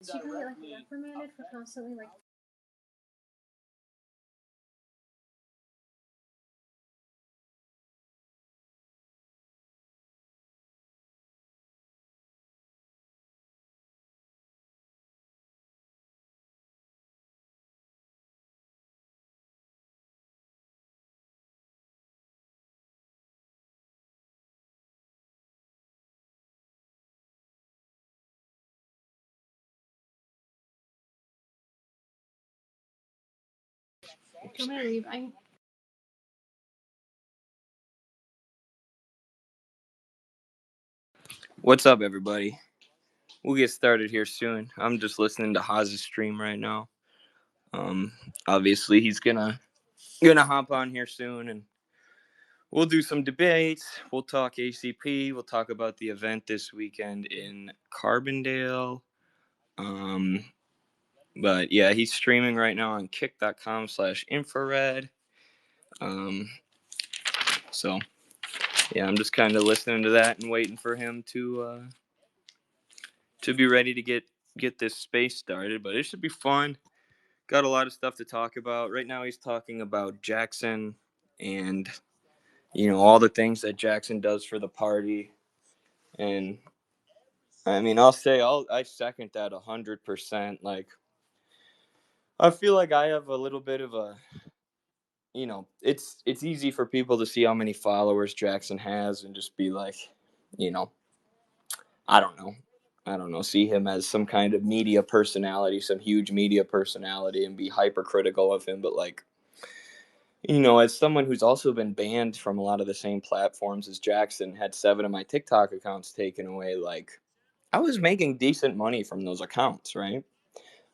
So you can get reprimanded for constantly do you want me to leave? What's up, everybody? We'll get started here soon. I'm just listening to Haz's stream right now. Obviously he's gonna hop on here soon, and we'll do some debates. We'll talk ACP. We'll talk about the event this weekend in Carbondale. But yeah, he's streaming right now on kick.com/infrared. So yeah, I'm just kind of listening to that and waiting for him to be ready to get this space started. But it should be fun. Got a lot of stuff to talk about. Right now he's talking about Jackson and, all the things that Jackson does for the party. And I mean, I second that 100%. Like, I feel like I have a little bit of a, it's easy for people to see how many followers Jackson has and just be like, you know, I don't know, see him as some kind of media personality, some huge media personality, and be hypercritical of him. But like, as someone who's also been banned from a lot of the same platforms as Jackson, had 7 of my TikTok accounts taken away, like, I was making decent money from those accounts, right?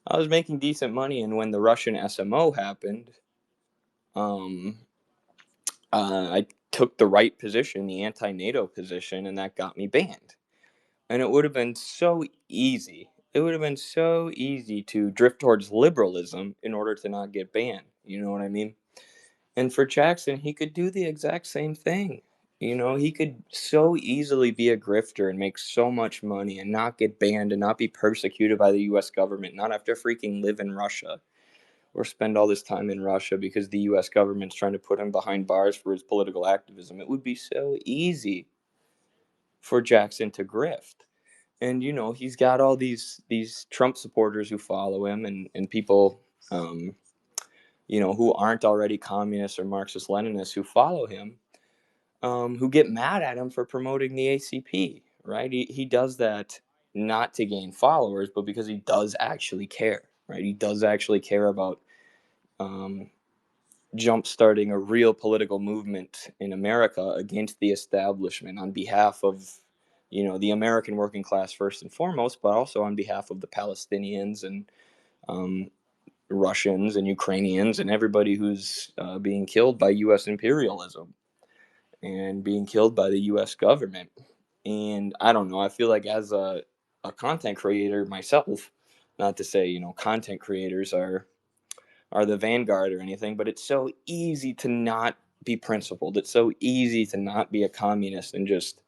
I was making decent money, and when the Russian SMO happened, I took the right position, the anti-NATO position, and that got me banned. And it would have been so easy. It would have been so easy to drift towards liberalism in order to not get banned. You know what I mean? And for Jackson, he could do the exact same thing. He could so easily be a grifter and make so much money and not get banned and not be persecuted by the US government, not have to freaking live in Russia or spend all this time in Russia because the US government's trying to put him behind bars for his political activism. It would be so easy for Jackson to grift. And, he's got all these Trump supporters who follow him, and people, who aren't already communists or Marxist-Leninists who follow him, who get mad at him for promoting the ACP, right? He does that not to gain followers, but because he does actually care, right? He does actually care about jump-starting a real political movement in America against the establishment on behalf of, the American working class first and foremost, but also on behalf of the Palestinians and Russians and Ukrainians and everybody who's being killed by U.S. imperialism and being killed by the U.S. government. And I don't know, I feel like as a content creator myself, not to say, content creators are the vanguard or anything, but it's so easy to not be principled. It's so easy to not be a communist and just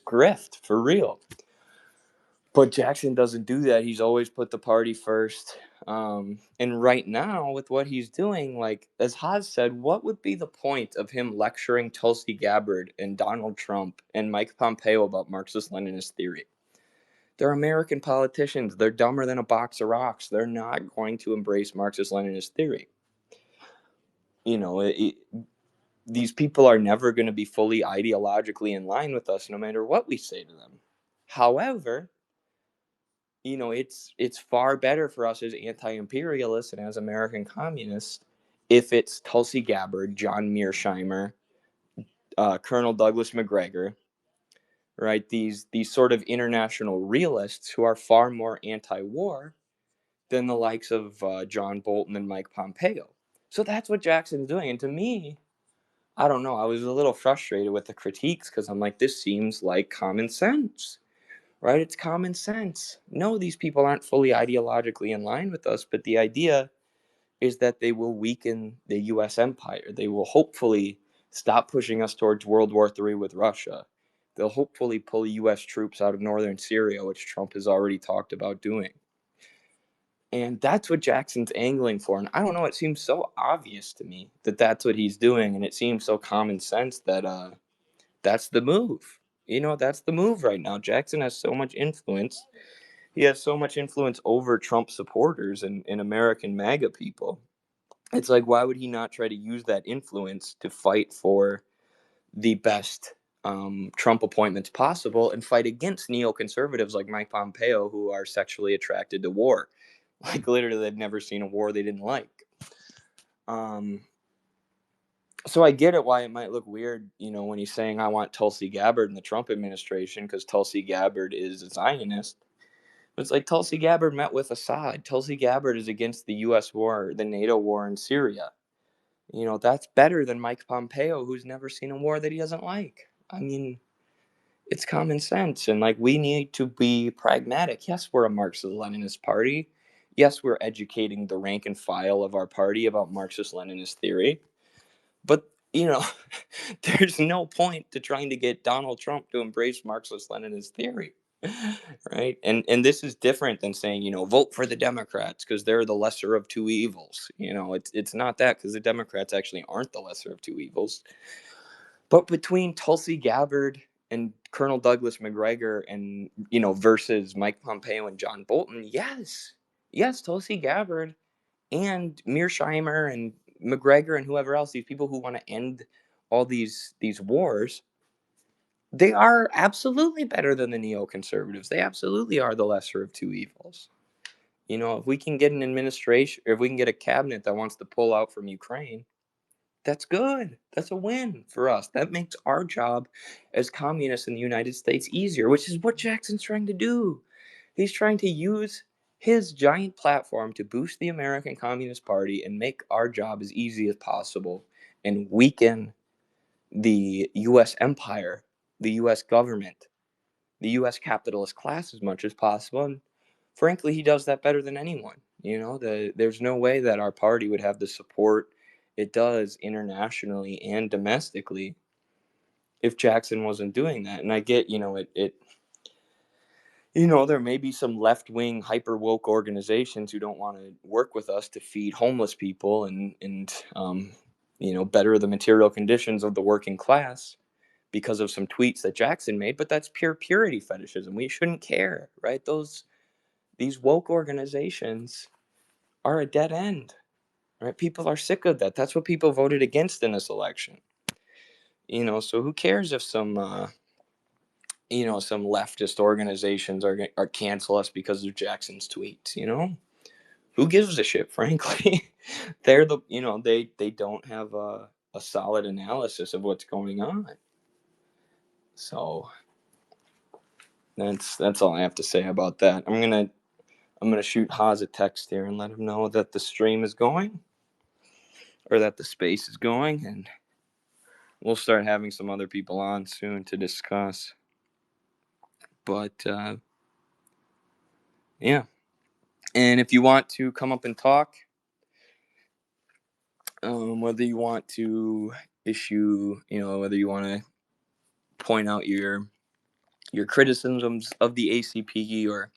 grift for real. But Jackson doesn't do that. He's always put the party first. And right now, with what he's doing, like, as Haz said, what would be the point of him lecturing Tulsi Gabbard and Donald Trump and Mike Pompeo about Marxist-Leninist theory? They're American politicians. They're dumber than a box of rocks. They're not going to embrace Marxist-Leninist theory. these people are never going to be fully ideologically in line with us, no matter what we say to them. However, it's far better for us as anti-imperialists and as American communists if it's Tulsi Gabbard, John Mearsheimer, Colonel Douglas MacGregor, right? These sort of international realists who are far more anti-war than the likes of John Bolton and Mike Pompeo. So that's what Jackson's doing. And to me, I don't know, I was a little frustrated with the critiques because I'm like, this seems like common sense, right? It's common sense. No, these people aren't fully ideologically in line with us, but the idea is that they will weaken the U.S. empire. They will hopefully stop pushing us towards World War III with Russia. They'll hopefully pull U.S. troops out of northern Syria, which Trump has already talked about doing. And that's what Jackson's angling for. And I don't know, it seems so obvious to me that that's what he's doing. And it seems so common sense that that's the move. That's the move right now. Jackson has so much influence. He has so much influence over Trump supporters and American MAGA people. It's like, why would he not try to use that influence to fight for the best Trump appointments possible and fight against neoconservatives like Mike Pompeo, who are sexually attracted to war? Like, literally, they'd never seen a war they didn't like. So I get it why it might look weird, when he's saying I want Tulsi Gabbard in the Trump administration because Tulsi Gabbard is a Zionist. But it's like Tulsi Gabbard met with Assad. Tulsi Gabbard is against the U.S. war, the NATO war in Syria. That's better than Mike Pompeo, who's never seen a war that he doesn't like. I mean, it's common sense. And, like, we need to be pragmatic. Yes, we're a Marxist-Leninist party. Yes, we're educating the rank and file of our party about Marxist-Leninist theory. But, there's no point to trying to get Donald Trump to embrace Marxist-Leninist theory, right? And this is different than saying, vote for the Democrats because they're the lesser of two evils. It's not that, because the Democrats actually aren't the lesser of two evils. But between Tulsi Gabbard and Colonel Douglas MacGregor and, versus Mike Pompeo and John Bolton, yes, Tulsi Gabbard and Mearsheimer and MacGregor and whoever else, these people who want to end all these wars, they are absolutely better than the neoconservatives. They absolutely are the lesser of two evils. If we can get an administration, or if we can get a cabinet that wants to pull out from Ukraine, that's good. That's a win for us. That makes our job as communists in the United States easier, which is what Jackson's trying to do. He's trying to use his giant platform to boost the American Communist Party and make our job as easy as possible and weaken the U.S. empire, the U.S. government, the U.S. capitalist class as much as possible. And frankly, he does that better than anyone. There's no way that our party would have the support it does internationally and domestically if Jackson wasn't doing that. And I get, there may be some left-wing hyper woke organizations who don't want to work with us to feed homeless people and better the material conditions of the working class because of some tweets that Jackson made, but that's pure purity fetishism. We shouldn't care, right? These woke organizations are a dead end, right? People are sick of that. That's what people voted against in this election. So who cares if some leftist organizations are cancel us because of Jackson's tweets? Who gives a shit? Frankly, they're they don't have a solid analysis of what's going on. So that's all I have to say about that. I'm gonna shoot Haas a text here and let him know that the stream is going, or that the space is going, and we'll start having some other people on soon to discuss. But yeah, and if you want to come up and talk, whether you want to issue, whether you want to point out your criticisms of the ACP or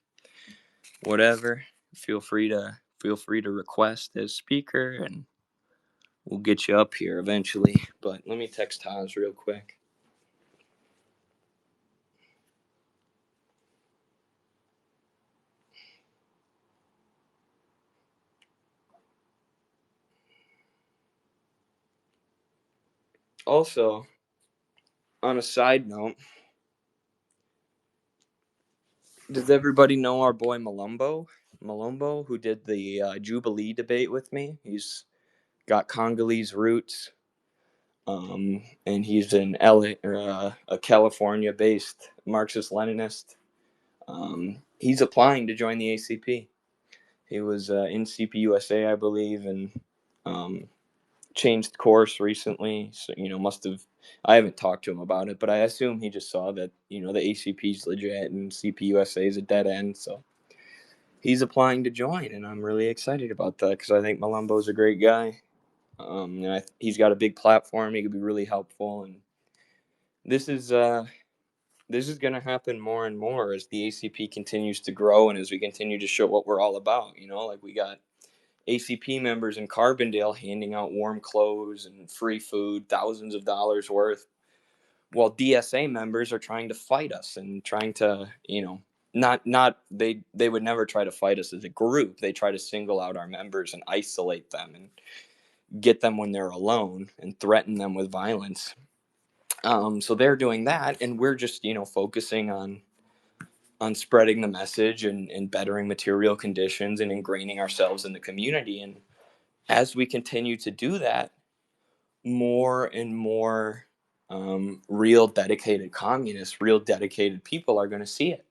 whatever, feel free to request as speaker, and we'll get you up here eventually. But let me text Haas real quick. Also, on a side note, does everybody know our boy Malumbo, who did the Jubilee debate with me? He's got Congolese roots, and he's a California-based Marxist-Leninist. He's applying to join the ACP. He was in CPUSA, I believe, and um, changed course recently. So must have. I haven't talked to him about it, but I assume he just saw that the ACP's legit and CPUSA is a dead end. So he's applying to join, and I'm really excited about that because I think Malumbo's a great guy. And he's got a big platform. He could be really helpful, and this is going to happen more and more as the ACP continues to grow and as we continue to show what we're all about. Like we got ACP members in Carbondale handing out warm clothes and free food, thousands of dollars worth, while DSA members are trying to fight us and trying to, not they would never try to fight us as a group. They try to single out our members and isolate them and get them when they're alone and threaten them with violence. So they're doing that, and we're just focusing on spreading the message and bettering material conditions and ingraining ourselves in the community. And as we continue to do that, more and more real dedicated communists, real dedicated people are going to see it.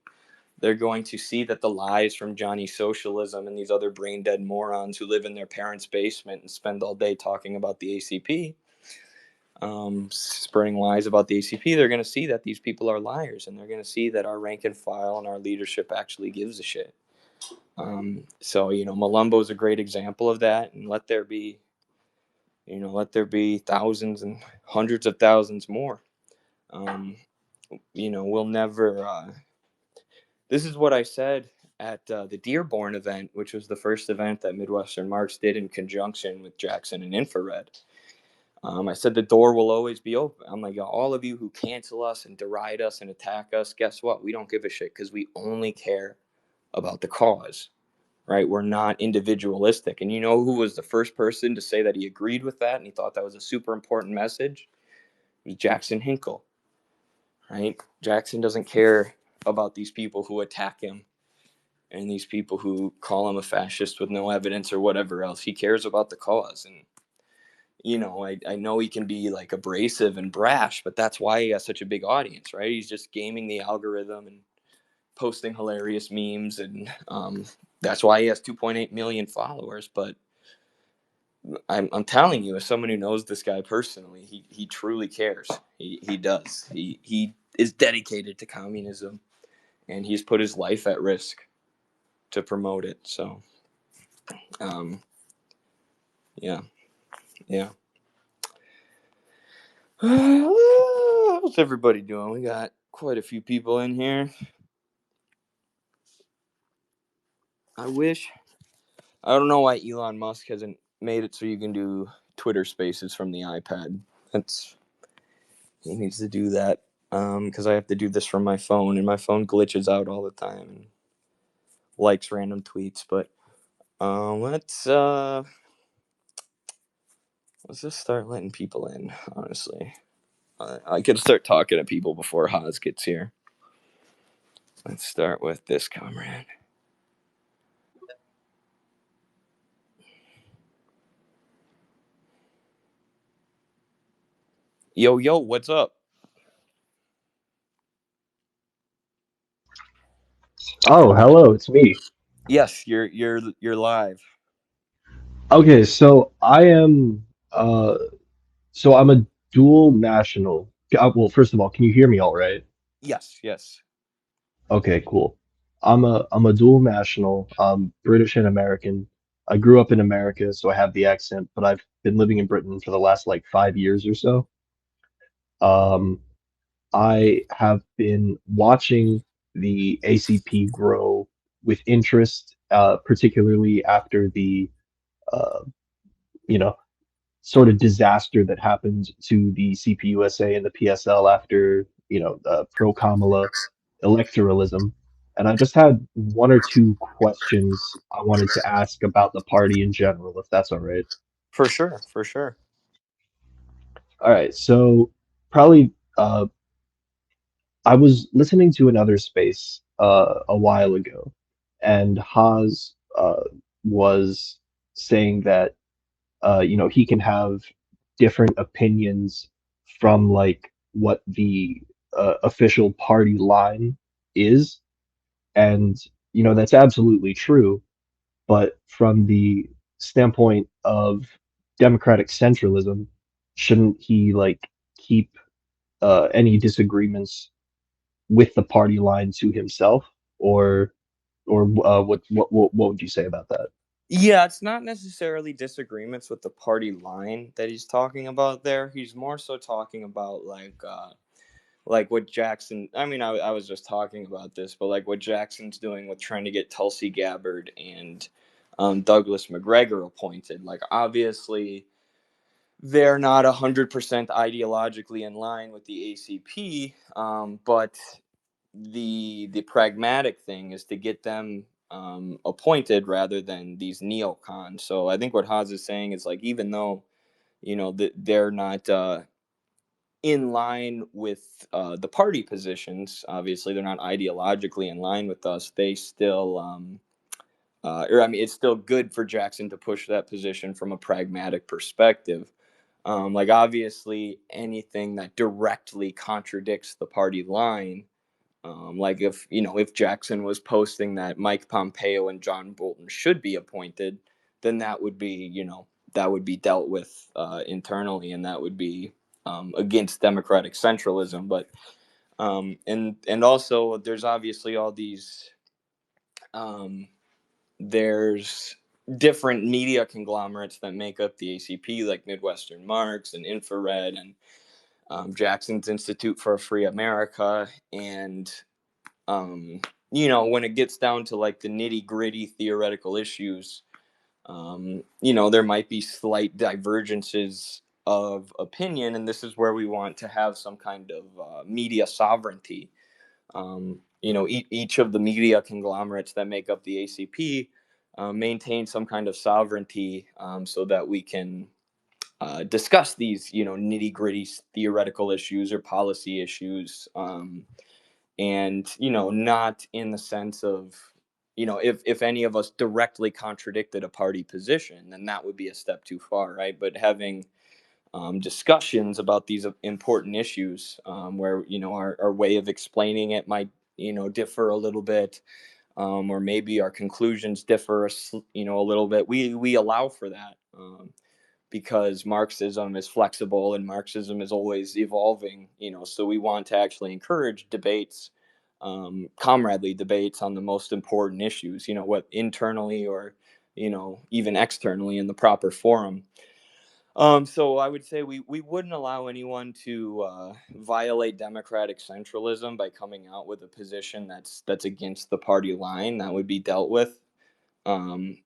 They're going to see that the lies from Johnny Socialism and these other brain dead morons who live in their parents' basement and spend all day talking about the ACP, spreading lies about the ACP, they're going to see that these people are liars, and they're going to see that our rank and file and our leadership actually gives a shit. So Malumbo is a great example of that, and let there be thousands and hundreds of thousands more. We'll never. This is what I said at the Dearborn event, which was the first event that Midwestern Marx did in conjunction with Jackson and Infrared. I said the door will always be open. I'm like, all of you who cancel us and deride us and attack us, guess what? We don't give a shit because we only care about the cause, right? We're not individualistic. And you know who was the first person to say that he agreed with that and he thought that was a super important message? It was Jackson Hinkle, right? Jackson doesn't care about these people who attack him and these people who call him a fascist with no evidence or whatever else. He cares about the cause. And I know he can be like abrasive and brash, but that's why he has such a big audience, right? He's just gaming the algorithm and posting hilarious memes, and that's why he has 2.8 million followers. But I'm telling you, as someone who knows this guy personally, he truly cares. He does. He is dedicated to communism, and he's put his life at risk to promote it. So, yeah. How's everybody doing? We got quite a few people in here. I don't know why Elon Musk hasn't made it so you can do Twitter Spaces from the iPad. He needs to do that because I have to do this from my phone, and my phone glitches out all the time and likes random tweets. But let's just start letting people in. Honestly, I could start talking to people before Haas gets here. Let's start with this comrade. Yo, what's up? Oh, hello, it's me. Yes, you're live. Okay, so I'm a dual national. Well, first of all, can you hear me all right? Yes. Okay, cool. I'm a dual national, British and American. I grew up in America, so I have the accent, but I've been living in Britain for the last like 5 years or so. Um, I have been watching the ACP grow with interest, particularly after the uh, you know, sort of disaster that happened to the CPUSA and the PSL after, pro-Kamala electoralism. And I just had one or two questions I wanted to ask about the party in general, if that's all right. For sure. All right, so probably I was listening to another space a while ago, and Haas was saying that he can have different opinions from like what the official party line is, and that's absolutely true. But from the standpoint of democratic centralism, shouldn't he like keep any disagreements with the party line to himself, or what would you say about that? Yeah, it's not necessarily disagreements with the party line that he's talking about there. He's more so talking about like what Jackson. I mean, I was just talking about this, but like what Jackson's doing with trying to get Tulsi Gabbard and Douglas McGregor appointed. Like obviously they're not 100% ideologically in line with the ACP, but the pragmatic thing is to get them appointed rather than these neocons. So I think what Haas is saying is like even though they're not in line with the party positions, obviously they're not ideologically in line with us. They still or I mean, it's still good for Jackson to push that position from a pragmatic perspective. Like obviously anything that directly contradicts the party line, like if Jackson was posting that Mike Pompeo and John Bolton should be appointed, then that would be dealt with internally, and that would be against democratic centralism. But and also there's obviously all these um, there's different media conglomerates that make up the ACP, like Midwestern Marx and Infrared and Jackson's Institute for a Free America. And when it gets down to like the nitty gritty theoretical issues, there might be slight divergences of opinion, and this is where we want to have some kind of media sovereignty. Each of the media conglomerates that make up the ACP maintain some kind of sovereignty, so that we can discuss these, nitty gritty theoretical issues or policy issues, and not in the sense of, if any of us directly contradicted a party position, then that would be a step too far, right? But having discussions about these important issues, where our way of explaining it might differ a little bit, or maybe our conclusions differ a little bit. We allow for that, because Marxism is flexible and Marxism is always evolving. So we want to actually encourage debates, comradely debates on the most important issues. What internally or even externally in the proper forum. So I would say we wouldn't allow anyone to violate democratic centralism by coming out with a position that's against the party line. That would be dealt with. Um,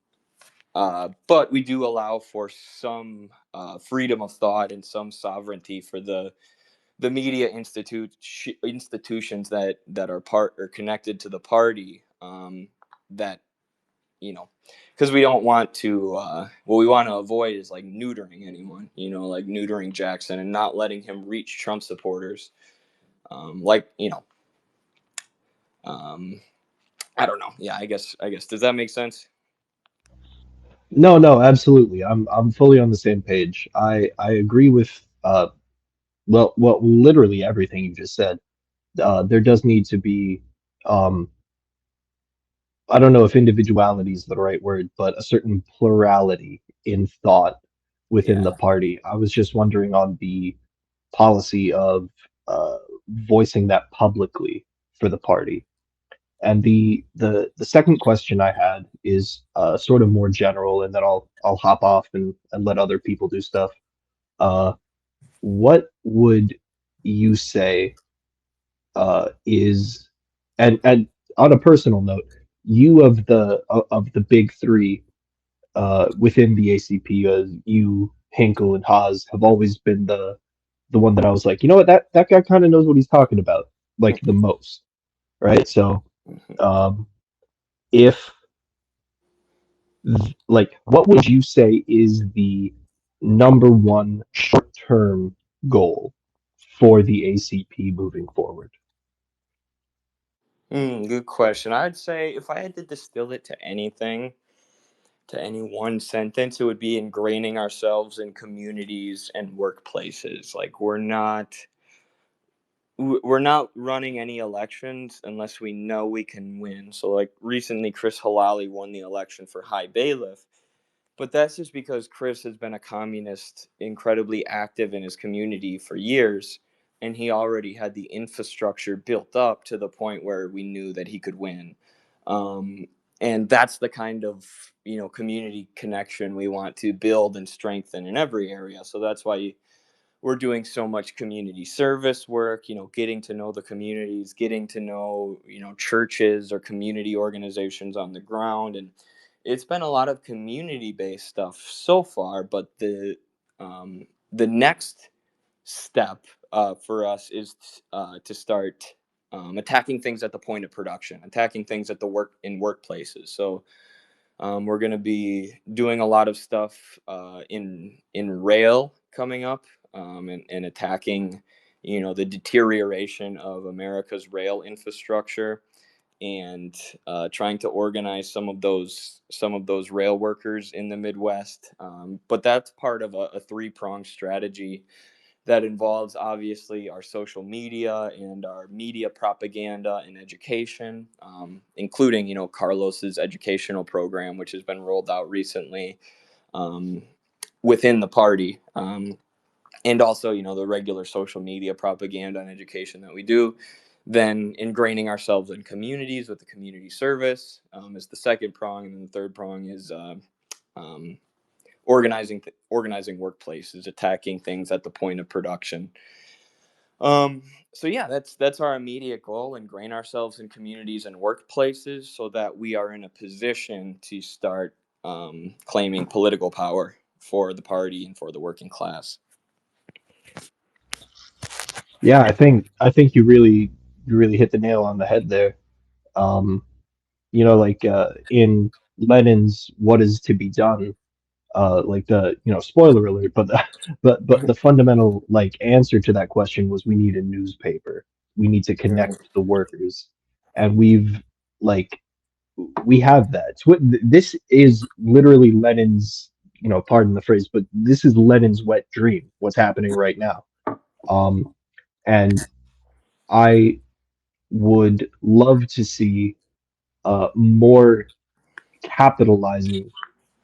but we do allow for some freedom of thought and some sovereignty for the media institutions that are part or connected to the party. That because we don't want to what we want to avoid is like neutering anyone, like neutering Jackson and not letting him reach Trump supporters. Like um, I don't know. Yeah, I guess does that make sense? No, no, absolutely. I'm fully on the same page. I agree with literally everything you just said. There does need to be um I don't know if individuality is the right word, but a certain plurality in thought within the Yeah. party. I was just wondering on the policy of voicing that publicly for the party. And the second question I had is sort of more general, and then I'll hop off and let other people do stuff. What would you say is and on a personal note, you of the big three within the ACP, you, Hinkle, and Haas have always been the one that I was like, you know what, that guy kind of knows what he's talking about, like the most, right? So, um, if like, what would you say is the number one short term goal for the ACP moving forward? Good question. I'd say if I had to distill it to anything, to any one sentence, it would be ingraining ourselves in communities and workplaces. Like we're not running any elections unless we know we can win. So like recently Chris Halali won the election for High Bailiff, but that's just because Chris has been a communist incredibly active in his community for years, and he already had the infrastructure built up to the point where we knew that he could win. Um, and that's the kind of community connection we want to build and strengthen in every area. So that's why we're doing so much community service work, getting to know the communities, getting to know, churches or community organizations on the ground. And it's been a lot of community based stuff so far, but the next step for us is to start attacking things at the point of production, attacking things at the workplaces. So we're going to be doing a lot of stuff in rail coming up, and attacking, the deterioration of America's rail infrastructure, and trying to organize some of those rail workers in the Midwest. But that's part of a three-pronged strategy that involves obviously our social media and our media propaganda and education, including Carlos's educational program, which has been rolled out recently um, within the party, and also the regular social media propaganda and education that we do. Then ingraining ourselves in communities with the community service is the second prong, and then the third prong is um, organizing workplaces, attacking things at the point of production. So yeah, that's our immediate goal: ingrain ourselves in communities and workplaces so that we are in a position to start claiming political power for the party and for the working class. Yeah, I think you really hit the nail on the head there. Um, like in Lenin's "What is to be done," like the spoiler alert, but the fundamental like answer to that question was we need a newspaper. We need to Mm, connect the workers, and like we have that. This is literally Lenin's, pardon the phrase, but this is Lenin's wet dream. What's happening right now? Um, and I would love to see more capitalizing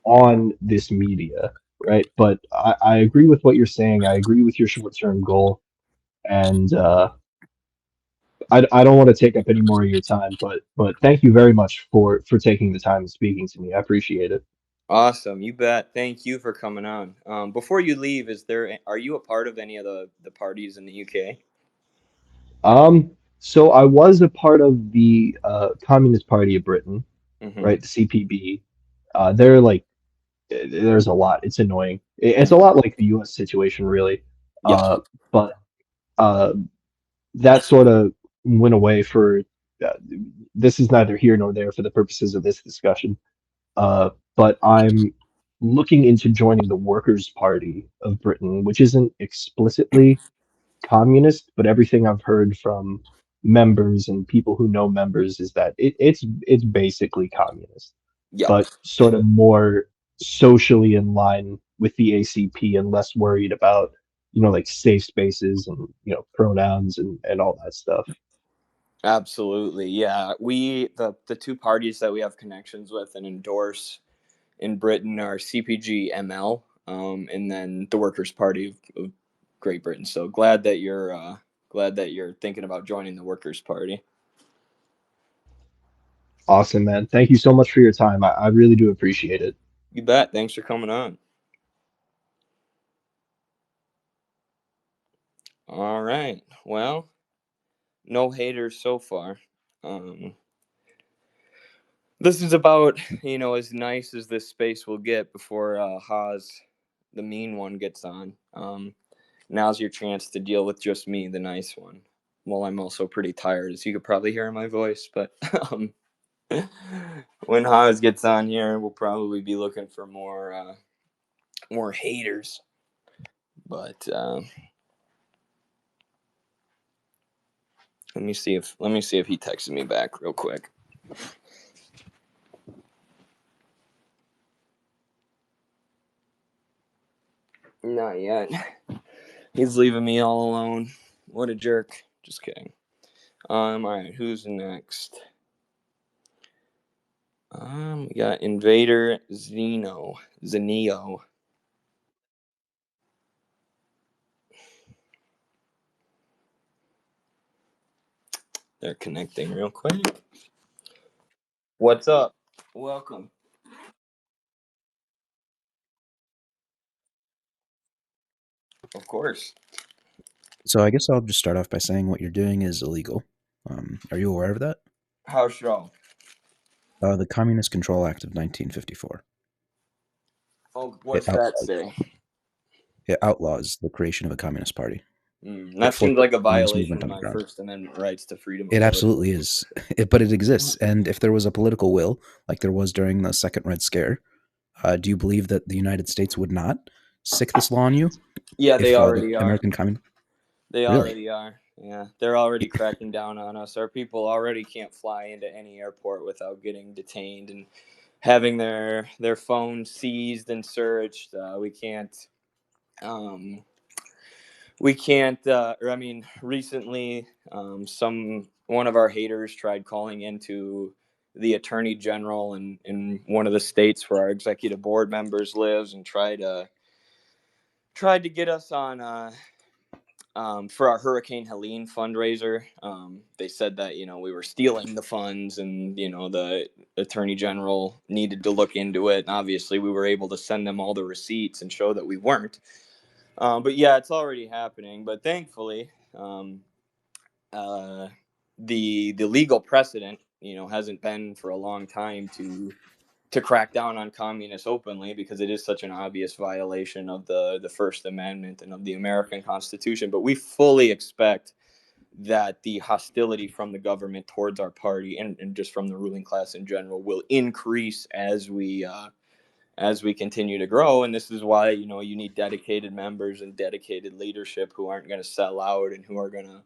on this media, right? But I agree with what you're saying. I agree with your short-term goal, and I don't want to take up any more of your time. But thank you very much for taking the time and speaking to me. I appreciate it. awesome, you bet. Thank you for coming on. Before you leave, are you a part of any of the parties in the UK? So I was a part of the Communist Party of Britain, Mm-hmm. right? The CPB. They're like, there's a lot. It's annoying. It's a Mm-hmm. lot like the U.S. situation, really. Yeah. But uh, that sort of went away for uh, this is neither here nor there for the purposes of this discussion. But I'm looking into joining the Workers' Party of Britain, which isn't explicitly communist, but everything I've heard from members and people who know members is that it's basically communist, Yep. but sort of more socially in line with the ACP and less worried about, like safe spaces and, pronouns and all that stuff. Absolutely. Yeah. The two parties that we have connections with and endorse in Britain are CPG ML, and then the Workers' Party of Great Britain. So glad that you're thinking about joining the Workers' Party. Awesome, man. Thank you so much for your time. I really do appreciate it. You bet. Thanks for coming on. All right. Well, no haters so far. Um, this is about as nice as this space will get before Haas, the mean one, gets on. Now's your chance to deal with just me, the nice one. Well, I'm also pretty tired, as you could probably hear in my voice. But when Haas gets on here, we'll probably be looking for more haters. But Let me see if he texted me back real quick. Not yet. He's leaving me all alone. What a jerk. Just kidding. All right, who's next? We got Invader Zenio. They're connecting real quick. What's up? Welcome. Of course. So I guess I'll just start off by saying what you're doing is illegal. Are you aware of that? How so? The Communist Control Act of 1954. Oh, what's that say? It outlaws the creation of a communist party. That seems like a violation of my First Amendment rights to freedom of It thought. absolutely is. But it exists. And if there was a political will, like there was during the Second Red Scare, do you believe that the United States would not sick this law on you? Yeah, they already are. American communist. They already are. Yeah, they're already cracking down on us. Our people already can't fly into any airport without getting detained and having their phones seized and searched. We can't. Recently, one of our haters tried calling into the attorney general in one of the states where our executive board members lives and tried to get us on for our Hurricane Helene fundraiser. They said that we were stealing the funds, and the attorney general needed to look into it. And obviously, we were able to send them all the receipts and show that we weren't. But yeah, it's already happening. But thankfully, the legal precedent, hasn't been for a long time to crack down on communists openly, because it is such an obvious violation of the First Amendment and of the American Constitution. But we fully expect that the hostility from the government towards our party and just from the ruling class in general will increase as we continue to grow. And this is why you need dedicated members and dedicated leadership who aren't going to sell out and who are going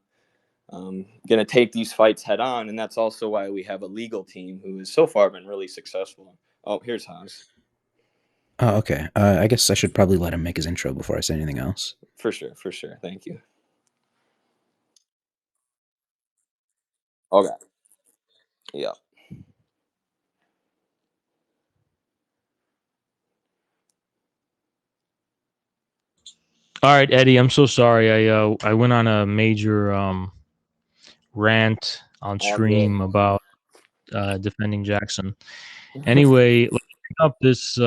to take these fights head on. And that's also why we have a legal team who has so far been really successful. Oh, here's Hans. Oh, okay. I guess I should probably let him make his intro before I say anything else. For sure. Thank you. Okay. Yeah. All right, Eddie, I'm so sorry. I went on a major rant on stream about defending Jackson. Anyway, let's pick up this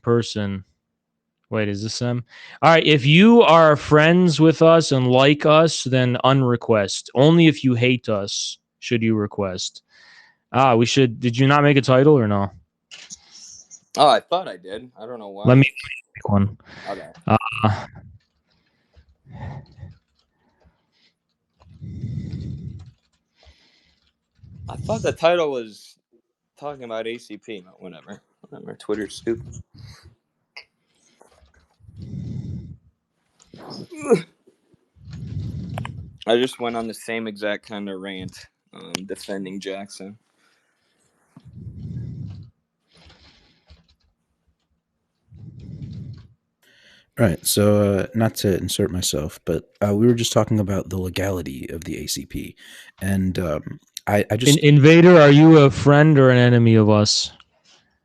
person. Wait, is this them? All right, if you are friends with us and like us, then unrequest. Only if you hate us should you request. We should. Did you not make a title or no? Oh, I thought I did. I don't know why. Let me make one. Okay. I thought the title was talking about ACP, but whatever. Twitter's stupid. I just went on the same exact kind of rant defending Jackson. Right. So, not to insert myself, but we were just talking about the legality of the ACP, and I just Invader, are you a friend or an enemy of us?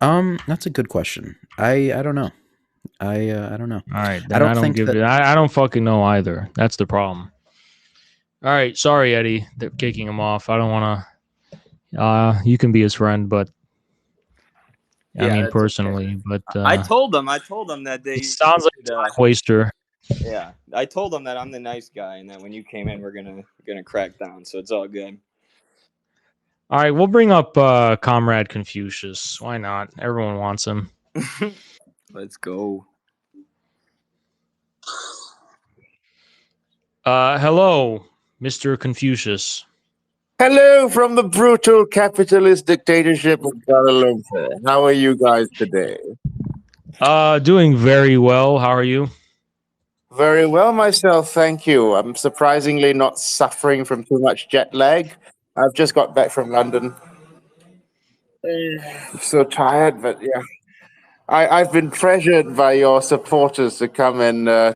That's a good question. I don't know. I don't know. All right, then I don't fucking know either. That's the problem. All right, sorry, Eddie. They're kicking him off. I don't want to. You can be his friend, but I mean personally. Okay. But I told them that they. He sounds like a time waster. Yeah, I told them that I'm the nice guy, and that when you came in, we're gonna crack down. So it's all good. All right, we'll bring up Comrade Confucius. Why not? Everyone wants him. Let's go. Hello, Mr. Confucius. Hello from the brutal capitalist dictatorship of Kuala Lumpur. How are you guys today? Doing very well. How are you? Very well myself, thank you. I'm surprisingly not suffering from too much jet lag. I've just got back from London. So tired, but yeah. I've been pressured by your supporters to come and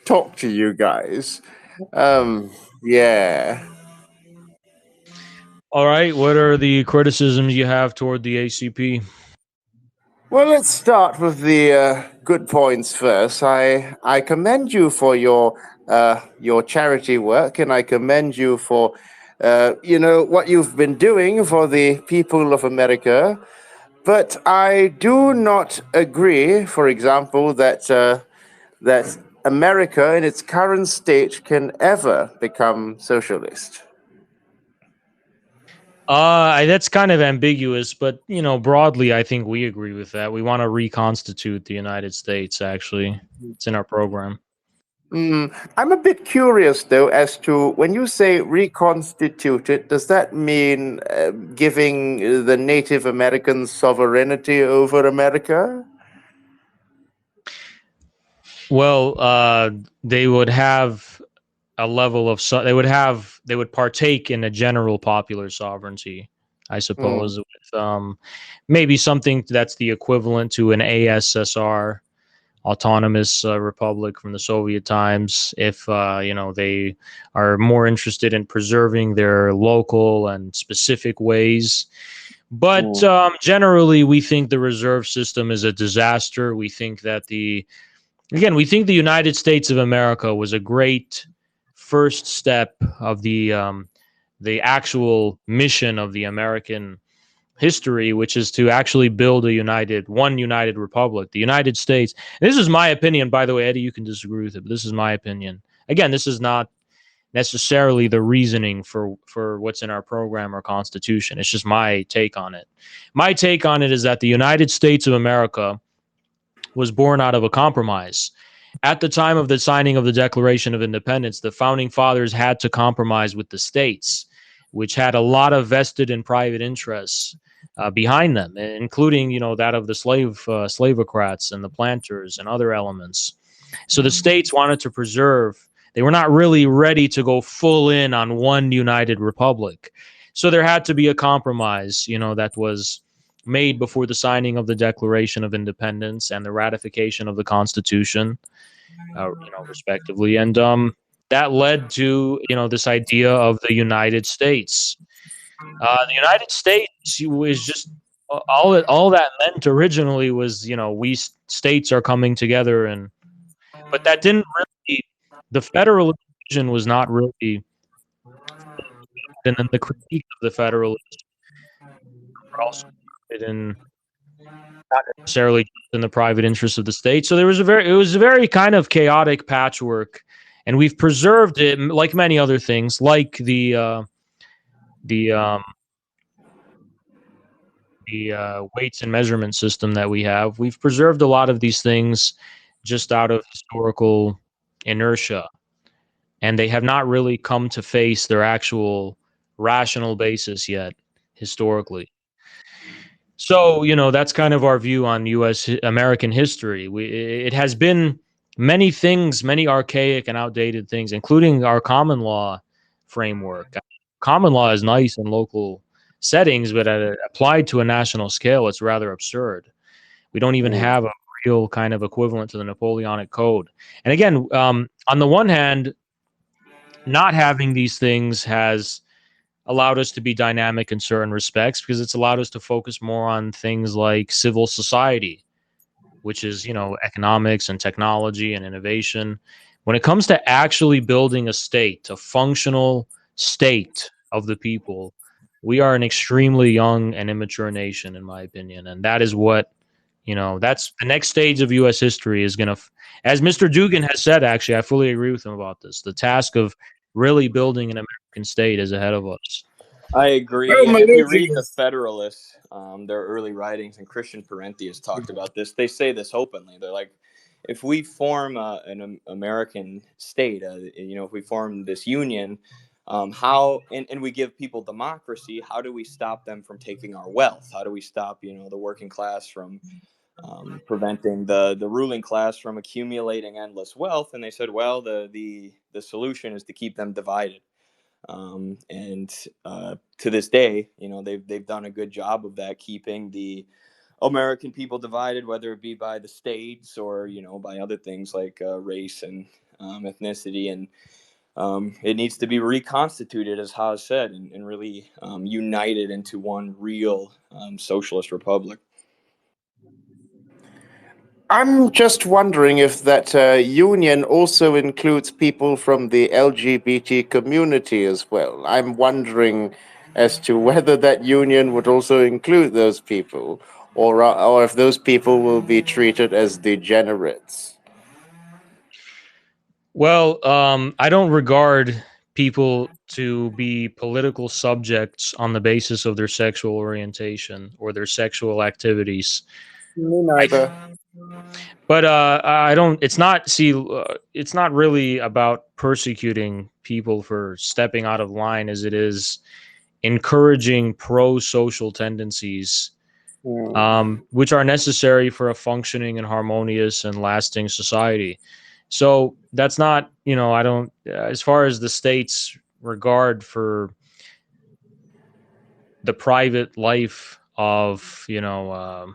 talk to you guys. Yeah. All right. What are the criticisms you have toward the ACP? Well, let's start with the good points first. I commend you for your charity work, and I commend you for what you've been doing for the people of America. But I do not agree, for example, that America in its current state can ever become socialist. That's kind of ambiguous, but broadly, I think we agree with that. We want to reconstitute the United States. Actually, it's in our program. I'm a bit curious, though, as to when you say reconstituted, does that mean giving the Native Americans sovereignty over America? Well, they would have a level of they would partake in a general popular sovereignty, I suppose, with maybe something that's the equivalent to an ASSR, autonomous republic from the Soviet times, if they are more interested in preserving their local and specific ways. But generally, we think the reserve system is a disaster. We think that we think the United States of America was a great first step of the actual mission of the American history, which is to actually build one united republic, the United States. And this is my opinion, by the way, Eddie. You can disagree with it, but this is my opinion. Again, this is not necessarily the reasoning for what's in our program or constitution. It's just my take on it. My take on it is that the United States of America was born out of a compromise. At the time of the signing of the Declaration of Independence, the founding fathers had to compromise with the states, which had a lot of vested and private interests behind them, including that of the slavocrats and the planters and other elements. So the states wanted to preserve. They were not really ready to go full in on one united republic. So there had to be a compromise, that was made before the signing of the Declaration of Independence and the ratification of the Constitution, respectively. And that led to this idea of the United States. The United States was just all that meant originally was we states are coming together, but that didn't really, the federal division was not really, and then the critique of the federalism were also in not necessarily in the private interests of the state. So it was a very kind of chaotic patchwork, and we've preserved it like many other things, like the weights and measurement system that we have. We've preserved a lot of these things just out of historical inertia, and they have not really come to face their actual rational basis yet historically. So, that's kind of our view on U.S. American history. It has been many things, many archaic and outdated things, including our common law framework. Common law is nice in local settings, but applied to a national scale, it's rather absurd. We don't even have a real kind of equivalent to the Napoleonic Code. And again, on the one hand, not having these things has allowed us to be dynamic in certain respects because it's allowed us to focus more on things like civil society, which is, economics and technology and innovation. When it comes to actually building a state, a functional state of the people, we are an extremely young and immature nation, in my opinion. And that is what, that's the next stage of U.S. history is going to, as Mr. Dugan has said, actually, I fully agree with him about this. The task of really building an American state is ahead of us. I agree. And if you read the Federalists, their early writings, and Christian Parenti has talked about this, they say this openly. They're like, if we form an American state, if we form this union, and we give people democracy, how do we stop them from taking our wealth? How do we stop, the working class from preventing the ruling class from accumulating endless wealth. And they said, well, the solution is to keep them divided. And to this day, you know, they've done a good job of that, keeping the American people divided, whether it be by the states or, you know, by other things like race and ethnicity. And it needs to be reconstituted, as Haas said, and really united into one real socialist republic. I'm just wondering if that union also includes people from the LGBT community as well. I'm wondering as to whether that union would also include those people, or if those people will be treated as degenerates. Well, I don't regard people to be political subjects on the basis of their sexual orientation or their sexual activities. Me neither. But I don't. It's not. See, it's not really about persecuting people for stepping out of line, as it is encouraging pro-social tendencies, which are necessary for a functioning and harmonious and lasting society. So that's not, you know, I don't, as far as the state's regard for the private life of, you know,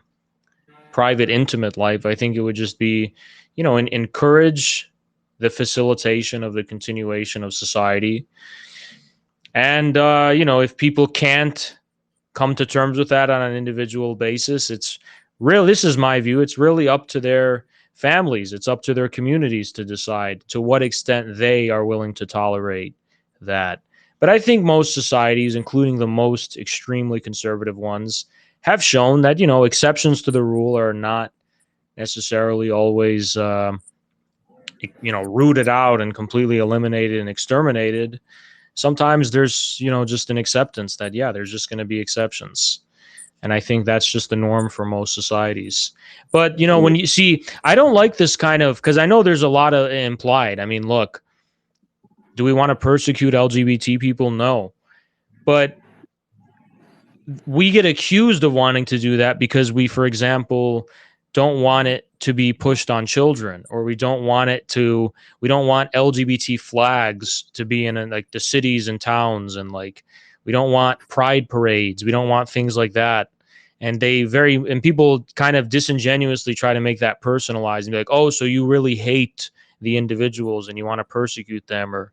private, intimate life, I think it would just be, you know, encourage the facilitation of the continuation of society. And, you know, if people can't come to terms with that on an individual basis, it's real. This is my view. It's really up to their families. It's up to their communities to decide to what extent they are willing to tolerate that. But I think most societies, including the most extremely conservative ones, have shown that, you know, exceptions to the rule are not necessarily always, you know, rooted out and completely eliminated and exterminated. Sometimes there's, you know, just an acceptance that, yeah, there's just going to be exceptions. And I think that's just the norm for most societies. But, you know, when you see, I don't like this kind of, because I know there's a lot of implied. I mean, look, do we want to persecute LGBT people? No. But we get accused of wanting to do that because we, for example, don't want it to be pushed on children, or we don't want LGBT flags to be in like the cities and towns, and like we don't want pride parades, we don't want things like that. And people kind of disingenuously try to make that personalized and be like, oh, so you really hate the individuals and you want to persecute them or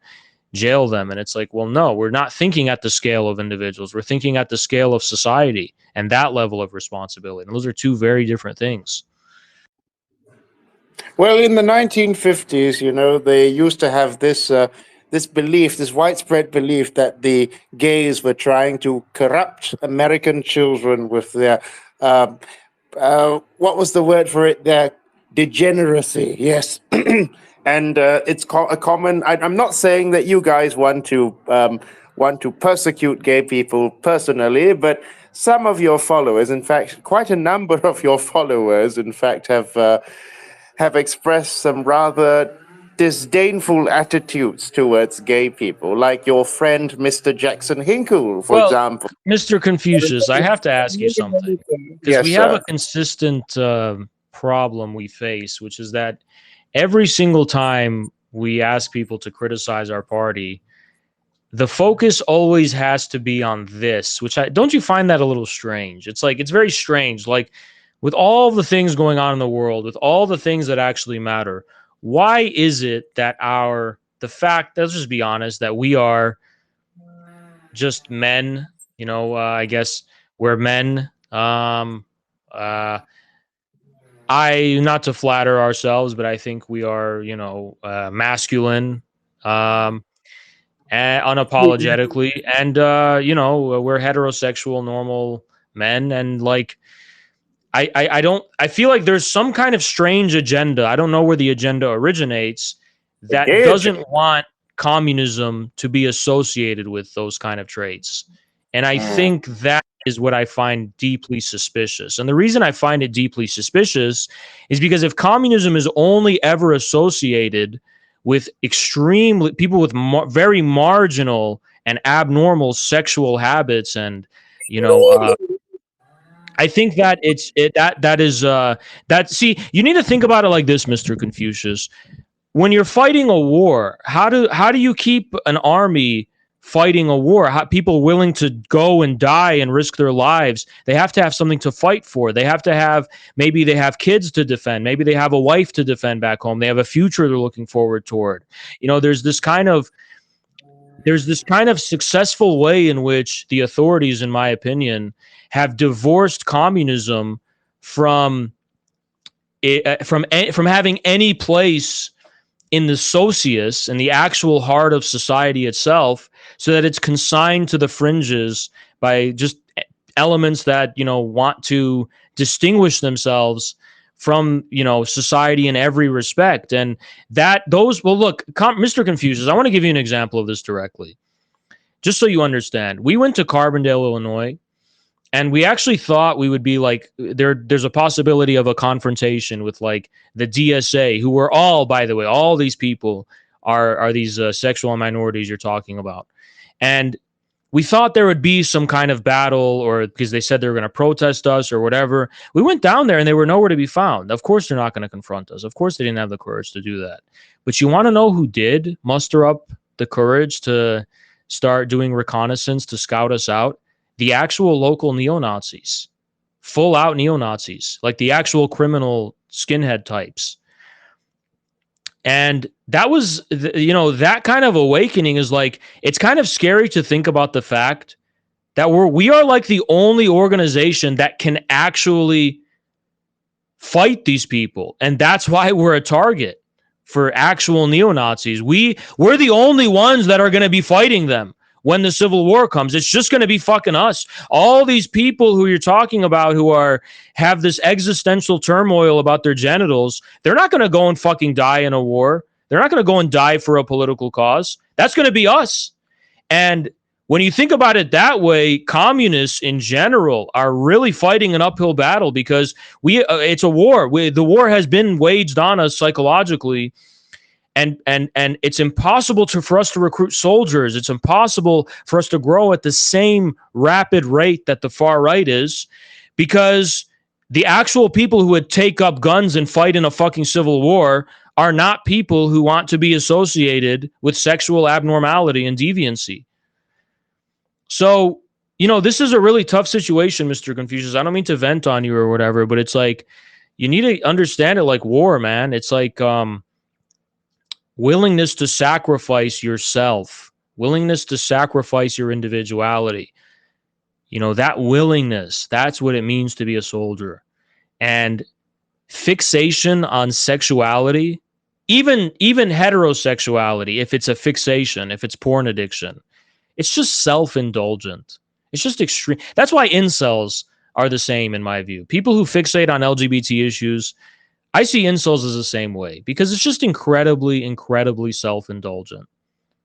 jail them. And it's like, well, no, we're not thinking at the scale of individuals. We're thinking at the scale of society and that level of responsibility. And those are two very different things. Well, in the 1950s, you know, they used to have this belief, this widespread belief that the gays were trying to corrupt American children with their what was the word for it? Their degeneracy. Yes. And it's a common. I'm not saying that you guys want to persecute gay people personally, but some of your followers, in fact, quite a number of your followers, in fact, have expressed some rather disdainful attitudes towards gay people, like your friend Mr. Jackson Hinkle, for example. Mr. Confucius, I have to ask you something, because we have a consistent problem we face, which is that every single time we ask people to criticize our party, the focus always has to be on this, don't you find that a little strange? It's like, it's very strange. Like, with all the things going on in the world, with all the things that actually matter, why is it that let's just be honest, that we are just men, you know, I guess we're men. Not to flatter ourselves, but I think we are, you know, masculine, and unapologetically, and you know, we're heterosexual, normal men, and like, I feel like there's some kind of strange agenda. I don't know where the agenda originates that doesn't want communism to be associated with those kind of traits. And I think that is what I find deeply suspicious. And the reason I find it deeply suspicious is because if communism is only ever associated with people with very marginal and abnormal sexual habits and, you know, I think that see, you need to think about it like this, Mr. Confucius. When you're fighting a war, how do you keep an army fighting a war? People willing to go and die and risk their lives, they have to have something to fight for. They have to have, maybe they have kids to defend, maybe they have a wife to defend back home, they have a future they're looking forward toward. There's this kind of successful way in which the authorities, in my opinion, have divorced communism from having any place in the socius and the actual heart of society itself, so that it's consigned to the fringes by just elements that want to distinguish themselves from society in every respect. And look, Mr. Confucius, I want to give you an example of this directly, just so you understand. We went to Carbondale, Illinois, and we actually thought we would be like, there's a possibility of a confrontation with like the DSA, who were all, by the way, all these people are these sexual minorities you're talking about. And we thought there would be some kind of battle, or because they said they were going to protest us or whatever. We went down there and they were nowhere to be found. Of course, they're not going to confront us. Of course, they didn't have the courage to do that. But you want to know who did muster up the courage to start doing reconnaissance, to scout us out? The actual local neo-Nazis, full out neo-Nazis, like the actual criminal skinhead types. And that was, that kind of awakening is like, it's kind of scary to think about the fact that we are like the only organization that can actually fight these people. And that's why we're a target for actual neo-Nazis. We're the only ones that are going to be fighting them. When the Civil War comes, it's just going to be fucking us. All these people who you're talking about who have this existential turmoil about their genitals, they're not going to go and fucking die in a war. They're not going to go and die for a political cause. That's going to be us. And when you think about it that way, communists in general are really fighting an uphill battle, because it's a war. The war has been waged on us psychologically. And it's impossible for us to recruit soldiers. It's impossible for us to grow at the same rapid rate that the far right is, because the actual people who would take up guns and fight in a fucking civil war are not people who want to be associated with sexual abnormality and deviancy. So, this is a really tough situation, Mr. Confucius. I don't mean to vent on you or whatever, but it's like, you need to understand it like war, man. It's like, willingness to sacrifice yourself, willingness to sacrifice your individuality. That willingness, that's what it means to be a soldier. And fixation on sexuality, even heterosexuality, if it's a fixation, if it's porn addiction, it's just self-indulgent. It's just extreme. That's why incels are the same, in my view. People who fixate on LGBT issues, I see incels as the same way, because it's just incredibly, incredibly self-indulgent.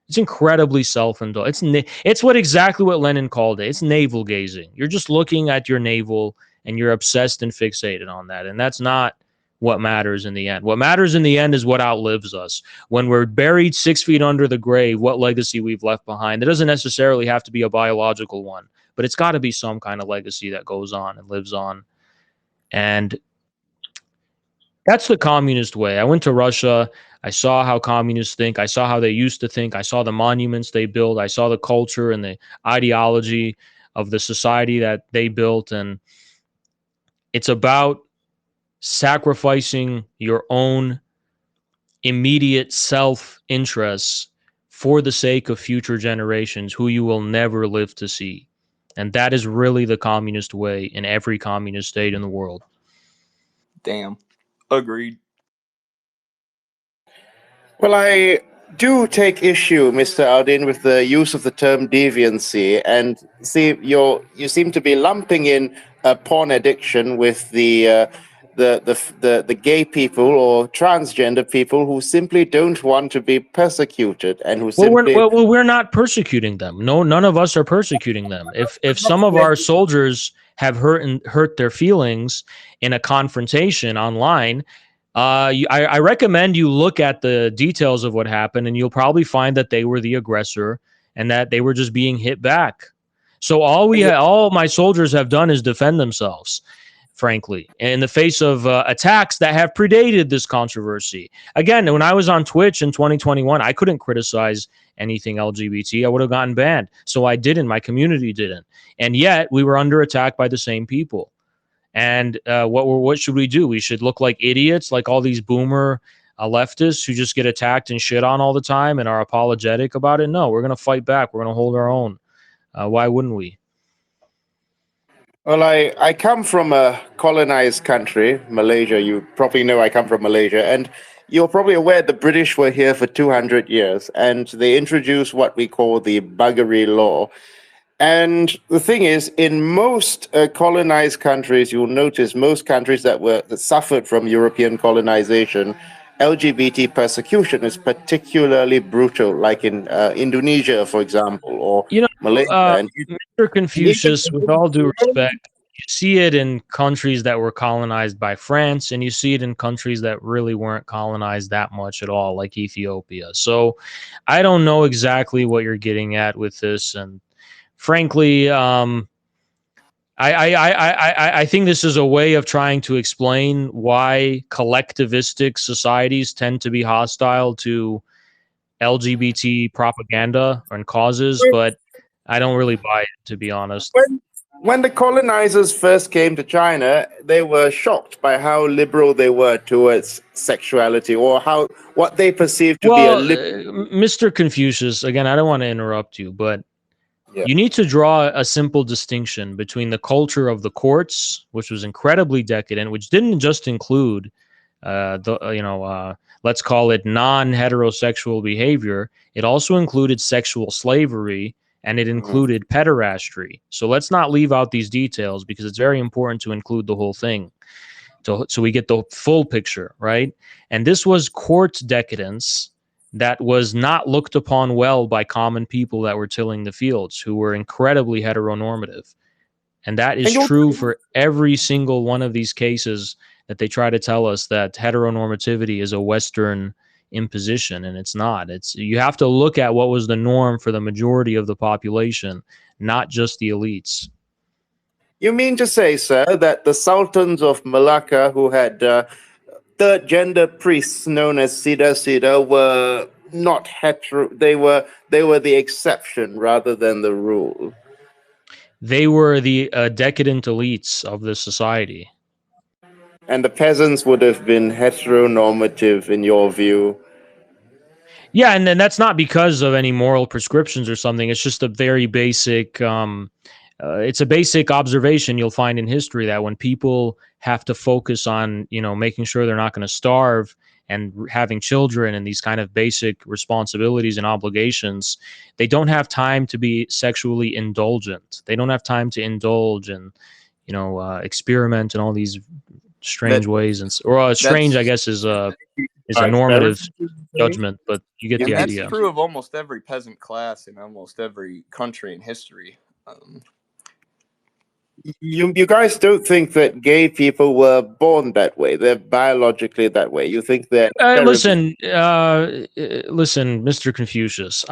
It's incredibly self-indulgent. It's exactly what Lenin called it. It's navel gazing. You're just looking at your navel and you're obsessed and fixated on that. And that's not what matters in the end. What matters in the end is what outlives us. When we're buried 6 feet under the grave, what legacy we've left behind. It doesn't necessarily have to be a biological one, but it's got to be some kind of legacy that goes on and lives on. And that's the communist way. I went to Russia. I saw how communists think. I saw how they used to think. I saw the monuments they built. I saw the culture and the ideology of the society that they built. And it's about sacrificing your own immediate self-interests for the sake of future generations who you will never live to see. And that is really the communist way in every communist state in the world. Damn. Agreed. Well, I do take issue, Mr. Aldin, with the use of the term deviancy, and see, you seem to be lumping in porn addiction with the gay people or transgender people who simply don't want to be persecuted and who simply. Well, we're not persecuting them. No, none of us are persecuting them. If some of our soldiers have hurt their feelings in a confrontation online, I recommend you look at the details of what happened, and you'll probably find that they were the aggressor and that they were just being hit back. So all my soldiers have done is defend themselves, frankly, in the face of attacks that have predated this controversy. Again, when I was on Twitch in 2021, I couldn't criticize anything LGBT. I would have gotten banned. So I didn't. My community didn't. And yet we were under attack by the same people. And what should we do? We should look like idiots, like all these boomer leftists who just get attacked and shit on all the time and are apologetic about it. No, we're going to fight back. We're going to hold our own. Why wouldn't we? Well, I come from a colonized country, Malaysia. You probably know I come from Malaysia. And you're probably aware the British were here for 200 years. And they introduced what we call the buggery law. And the thing is, in most colonized countries, you'll notice most countries that suffered from European colonization, LGBT persecution is particularly brutal, like in Indonesia, for example, or Malaysia. Mr. Confucius, with all due respect, you see it in countries that were colonized by France, and you see it in countries that really weren't colonized that much at all, like Ethiopia. So I don't know exactly what you're getting at with this, and frankly, I think this is a way of trying to explain why collectivistic societies tend to be hostile to LGBT propaganda and causes, but I don't really buy it, to be honest. When the colonizers first came to China, they were shocked by how liberal they were towards sexuality, or what they perceived to be a liberal. Mr. Confucius, again, I don't want to interrupt you, but you need to draw a simple distinction between the culture of the courts, which was incredibly decadent, which didn't just include let's call it non-heterosexual behavior. It also included sexual slavery, and it included pederastry. So let's not leave out these details, because it's very important to include the whole thing, so we get the full picture, right? And this was court decadence that was not looked upon well by common people that were tilling the fields, who were incredibly heteronormative. And that is true for every single one of these cases that they try to tell us that heteronormativity is a Western imposition, and it's not. You have to look at what was the norm for the majority of the population, not just the elites. You mean to say, sir, that the sultans of Malacca, who had third gender priests known as Sida were not hetero? They were the exception rather than the rule. They were the decadent elites of the society. And the peasants would have been heteronormative, in your view? Yeah, and then that's not because of any moral prescriptions or something. It's just a very basic, it's a basic observation you'll find in history, that when people have to focus on, making sure they're not going to starve and having children and these kind of basic responsibilities and obligations, they don't have time to be sexually indulgent. They don't have time to indulge and, experiment in all these strange ways. Strange, I guess, is a normative judgment, but you get the idea. That's true of almost every peasant class in almost every country in history. You guys don't think that gay people were born that way? They're biologically that way. You think that? Listen, Mr. Confucius.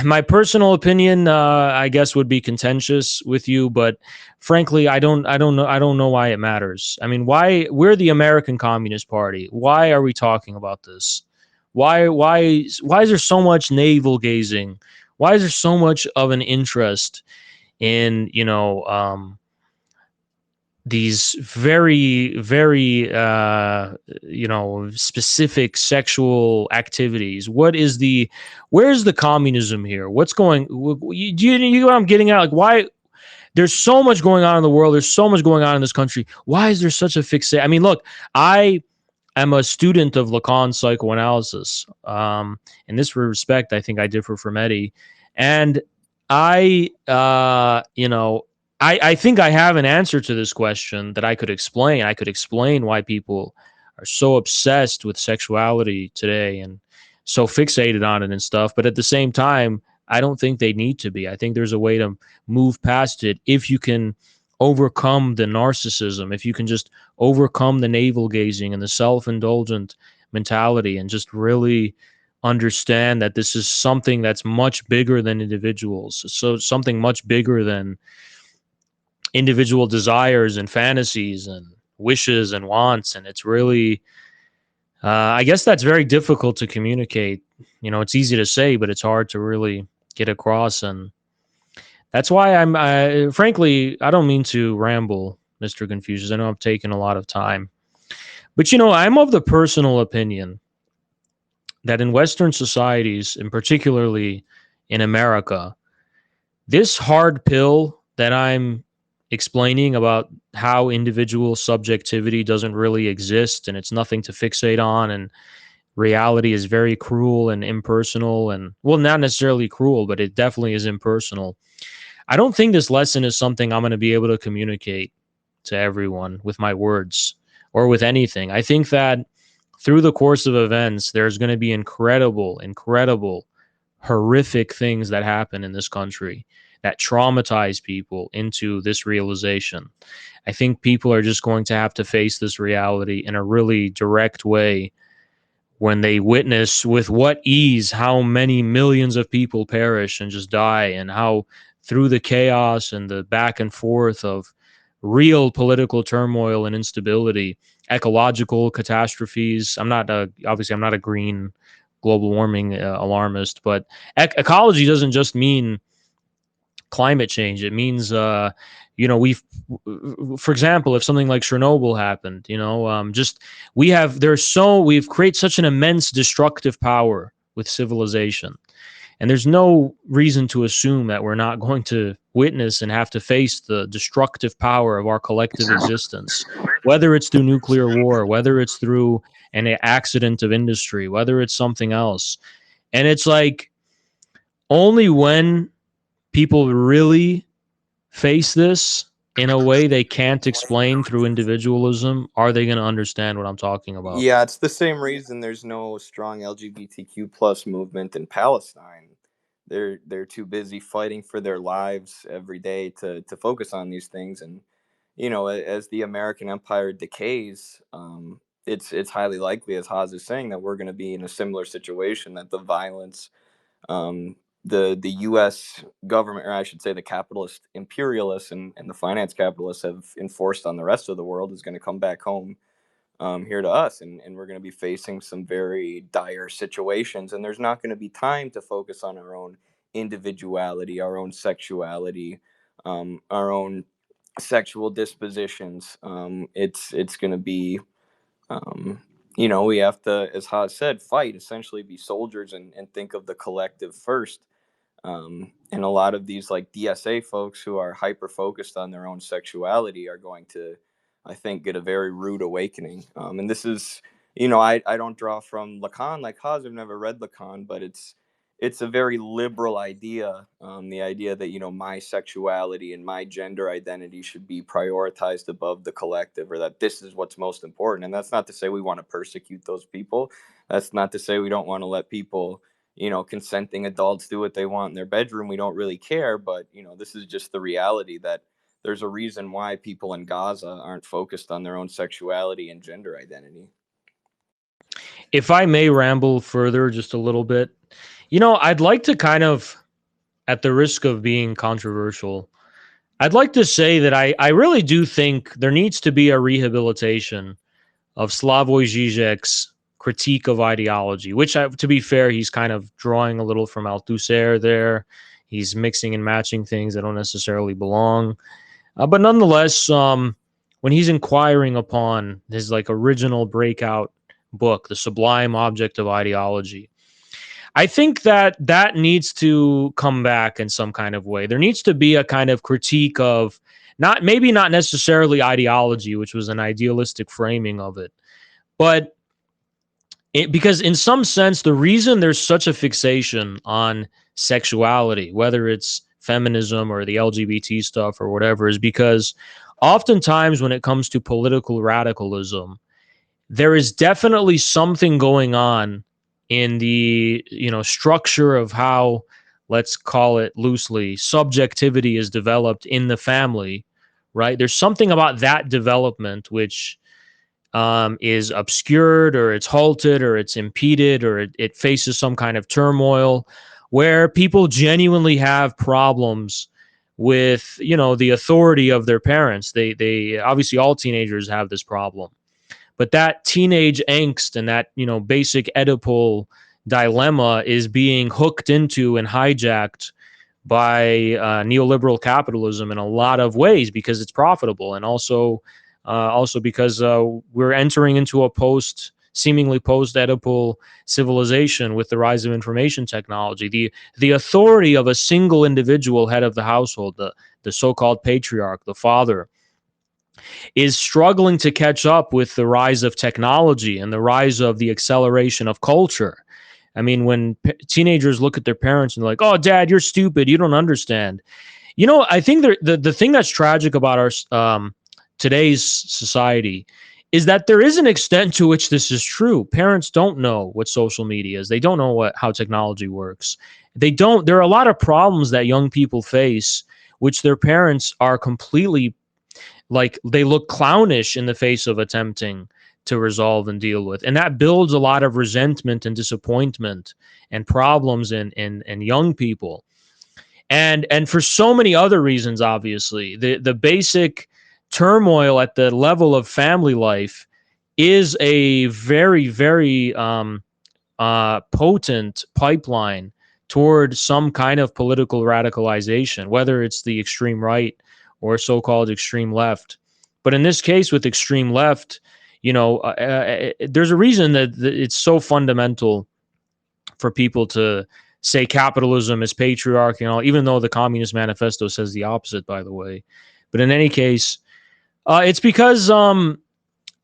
My personal opinion, I guess, would be contentious with you, but frankly, I don't know why it matters. I mean, we're the American Communist Party. Why are we talking about this? Why is there so much navel gazing? Why is there so much of an interest in, these very, very, specific sexual activities? Where's the communism here? What's going, do you know what I'm getting at? Like, why there's so much going on in the world. There's so much going on in this country. Why is there such a fixation? I mean, look, I am a student of Lacan's psychoanalysis. In this respect, I think I differ from Eddie. And I think I have an answer to this question that I could explain. I could explain why people are so obsessed with sexuality today and so fixated on it and stuff. But at the same time, I don't think they need to be. I think there's a way to move past it if you can overcome the narcissism, if you can just overcome the navel gazing and the self-indulgent mentality and just really understand that this is something that's much bigger than individuals. So something much bigger than individual desires and fantasies and wishes and wants. And it's really, I guess that's very difficult to communicate. You know, it's easy to say, but it's hard to really get across. And that's why frankly, I don't mean to ramble, Mr. Confucius. I know I'm taking a lot of time. But, you know, I'm of the personal opinion that in Western societies, and particularly in America, this hard pill that I'm explaining about how individual subjectivity doesn't really exist and it's nothing to fixate on, and reality is very cruel and impersonal, and, well, not necessarily cruel, but it definitely is impersonal. I don't think this lesson is something I'm going to be able to communicate to everyone with my words or with anything. I think that through the course of events, there's going to be incredible, horrific things that happen in this country that traumatize people into this realization. I think people are just going to have to face this reality in a really direct way when they witness with what ease how many millions of people perish and just die, and how through the chaos and the back and forth of real political turmoil and instability, ecological catastrophes. I'm not obviously I'm not a green global warming alarmist, but ecology doesn't just mean climate change. It means you know, for example, if something like Chernobyl happened, you know, just we've created such an immense destructive power with civilization. And there's no reason to assume that we're not going to witness and have to face the destructive power of our collective existence, whether it's through nuclear war, whether it's through an accident of industry, whether it's something else. And it's like only when people really face this in a way they can't explain through individualism are they going to understand what I'm talking about. Yeah, it's the same reason there's no strong LGBTQ plus movement in Palestine. They're too busy fighting for their lives every day to focus on these things. And you know, as the American empire decays, it's highly likely, as Haas is saying, that we're going to be in a similar situation, that the violence, um, the U.S. government, or I should say the capitalist imperialists and the finance capitalists have enforced on the rest of the world, is going to come back home here to us, and we're going to be facing some very dire situations, and there's not going to be time to focus on our own individuality, our own sexuality, our own sexual dispositions. It's going to be, you know, we have to, as Haas said, fight, essentially be soldiers, and think of the collective first. And a lot of these like DSA folks who are hyper focused on their own sexuality are going to, I think, get a very rude awakening. And this is, you know, I don't draw from Lacan like Haas. I've never read Lacan, but it's a very liberal idea. The idea that, you know, my sexuality and my gender identity should be prioritized above the collective, or that this is what's most important. And that's not to say we want to persecute those people. That's not to say we don't want to let people, you know, consenting adults do what they want in their bedroom. We don't really care. But, you know, this is just the reality that there's a reason why people in Gaza aren't focused on their own sexuality and gender identity. If I may ramble further just a little bit, you know, I'd like to kind of, at the risk of being controversial, I'd like to say that I really do think there needs to be a rehabilitation of Slavoj Žižek's critique of ideology, which, to be fair, he's kind of drawing a little from Althusser there. He's mixing and matching things that don't necessarily belong. But nonetheless, when he's inquiring upon his like original breakout book, The Sublime Object of Ideology, I think that needs to come back in some kind of way. There needs to be a kind of critique of not necessarily ideology, which was an idealistic framing of it, but because in some sense, the reason there's such a fixation on sexuality, whether it's feminism or the LGBT stuff or whatever, is because oftentimes when it comes to political radicalism, there is definitely something going on in the, you know, structure of how, let's call it loosely, subjectivity is developed in the family, right? There's something about that development which is obscured, or it's halted, or it's impeded, or it faces some kind of turmoil, where people genuinely have problems with, the authority of their parents. They obviously, all teenagers have this problem, but that teenage angst and that, basic Oedipal dilemma is being hooked into and hijacked by neoliberal capitalism in a lot of ways, because it's profitable, and also because we're entering into a seemingly post-Oedipal civilization with the rise of information technology. The authority of a single individual head of the household, the so-called patriarch, the father, is struggling to catch up with the rise of technology and the rise of the acceleration of culture. I mean, when teenagers look at their parents and they're like, "Oh, Dad, you're stupid. You don't understand." I think the thing that's tragic about our today's society is that there is an extent to which this is true. Parents don't know what social media is. They don't know how technology works. There are a lot of problems that young people face, which their parents are completely, like, they look clownish in the face of attempting to resolve and deal with. And that builds a lot of resentment and disappointment and problems in young people. And for so many other reasons, obviously, the basic turmoil at the level of family life is a very, very potent pipeline toward some kind of political radicalization, whether it's the extreme right or so-called extreme left. But in this case, with extreme left, there's a reason that it's so fundamental for people to say capitalism is patriarchy and all, even though the Communist Manifesto says the opposite, by the way. But in any case, it's because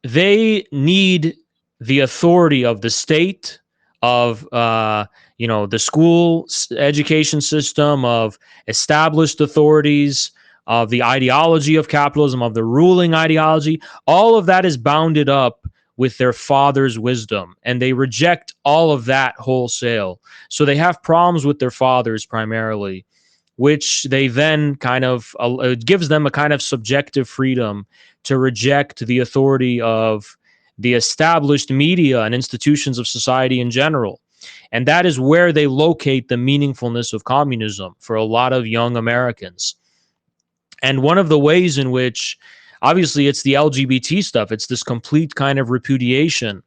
they need the authority of the state, of the school education system, of established authorities, of the ideology of capitalism, of the ruling ideology. All of that is bounded up with their father's wisdom, and they reject all of that wholesale. So they have problems with their fathers primarily, which they then kind of it gives them a kind of subjective freedom to reject the authority of the established media and institutions of society in general. And that is where they locate the meaningfulness of communism for a lot of young Americans. And one of the ways in which, obviously, it's the LGBT stuff, it's this complete kind of repudiation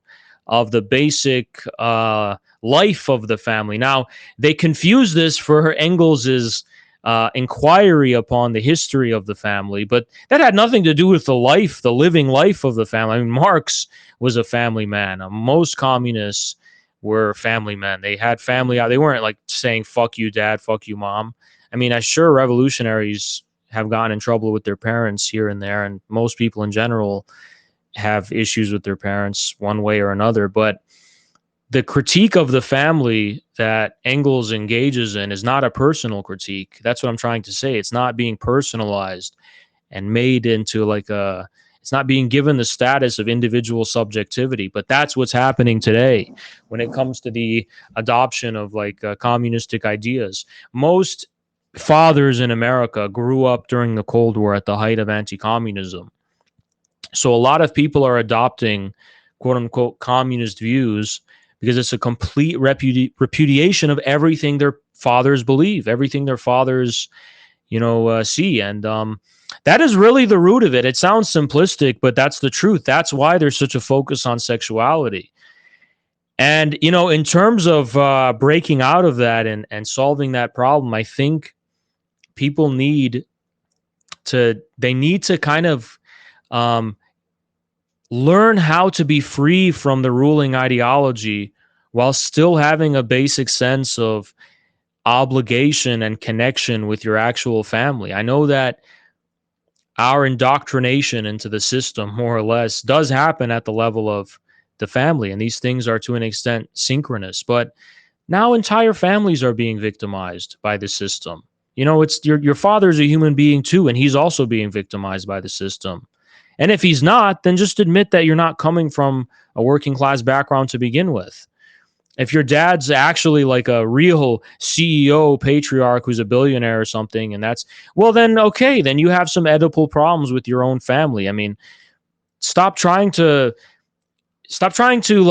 of the basic life of the family. Now, they confuse this for Engels's inquiry upon the history of the family, but that had nothing to do with the living life of the family. I mean, Marx was a family man. Most communists were family men. They had family out. They weren't like saying, "Fuck you, Dad, fuck you, Mom." I mean, I'm sure revolutionaries have gotten in trouble with their parents here and there, and most people in general have issues with their parents one way or another. But the critique of the family that Engels engages in is not a personal critique. That's what I'm trying to say. It's not being personalized and made into it's not being given the status of individual subjectivity. But that's what's happening today when it comes to the adoption of communistic ideas. Most fathers in America grew up during the Cold War at the height of anti-communism. So a lot of people are adopting quote unquote communist views because it's a complete repudiation of everything their fathers believe, everything their fathers, see. And that is really the root of it. It sounds simplistic, but that's the truth. That's why there's such a focus on sexuality. And, in terms of breaking out of that and solving that problem, I think people need to kind of learn how to be free from the ruling ideology while still having a basic sense of obligation and connection with your actual family. I know that our indoctrination into the system, more or less, does happen at the level of the family, and these things are to an extent synchronous. But now entire families are being victimized by the system. It's your father's a human being too, and he's also being victimized by the system. And if he's not, then just admit that you're not coming from a working class background to begin with. If your dad's actually like a real CEO patriarch who's a billionaire or something, and then okay, then you have some Oedipal problems with your own family. I mean, stop trying to stop trying to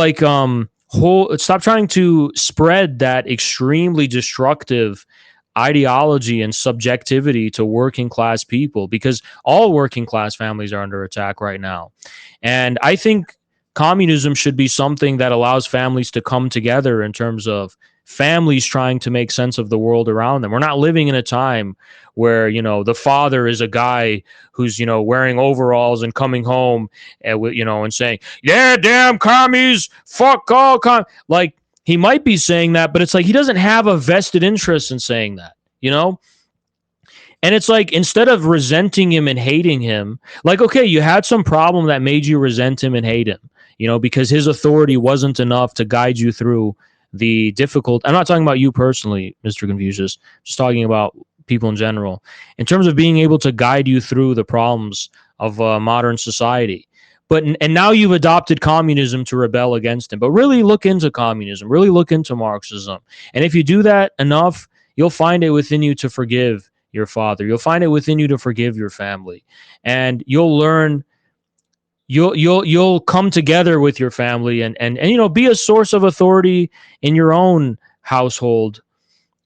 spread that extremely destructive ideology and subjectivity to working class people, because all working class families are under attack right now. And I think communism should be something that allows families to come together in terms of families trying to make sense of the world around them. We're not living in a time where, the father is a guy who's, wearing overalls and coming home and, and saying, yeah, damn commies, fuck all like, he might be saying that, but it's like he doesn't have a vested interest in saying that, And it's like, instead of resenting him and hating him, like, okay, you had some problem that made you resent him and hate him, because his authority wasn't enough to guide you through the difficult. I'm not talking about you personally, Mr. Confucius, just talking about people in general, in terms of being able to guide you through the problems of modern society. And now you've adopted communism to rebel against him. But really look into communism, really look into Marxism. And if you do that enough, you'll find it within you to forgive your father. You'll find it within you to forgive your family. And you'll learn, you'll come together with your family and be a source of authority in your own household,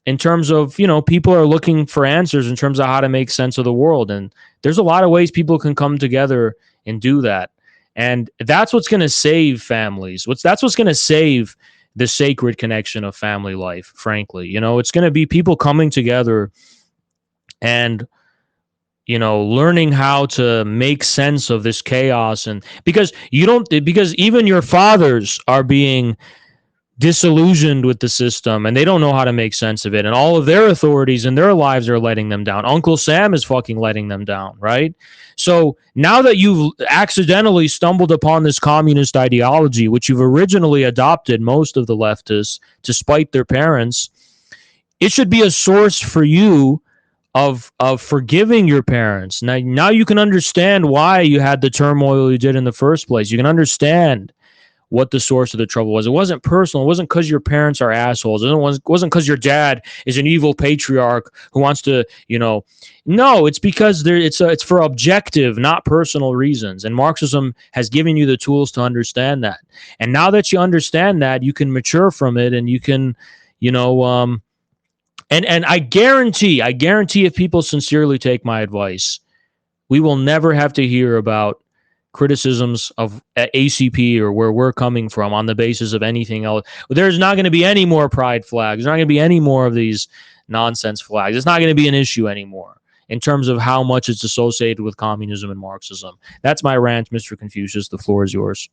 in terms of, people are looking for answers in terms of how to make sense of the world. And there's a lot of ways people can come together and do that. And that's what's going to save families. That's what's going to save the sacred connection of family life, frankly. It's going to be people coming together and, learning how to make sense of this chaos. And because even your fathers are being disillusioned with the system and they don't know how to make sense of it, and all of their authorities in their lives are letting them down. Uncle Sam is fucking letting them down, right? So now that you've accidentally stumbled upon this communist ideology, which you've originally adopted, most of the leftists, to spite their parents, it should be a source for you of forgiving your parents. Now you can understand why you had the turmoil you did in the first place. You can understand what the source of the trouble was. It wasn't personal. It wasn't because your parents are assholes. It wasn't because your dad is an evil patriarch who wants to, no, it's because it's for objective, not personal reasons. And Marxism has given you the tools to understand that. And now that you understand that, you can mature from it, and you can, and I guarantee if people sincerely take my advice, we will never have to hear about criticisms of ACP or where we're coming from on the basis of anything else. There's not going to be any more pride flags. There's not going to be any more of these nonsense flags. It's not going to be an issue anymore in terms of how much it's associated with communism and Marxism. That's my rant, Mr. Confucius. The floor is yours.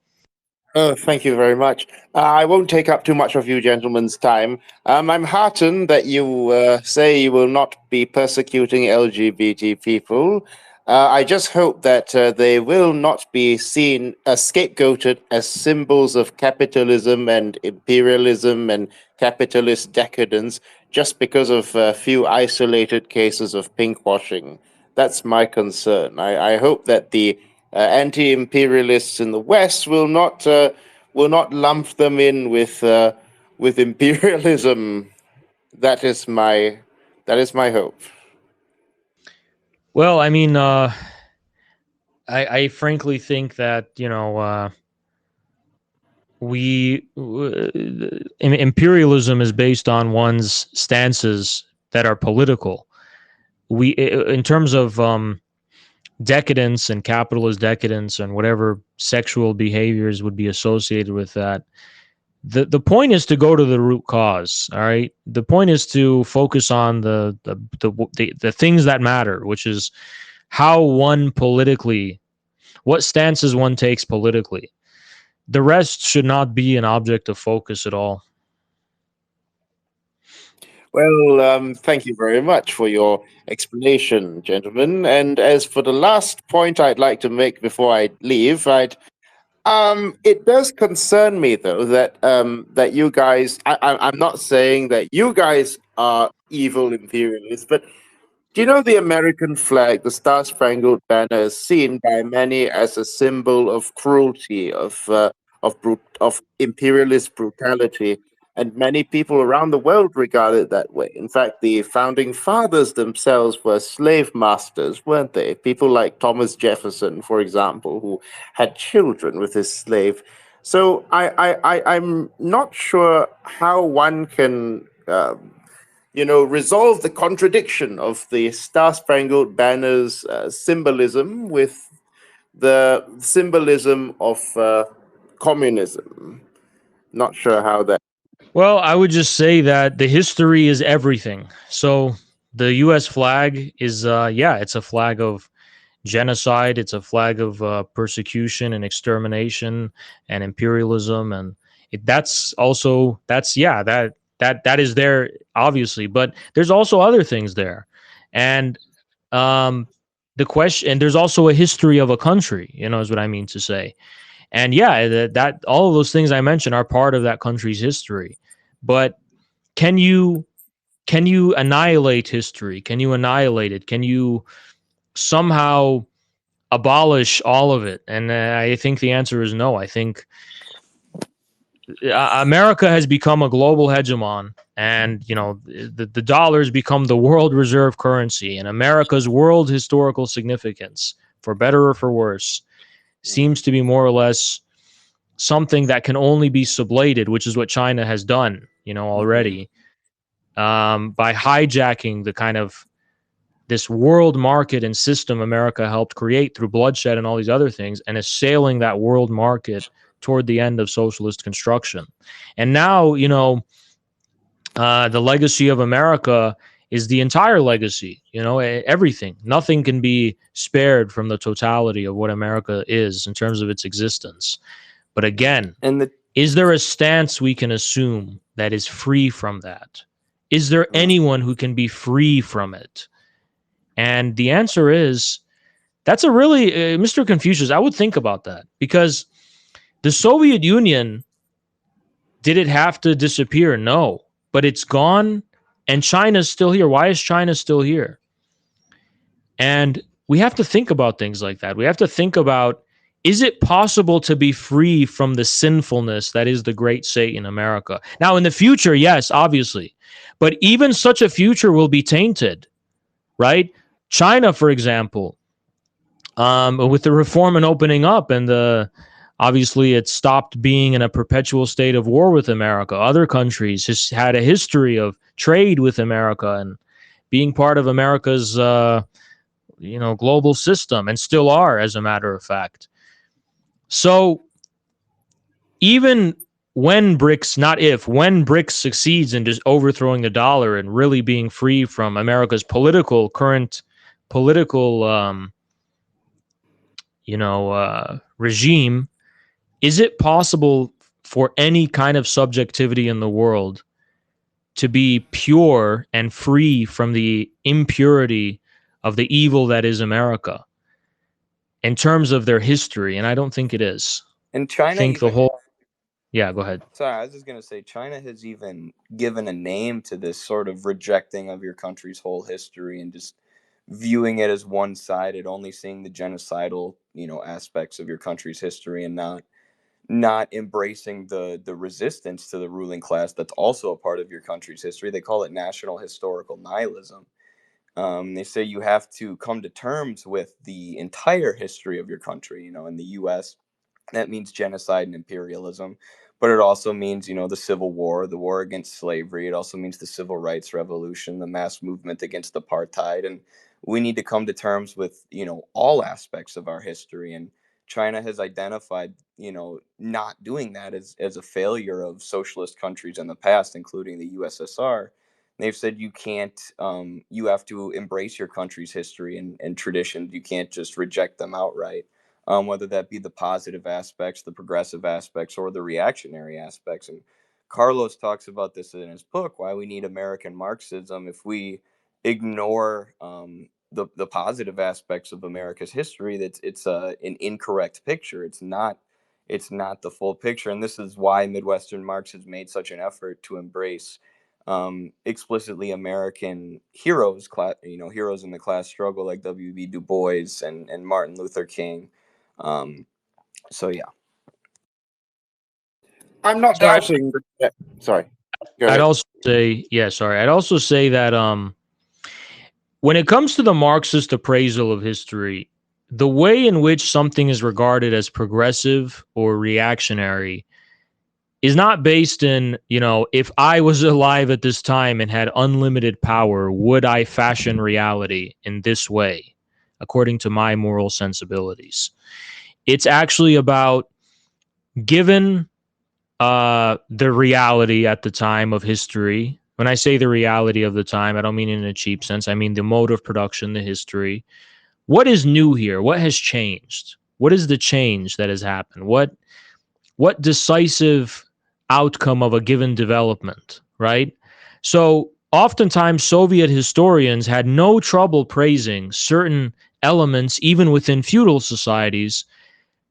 Oh, thank you very much. I won't take up too much of you gentlemen's time. I'm heartened that you say you will not be persecuting LGBT people. I just hope that they will not be seen scapegoated as symbols of capitalism and imperialism and capitalist decadence just because of a few isolated cases of pinkwashing. That's my concern. I hope that the anti-imperialists in the West will not lump them in with imperialism. That is my hope. Well, I mean, I frankly think that imperialism is based on one's stances that are political. In terms of decadence and capitalist decadence and whatever sexual behaviors would be associated with that, the point is to go to the root cause. All right, the point is to focus on the things that matter, which is how one politically, what stances one takes politically. The rest should not be an object of focus at all. Well, thank you very much for your explanation, gentlemen. And as for the last point I'd like to make before I leave, it does concern me though that you guys. I'm not saying that you guys are evil imperialists, but do you know the American flag, the Star-Spangled Banner, is seen by many as a symbol of cruelty, of imperialist brutality. And many people around the world regard it that way. In fact, the founding fathers themselves were slave masters, weren't they? People like Thomas Jefferson, for example, who had children with his slave. So I'm not sure how one can, resolve the contradiction of the Star-Spangled Banner's symbolism with the symbolism of communism. Not sure how that. Well, I would just say that the history is everything. So the U.S. flag is, it's a flag of genocide. It's a flag of persecution and extermination and imperialism, and that is there obviously. But there's also other things there, and the question. And there's also a history of a country. Is what I mean to say. And that all of those things I mentioned are part of that country's history. But can you annihilate history? Can you annihilate it? Can you somehow abolish all of it? And I think the answer is no. I think America has become a global hegemon, and the dollar has become the world reserve currency, and America's world historical significance, for better or for worse, seems to be more or less something that can only be sublated, which is what China has done, already, by hijacking the kind of this world market and system America helped create through bloodshed and all these other things, and assailing that world market toward the end of socialist construction. And now, the legacy of America is the entire legacy, everything. Nothing can be spared from the totality of what America is in terms of its existence. But again, is there a stance we can assume that is free from that? Is there anyone who can be free from it? And the answer is, that's a really, Mr. Confucius, I would think about that, because the Soviet Union, did it have to disappear? No, but it's gone, and China's still here. Why is China still here? And we have to think about things like that. We have to think about, is it possible to be free from the sinfulness that is the great Satan, America? Now, in the future, yes, obviously. But even such a future will be tainted, right? China, for example, with the reform and opening up, and obviously it stopped being in a perpetual state of war with America. Other countries has had a history of trade with America and being part of America's global system, and still are, as a matter of fact. So even when when BRICS succeeds in just overthrowing the dollar and really being free from America's current political regime, is it possible for any kind of subjectivity in the world to be pure and free from the impurity of the evil that is America in terms of their history? And I don't think it is. And China, I think the whole... Yeah, go ahead. Sorry, I was just going to say, China has even given a name to this sort of rejecting of your country's whole history and just viewing it as one-sided, only seeing the genocidal, aspects of your country's history, and not embracing the resistance to the ruling class that's also a part of your country's history. They call it national historical nihilism. They say you have to come to terms with the entire history of your country. In the U.S., that means genocide and imperialism, but it also means, the Civil War, the war against slavery. It also means the Civil Rights Revolution, the mass movement against apartheid. And we need to come to terms with, all aspects of our history. And China has identified, not doing that as a failure of socialist countries in the past, including the USSR. They've said you can't, you have to embrace your country's history and traditions. You can't just reject them outright. Whether that be the positive aspects, the progressive aspects, or the reactionary aspects. And Carlos talks about this in his book, Why We Need American Marxism. If we ignore the positive aspects of America's history, it's an incorrect picture. It's not the full picture. And this is why Midwestern Marx has made such an effort to embrace explicitly American heroes, heroes in the class struggle, like W.B. Du Bois and Martin Luther King. So yeah, I'm not doubting. Sorry. Go I'd ahead. also say, I'd also say that when it comes to the Marxist appraisal of history, the way in which something is regarded as progressive or reactionary is not based in, if I was alive at this time and had unlimited power, would I fashion reality in this way, according to my moral sensibilities? It's actually about, given the reality at the time of history. When I say the reality of the time, I don't mean in a cheap sense. I mean the mode of production, the history. What is new here? What has changed? What is the change that has happened? What decisive outcome of a given development, right? So oftentimes Soviet historians had no trouble praising certain elements, even within feudal societies,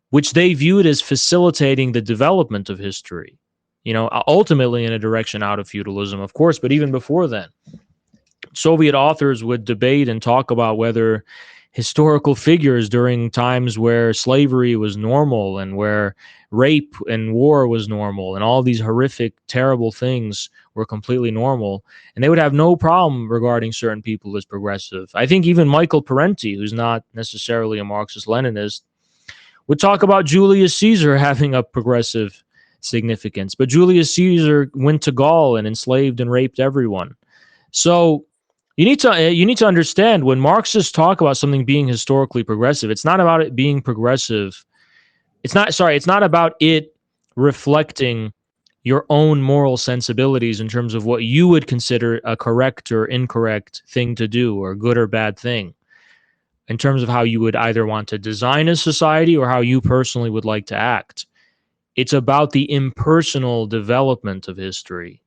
which they viewed as facilitating the development of history, ultimately in a direction out of feudalism, of course, but even before then. Soviet authors would debate and talk about whether historical figures during times where slavery was normal and where rape and war was normal and all these horrific, terrible things were completely normal. And they would have no problem regarding certain people as progressive. I think even Michael Parenti, who's not necessarily a Marxist-Leninist, would talk about Julius Caesar having a progressive significance. But Julius Caesar went to Gaul and enslaved and raped everyone. So you need to understand, when Marxists talk about something being historically progressive, it's not about it being progressive. It's not about it reflecting your own moral sensibilities in terms of what you would consider a correct or incorrect thing to do, or good or bad thing, in terms of how you would either want to design a society or how you personally would like to act. It's about the impersonal development of history.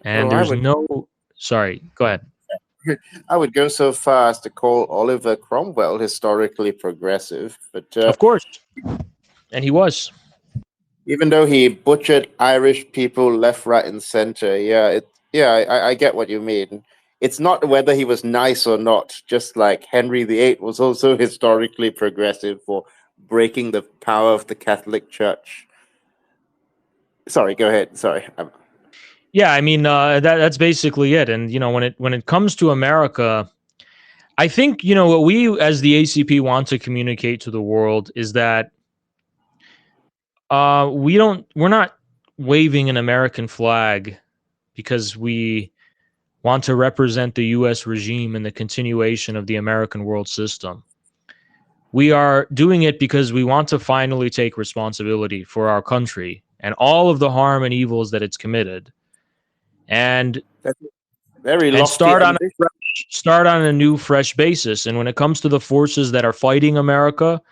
And there's no... Sorry, go ahead. I would go so far as to call Oliver Cromwell historically progressive, but Of course. And he was. even though he butchered Irish people left, right, and center, I get what you mean. It's not whether he was nice or not, just like Henry VIII was also historically progressive for breaking the power of the Catholic Church. Sorry, go ahead. Sorry. Yeah, I mean, that's basically it. And, when it comes to America, I think, what we as the ACP want to communicate to the world is that we're not waving an American flag because we want to represent the US regime and the continuation of the American world system. We are doing it because we want to finally take responsibility for our country and all of the harm and evils that it's committed, and start on a new, fresh basis. And when it comes to the forces that are fighting America,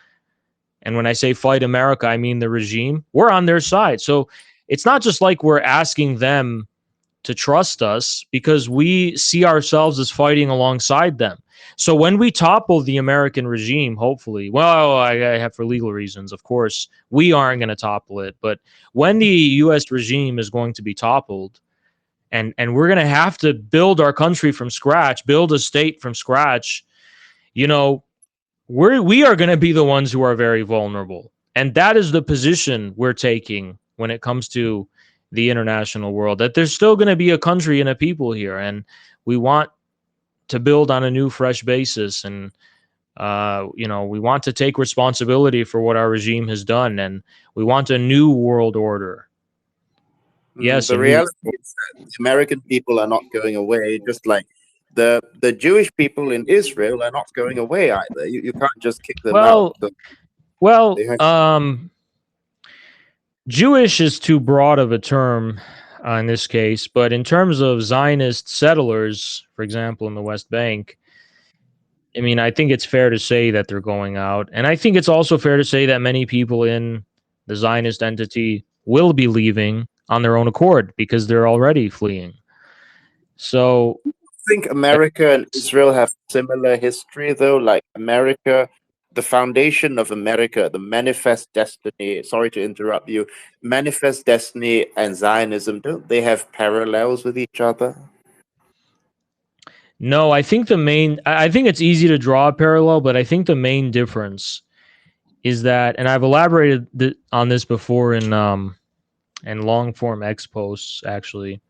and when I say fight America, I mean the regime, we're on their side. So it's not just like we're asking them to trust us, because we see ourselves as fighting alongside them. So when we topple the American regime, hopefully, well, I have, for legal reasons, of course, we aren't going to topple it. But when the U.S. regime is going to be toppled, and we're going to have to build our country from scratch, build a state from scratch, we are going to be the ones who are very vulnerable. And that is the position we're taking when it comes to the international world, that there's still going to be a country and a people here, and we want to build on a new, fresh basis. And we want to take responsibility for what our regime has done, and we want a new world order. Yes, the reality is that the American people are not going away, just like the Jewish people in Israel are not going away either. You can't just kick them out. Jewish is too broad of a term in this case, but in terms of Zionist settlers, for example, in the West Bank, I mean, I think it's fair to say that they're going out. And I think it's also fair to say that many people in the Zionist entity will be leaving on their own accord because they're already fleeing. So I think America and Israel have similar history, though. Like America, the foundation of America, the manifest destiny, sorry to interrupt you, manifest destiny and Zionism, don't they have parallels with each other? No, I think it's easy to draw a parallel, but I think the main difference is that, and I've elaborated on this before in and long form X posts, actually.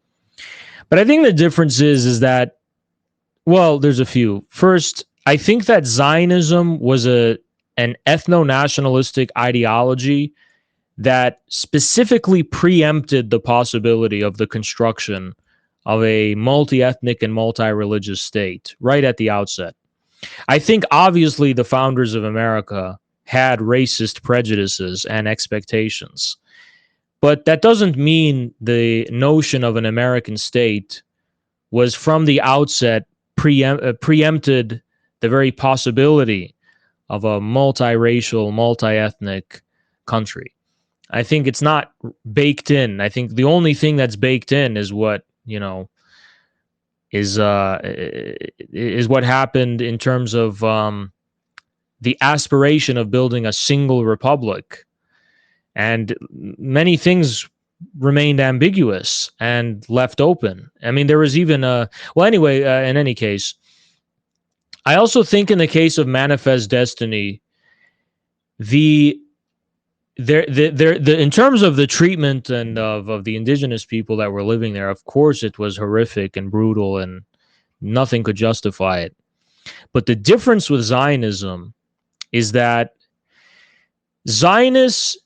But I think the difference is that, well, there's a few. First, I think that Zionism was an ethno-nationalistic ideology that specifically preempted the possibility of the construction of a multi-ethnic and multi-religious state right at the outset. I think obviously the founders of America had racist prejudices and expectations, but that doesn't mean the notion of an American state was from the outset preempted the very possibility of a multiracial, multi-ethnic country. I think it's not baked in. I think the only thing that's baked in is what, is what happened in terms of the aspiration of building a single republic. And many things remained ambiguous and left open. I mean, there was even in any case, I also think in the case of Manifest Destiny, in terms of the treatment and of the indigenous people that were living there, of course it was horrific and brutal and nothing could justify it. But the difference with Zionism is that Zionists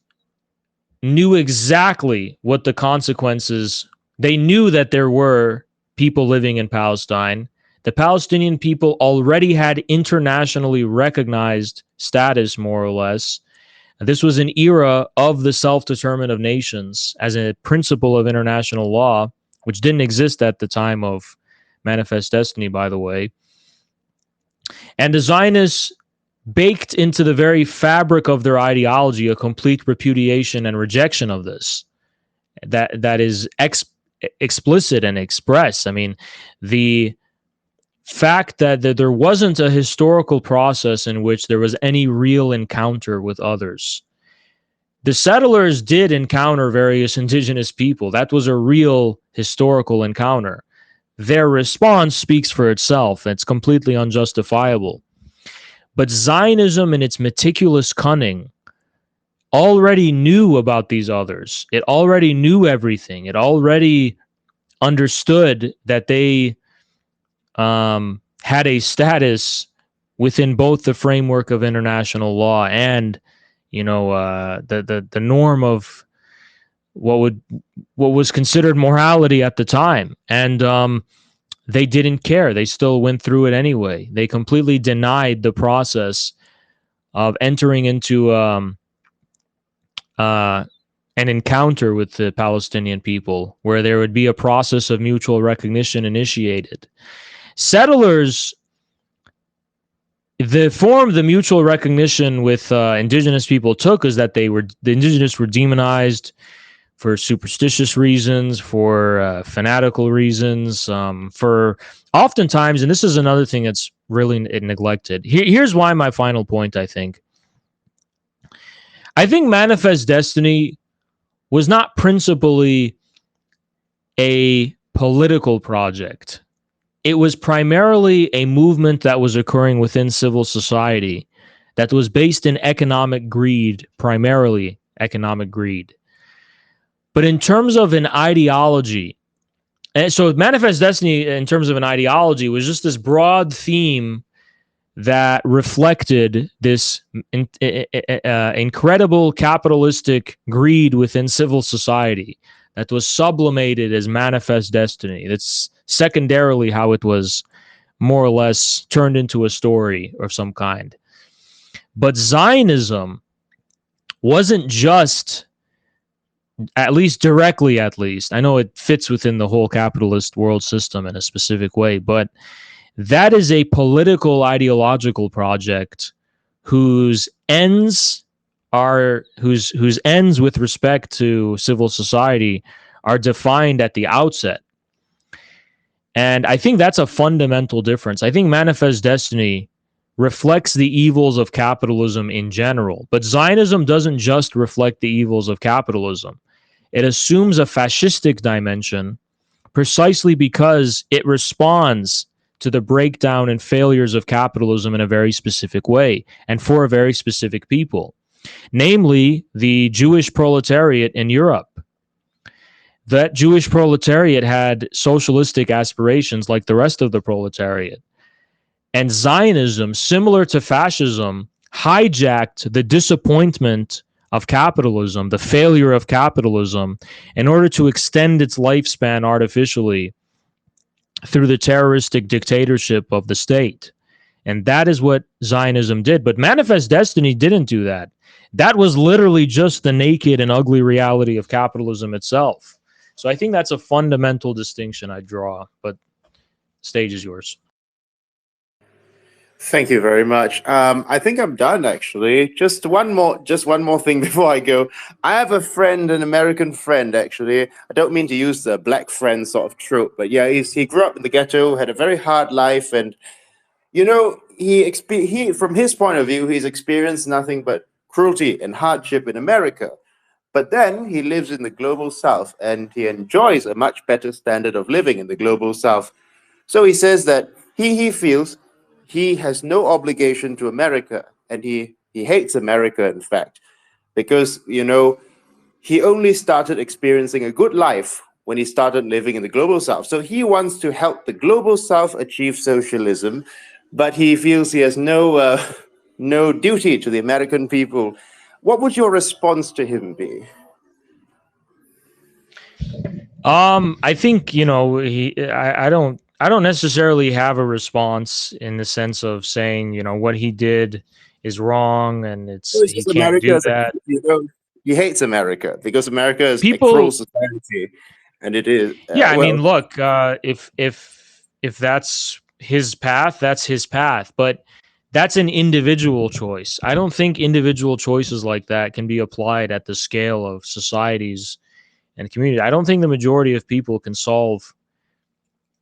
knew exactly what the consequences. They knew that there were people living in Palestine. The Palestinian people already had internationally recognized status, more or less. This was an era of the self-determination of nations as a principle of international law, which didn't exist at the time of Manifest Destiny, by the way. And the Zionists baked into the very fabric of their ideology a complete repudiation and rejection of this. That is explicit and express. I mean, the fact that there wasn't a historical process in which there was any real encounter with others. The settlers did encounter various indigenous people. That was a real historical encounter. Their response speaks for itself. It's completely unjustifiable. But Zionism, in its meticulous cunning, already knew about these others. It already knew everything. It already understood that they had a status within both the framework of international law and, the norm of what was considered morality at the time. And they didn't care. They still went through it anyway. They completely denied the process of entering into an encounter with the Palestinian people where there would be a process of mutual recognition initiated. Settlers, the form the mutual recognition with indigenous people took is that the indigenous were demonized for superstitious reasons, for fanatical reasons, for oftentimes, and this is another thing that's really neglected. Here's why my final point, I think Manifest Destiny was not principally a political project. It was primarily a movement that was occurring within civil society that was based in economic greed, primarily economic greed. But in terms of an ideology, and so Manifest Destiny, in terms of an ideology, was just this broad theme that reflected this incredible capitalistic greed within civil society that was sublimated as Manifest Destiny. That's secondarily how it was more or less turned into a story of some kind. But Zionism wasn't just, at least directly, I know it fits within the whole capitalist world system in a specific way, but that is a political ideological project whose ends with respect to civil society are defined at the outset. And I think that's a fundamental difference. I think Manifest Destiny reflects the evils of capitalism in general, but Zionism doesn't just reflect the evils of capitalism. It assumes a fascistic dimension precisely because it responds to the breakdown and failures of capitalism in a very specific way and for a very specific people, namely the Jewish proletariat in Europe. that Jewish proletariat had socialistic aspirations like the rest of the proletariat. And Zionism, similar to fascism, hijacked the disappointment of capitalism, the failure of capitalism, in order to extend its lifespan artificially through the terroristic dictatorship of the state. And that is what Zionism did. But Manifest Destiny didn't do that. That was literally just the naked and ugly reality of capitalism itself. So I think that's a fundamental distinction I draw. But stage is yours. Thank you very much. I think I'm done, actually. Just one more thing before I go. I have a friend, an American friend, actually. I don't mean to use the black friend sort of trope, but yeah, he grew up in the ghetto, had a very hard life, and you know, he from his point of view, he's experienced nothing but cruelty and hardship in America. But then he lives in the global South, and he enjoys a much better standard of living in the global South. So he says that he feels he has no obligation to America, and he hates America, in fact, because, you know, he only started experiencing a good life when he started living in the global South. So he wants to help the global South achieve socialism, but he feels he has no duty to the American people. What would your response to him be? I think, you know, I don't necessarily have a response in the sense of saying, you know, what he did is wrong and he can't do that. He hates America because America is a People, cruel society, and it is. yeah, I mean, look, if that's his path, that's his path, but that's an individual choice. I don't think individual choices like that can be applied at the scale of societies and community. I don't think the majority of people can solve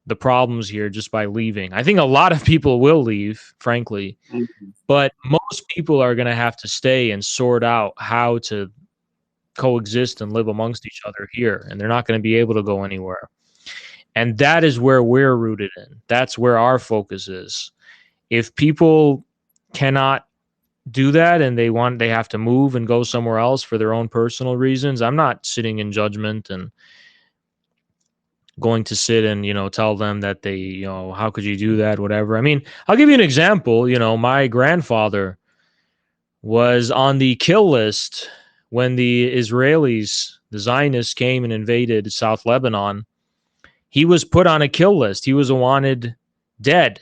the problems here just by leaving. I think a lot of people will leave, frankly, but most people are going to have to stay and sort out how to coexist and live amongst each other here, and they're not going to be able to go anywhere. And that is where we're rooted in. That's where our focus is. If people cannot do that and they have to move and go somewhere else for their own personal reasons, I'm not sitting in judgment and going to sit and, you know, tell them that they, you know, how could you do that, whatever. I mean, I'll give you an example. You know, my grandfather was on the kill list when the Israelis, the Zionists, came and invaded South Lebanon. He was put on a kill list. He was wanted dead,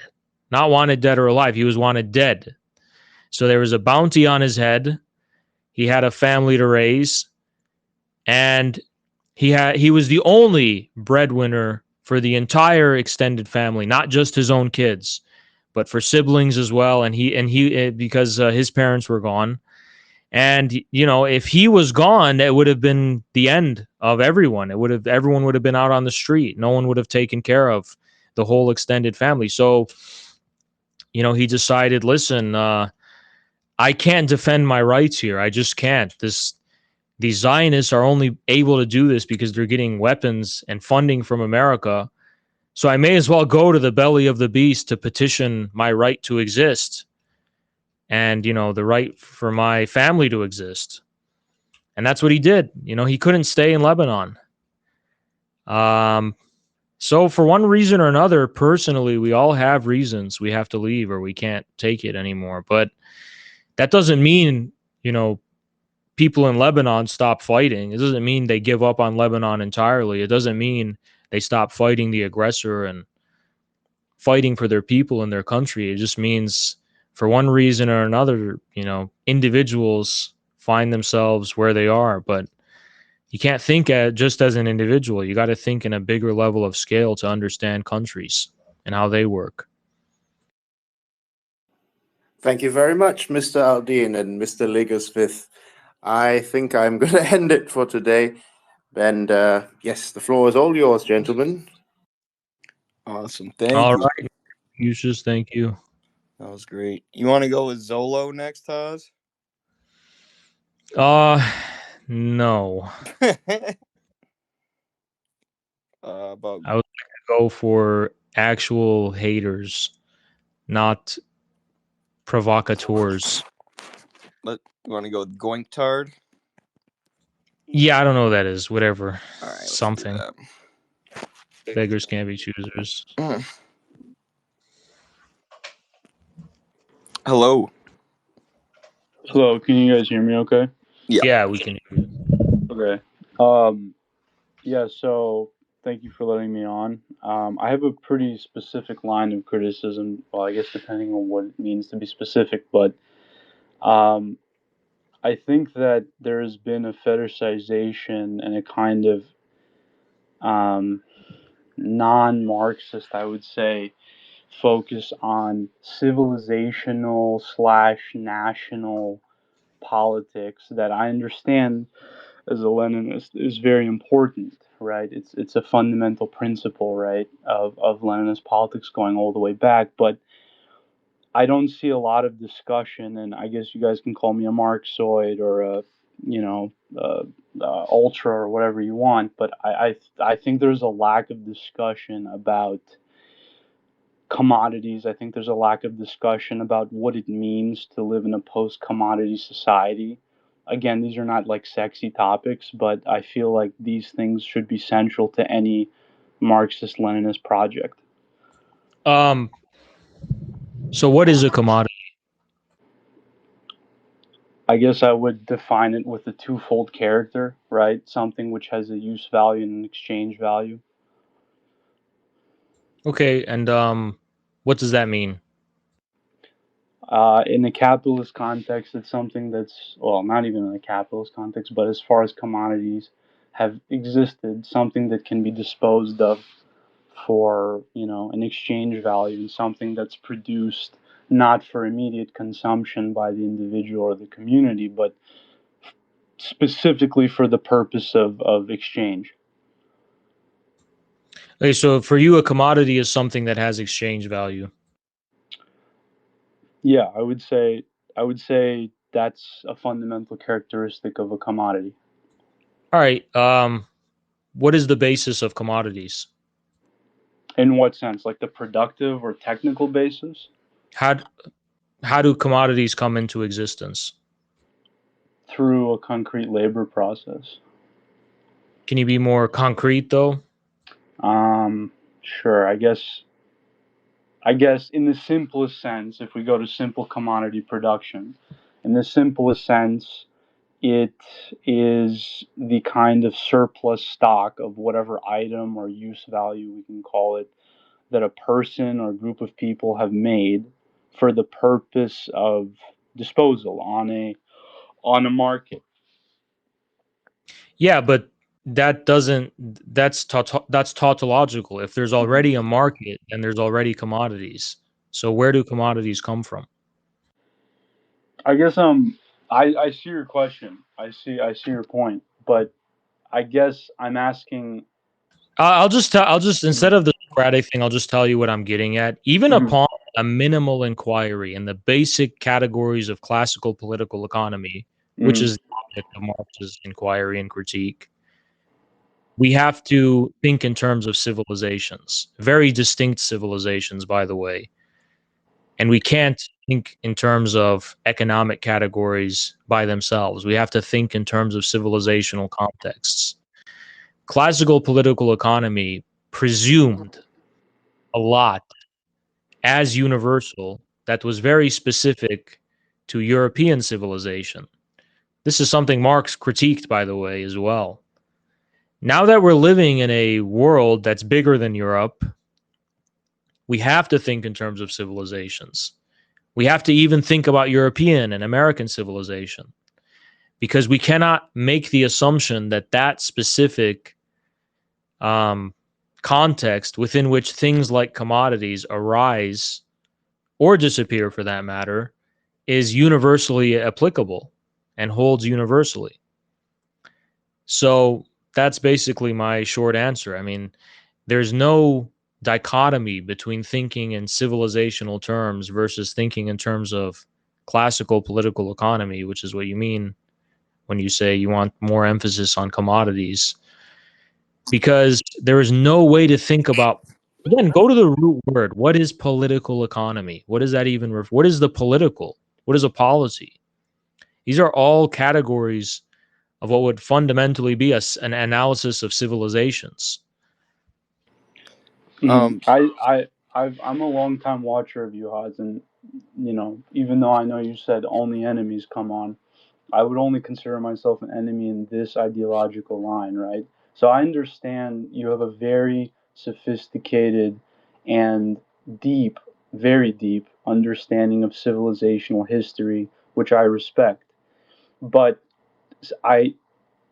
not wanted dead or alive. He was wanted dead. So there was a bounty on his head. He had a family to raise, and he was the only breadwinner for the entire extended family, not just his own kids, but for siblings as well. And he because his parents were gone. And, you know, if he was gone, it would have been the end of everyone. Everyone would have been out on the street. No one would have taken care of the whole extended family. So, you know, he decided, listen, I can't defend my rights here. I just can't. These Zionists are only able to do this because they're getting weapons and funding from America. So I may as well go to the belly of the beast to petition my right to exist and, you know, the right for my family to exist. And that's what he did. You know, he couldn't stay in Lebanon. So for one reason or another, personally, we all have reasons we have to leave or we can't take it anymore. But that doesn't mean, you know, people in Lebanon stop fighting. It doesn't mean they give up on Lebanon entirely. It doesn't mean they stop fighting the aggressor and fighting for their people and their country. It just means for one reason or another, you know, individuals find themselves where they are, but you can't think just as an individual. You got to think in a bigger level of scale to understand countries and how they work. Thank you very much, Mr. Aldine and Mr. Liger Smith. I think I'm going to end it for today. And yes, the floor is all yours, gentlemen. Awesome. Thank you. All right. Confucius, thank you. That was great. You want to go with Zolo next, Taz? No. About I was going to go for actual haters, not provocateurs. you want to go with Goinktard? Yeah, I don't know what that is. Whatever. All right, let's do Something. that. Beggars can't be choosers. Hello. Hello, can you guys hear me okay? Yeah, we can hear you. Okay. Yeah, so thank you for letting me on. I have a pretty specific line of criticism, well, I guess depending on what it means to be specific, but I think that there has been a fetishization and a kind of non-Marxist, I would say, focus on civilizational slash national politics that I understand as a Leninist is very important, right? It's a fundamental principle, right, of Leninist politics going all the way back. But I don't see a lot of discussion, and I guess you guys can call me a Marxoid or a, you know, ultra or whatever you want. But I think there's a lack of discussion about commodities. I think there's a lack of discussion about what it means to live in a post-commodity society. Again, these are not like sexy topics, but I feel like these things should be central to any Marxist-Leninist project. So what is a commodity? I guess I would define it with a twofold character, right? Something which has a use value and an exchange value. Okay, and what does that mean? In the capitalist context, it's something that's, well, not even in the capitalist context, but as far as commodities have existed, something that can be disposed of for, you know, an exchange value, and something that's produced not for immediate consumption by the individual or the community, but specifically for the purpose of exchange. Okay, so for you, a commodity is something that has exchange value. Yeah, I would say that's a fundamental characteristic of a commodity. All right. What is the basis of commodities? In what sense? Like the productive or technical basis? How do commodities come into existence? Through a concrete labor process. Can you be more concrete, though? Sure. I guess in the simplest sense, if we go to simple commodity production, in the simplest sense, it is the kind of surplus stock of whatever item or use value we can call it that a person or group of people have made for the purpose of disposal on a market. Yeah, but that doesn't. That's tautological. If there's already a market, then there's already commodities. So where do commodities come from? I guess I see your question. I see your point, but I guess I'm asking. I'll just instead of the Socratic thing, I'll just tell you what I'm getting at. Even upon a minimal inquiry in the basic categories of classical political economy, which is the object of Marx's inquiry and critique, we have to think in terms of civilizations, very distinct civilizations, by the way. And we can't think in terms of economic categories by themselves. We have to think in terms of civilizational contexts. Classical political economy presumed a lot as universal that was very specific to European civilization. This is something Marx critiqued, by the way, as well. Now that we're living in a world that's bigger than Europe, we have to think in terms of civilizations. We have to even think about European and American civilization, because we cannot make the assumption that that specific context within which things like commodities arise or disappear, for that matter, is universally applicable and holds universally. So that's basically my short answer. I mean, there's no dichotomy between thinking in civilizational terms versus thinking in terms of classical political economy, which is what you mean when you say you want more emphasis on commodities. Because there is no way to think about, again, go to the root word. What is political economy? What does that even what is the political? What is a policy? These are all categories of what would fundamentally be an analysis of civilizations. Um, I'm a long time watcher of you, Haz, and even though I know you said only enemies come on, I would only consider myself an enemy in this ideological line, right? So I understand you have a very sophisticated and deep, very deep understanding of civilizational history, which I respect. But I,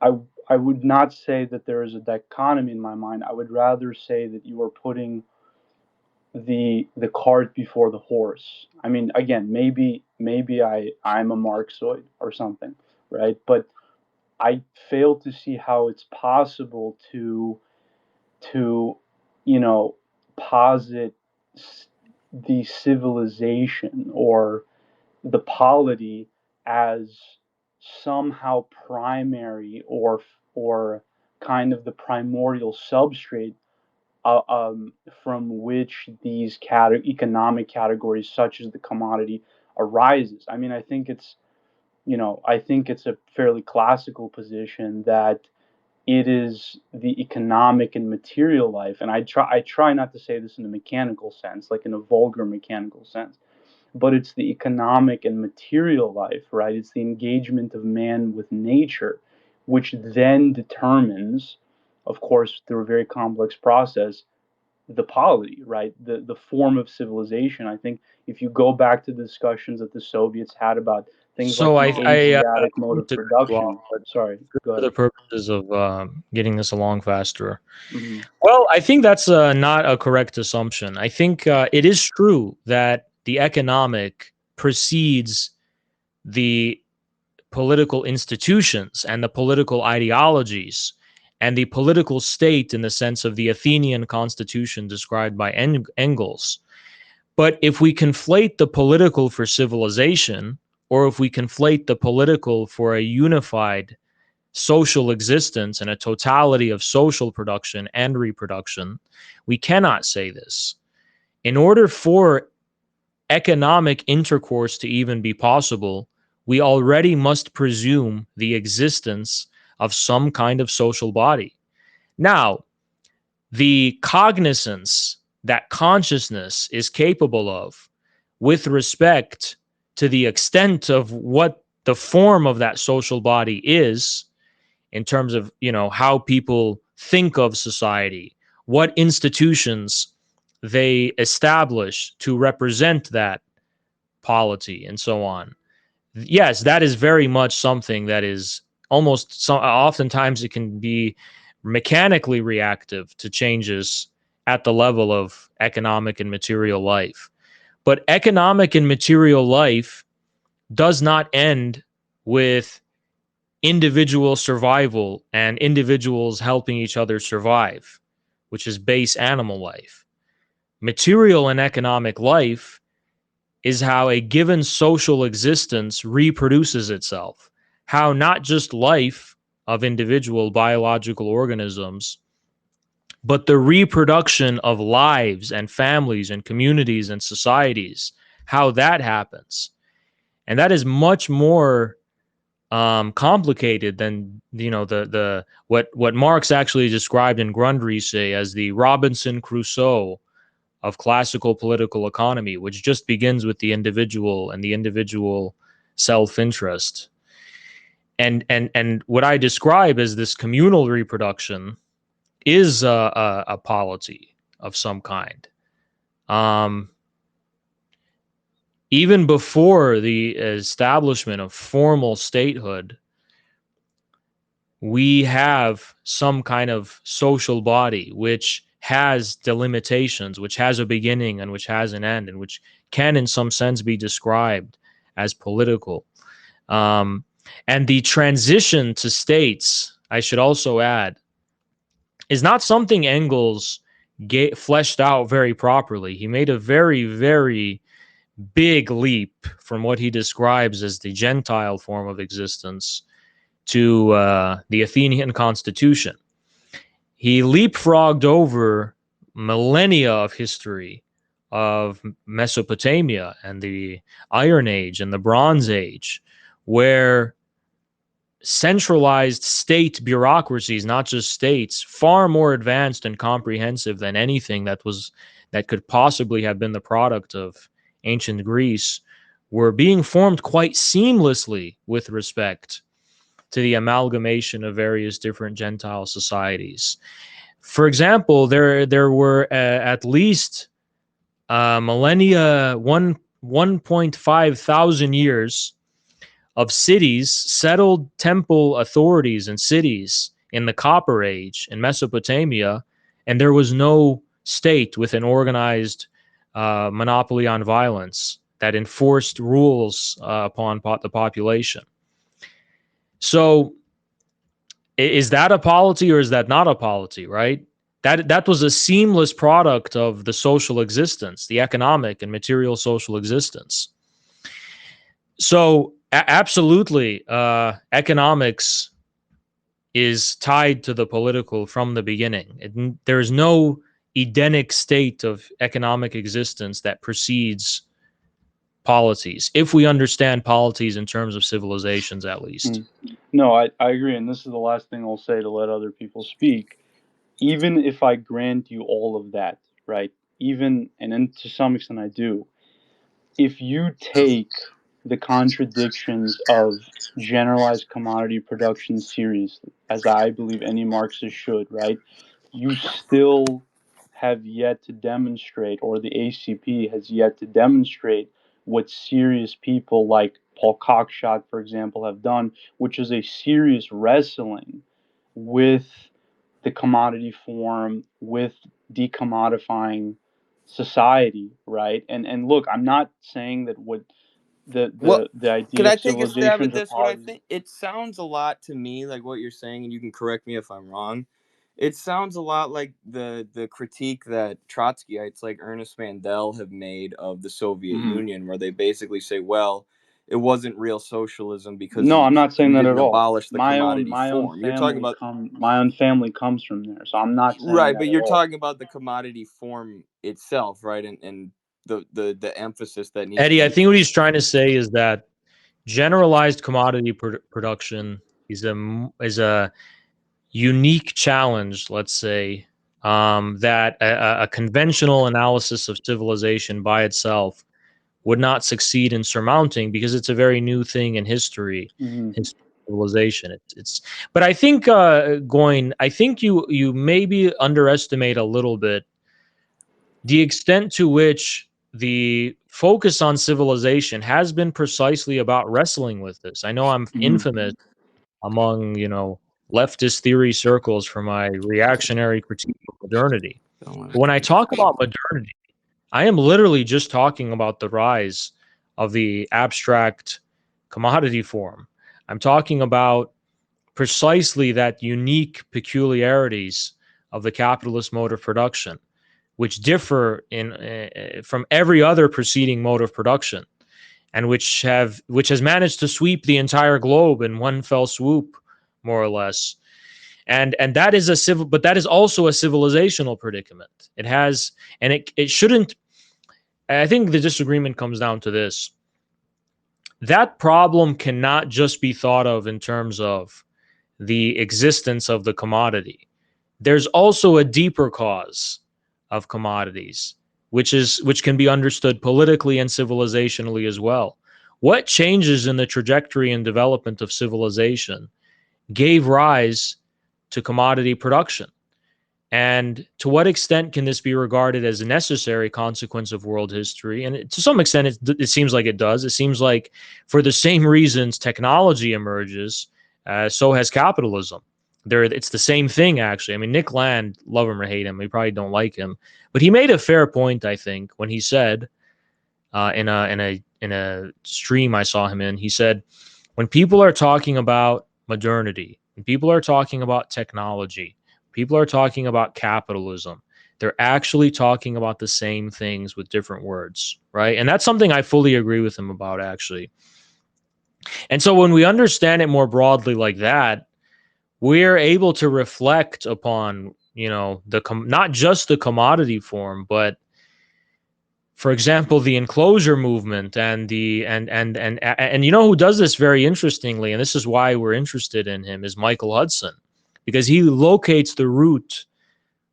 I, I would not say that there is a dichotomy in my mind. I would rather say that you are putting the cart before the horse. I mean, again, maybe I'm a Marxoid or something, right? But I fail to see how it's possible to posit the civilization or the polity as somehow primary or kind of the primordial substrate from which these economic categories such as the commodity arises. I mean, I think it's a fairly classical position that it is the economic and material life, and I try not to say this in a mechanical sense, like in a vulgar mechanical sense, but it's the economic and material life, right? It's the engagement of man with nature, which then determines, of course, through a very complex process, the polity, right? The form of civilization. I think if you go back to the discussions that the Soviets had about things like So the I Asiatic mode agree of to that as well, production. but Sorry, go for ahead. the purposes of getting this along faster. Hmm. Well, I think that's not a correct assumption. I think it is true that the economic precedes the political institutions and the political ideologies and the political state in the sense of the Athenian constitution described by Engels. But if we conflate the political for civilization, or if we conflate the political for a unified social existence and a totality of social production and reproduction, we cannot say this. In order for economic intercourse to even be possible, we already must presume the existence of some kind of social body. Now, the cognizance that consciousness is capable of with respect to the extent of what the form of that social body is in terms of how people think of society, what institutions they establish to represent that polity, and so on. Yes, that is very much something that is oftentimes it can be mechanically reactive to changes at the level of economic and material life. But economic and material life does not end with individual survival and individuals helping each other survive, which is base animal life. Material and economic life is how a given social existence reproduces itself, how not just life of individual biological organisms, but the reproduction of lives and families and communities and societies, how that happens. And that is much more complicated than the what Marx actually described in Grundrisse as the Robinson Crusoe of classical political economy, which just begins with the individual and the individual self-interest. And what I describe as this communal reproduction is a polity of some kind. Even before the establishment of formal statehood, we have some kind of social body which has delimitations, which has a beginning and which has an end, and which can, in some sense, be described as political. And the transition to states, I should also add, is not something Engels fleshed out very properly. He made a very, very big leap from what he describes as the Gentile form of existence to the Athenian constitution. He leapfrogged over millennia of history of Mesopotamia and the Iron Age and the Bronze Age, where centralized state bureaucracies, not just states, far more advanced and comprehensive than anything that could possibly have been the product of ancient Greece, were being formed quite seamlessly with respect to the amalgamation of various different Gentile societies. For example, there were at least millennia, 1.5 thousand years of cities, settled temple authorities and cities in the Copper Age in Mesopotamia, and there was no state with an organized monopoly on violence that enforced rules upon the population. So is that a polity or is that not a polity, right? That was a seamless product of the social existence, the economic and material social existence. So absolutely, economics is tied to the political from the beginning. There is no Edenic state of economic existence that precedes polities, if we understand polities in terms of civilizations, at least. No, I agree. And this is the last thing I'll say to let other people speak. Even if I grant you all of that, right? Even, and then to some extent I do, if you take the contradictions of generalized commodity production seriously, as I believe any Marxist should, right? You still have yet to demonstrate, or the ACP has yet to demonstrate, what serious people like Paul Cockshott, for example, have done, which is a serious wrestling with the commodity form, with decommodifying society, right? And look, I'm not saying that what Well, the could idea I of take a stab at civilizations are this? What I positive. think, it sounds a lot to me like what you're saying, and you can correct me if I'm wrong. It sounds a lot like the critique that Trotskyites like Ernest Mandel have made of the Soviet Union, where they basically say, well, it wasn't real socialism because No, I'm not saying you that at didn't all. abolish the commodity form. You're talking about My own family comes from there, so I'm not saying right, that but at you're all. talking about the commodity form itself, right? And the emphasis that needs to Eddie, I be. think what he's trying to say is that generalized commodity production is a unique challenge, let's say, that a conventional analysis of civilization by itself would not succeed in surmounting, because it's a very new thing in history, civilization. But I think I think you maybe underestimate a little bit the extent to which the focus on civilization has been precisely about wrestling with this. I know I'm infamous among, leftist theory circles for my reactionary critique of modernity. But when I talk about modernity, I am literally just talking about the rise of the abstract commodity form. I'm talking about precisely that unique peculiarities of the capitalist mode of production, which differ from every other preceding mode of production, and which has managed to sweep the entire globe in one fell swoop, more or less. And that is but that is also a civilizational predicament. It has, and it shouldn't. I think the disagreement comes down to this: that problem cannot just be thought of in terms of the existence of the commodity. There's also a deeper cause of commodities, which can be understood politically and civilizationally as well. What changes in the trajectory and development of civilization gave rise to commodity production? And to what extent can this be regarded as a necessary consequence of world history? And to some extent, it seems like it does. It seems like for the same reasons technology emerges, so has capitalism. It's the same thing, actually. I mean, Nick Land, love him or hate him, we probably don't like him, but he made a fair point, I think, when he said in a stream I saw him in. He said, when people are talking about modernity, when people are talking about technology, people are talking about capitalism, they're actually talking about the same things with different words, right? And that's something I fully agree with him about, actually. And so when we understand it more broadly like that, we're able to reflect upon, not just the commodity form, but for example, the enclosure movement and you know who does this very interestingly, and this is why we're interested in him, is Michael Hudson, because he locates the root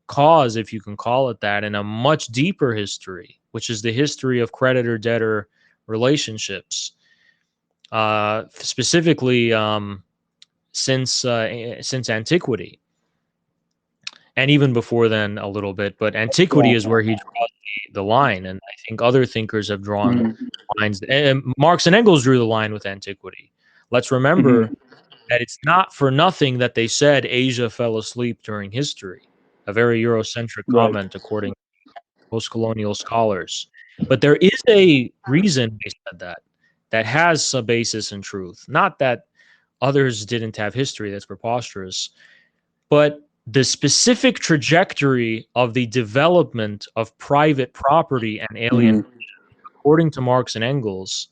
cause, if you can call it that, in a much deeper history, which is the history of creditor-debtor relationships, specifically since antiquity, and even before then a little bit. But antiquity is where he draws the line, and I think other thinkers have drawn lines. And Marx and Engels drew the line with antiquity. Let's remember that it's not for nothing that they said Asia fell asleep during history, a very Eurocentric comment according to post-colonial scholars. But there is a reason they said that has some basis in truth. Not that others didn't have history, that's preposterous, but the specific trajectory of the development of private property and alienation, according to Marx and Engels,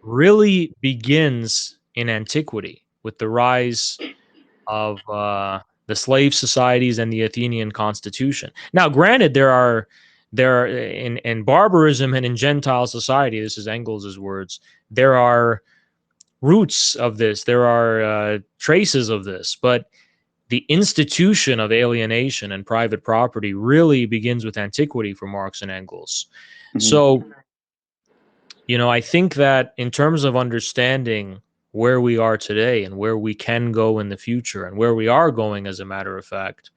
really begins in antiquity with the rise of the slave societies and the Athenian constitution. Now, granted, there are in barbarism and in Gentile society, this is Engels' words, there are roots of this, there are traces of this, but the institution of alienation and private property really begins with antiquity for Marx and Engels. So, you know, I think that in terms of understanding where we are today and where we can go in the future and where we are going, as a matter of fact,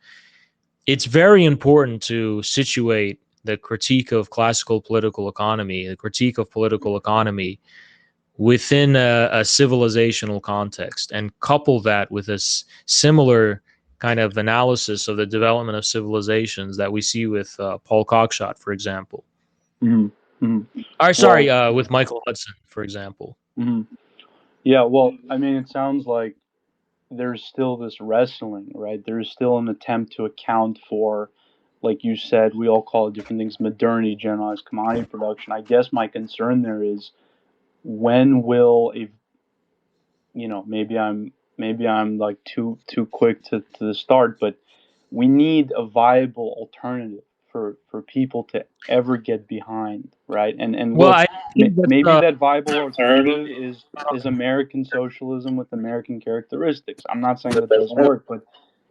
it's very important to situate the critique of classical political economy, the critique of political economy, within a civilizational context, and couple that with a similar kind of analysis of the development of civilizations that we see with Paul Cockshott, for example. Or sorry, with Michael Hudson, for example. Yeah, well, I mean, it sounds like there's still this wrestling, right? There's still an attempt to account for, like you said, we all call it different things, modernity, generalized commodity production. I guess my concern there is, when will a, you know, maybe I'm like too quick to the start, but we need a viable alternative for people to ever get behind, right? And Well, look, I think maybe that viable alternative is American socialism with American characteristics. I'm not saying that doesn't work, but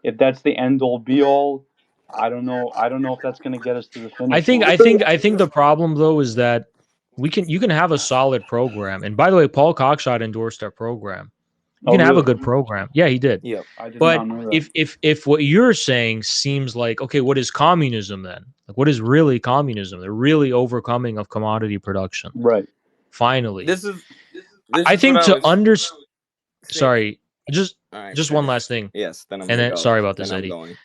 if that's the end all be all, I don't know if that's going to get us to the finish line. I think the problem though is that you can have a solid program. And by the way, Paul Cockshott endorsed our program. You can have a good program. Yeah, he did. Yep. I did But not know that. if what you're saying seems like, okay, what is communism then? Like, what is really communism? The really overcoming of commodity production. Right. Finally. This is I think what to I was understand. Sorry, just one last thing. Yes, then I'm and gonna then go. sorry about this, Then I'm Eddie. going.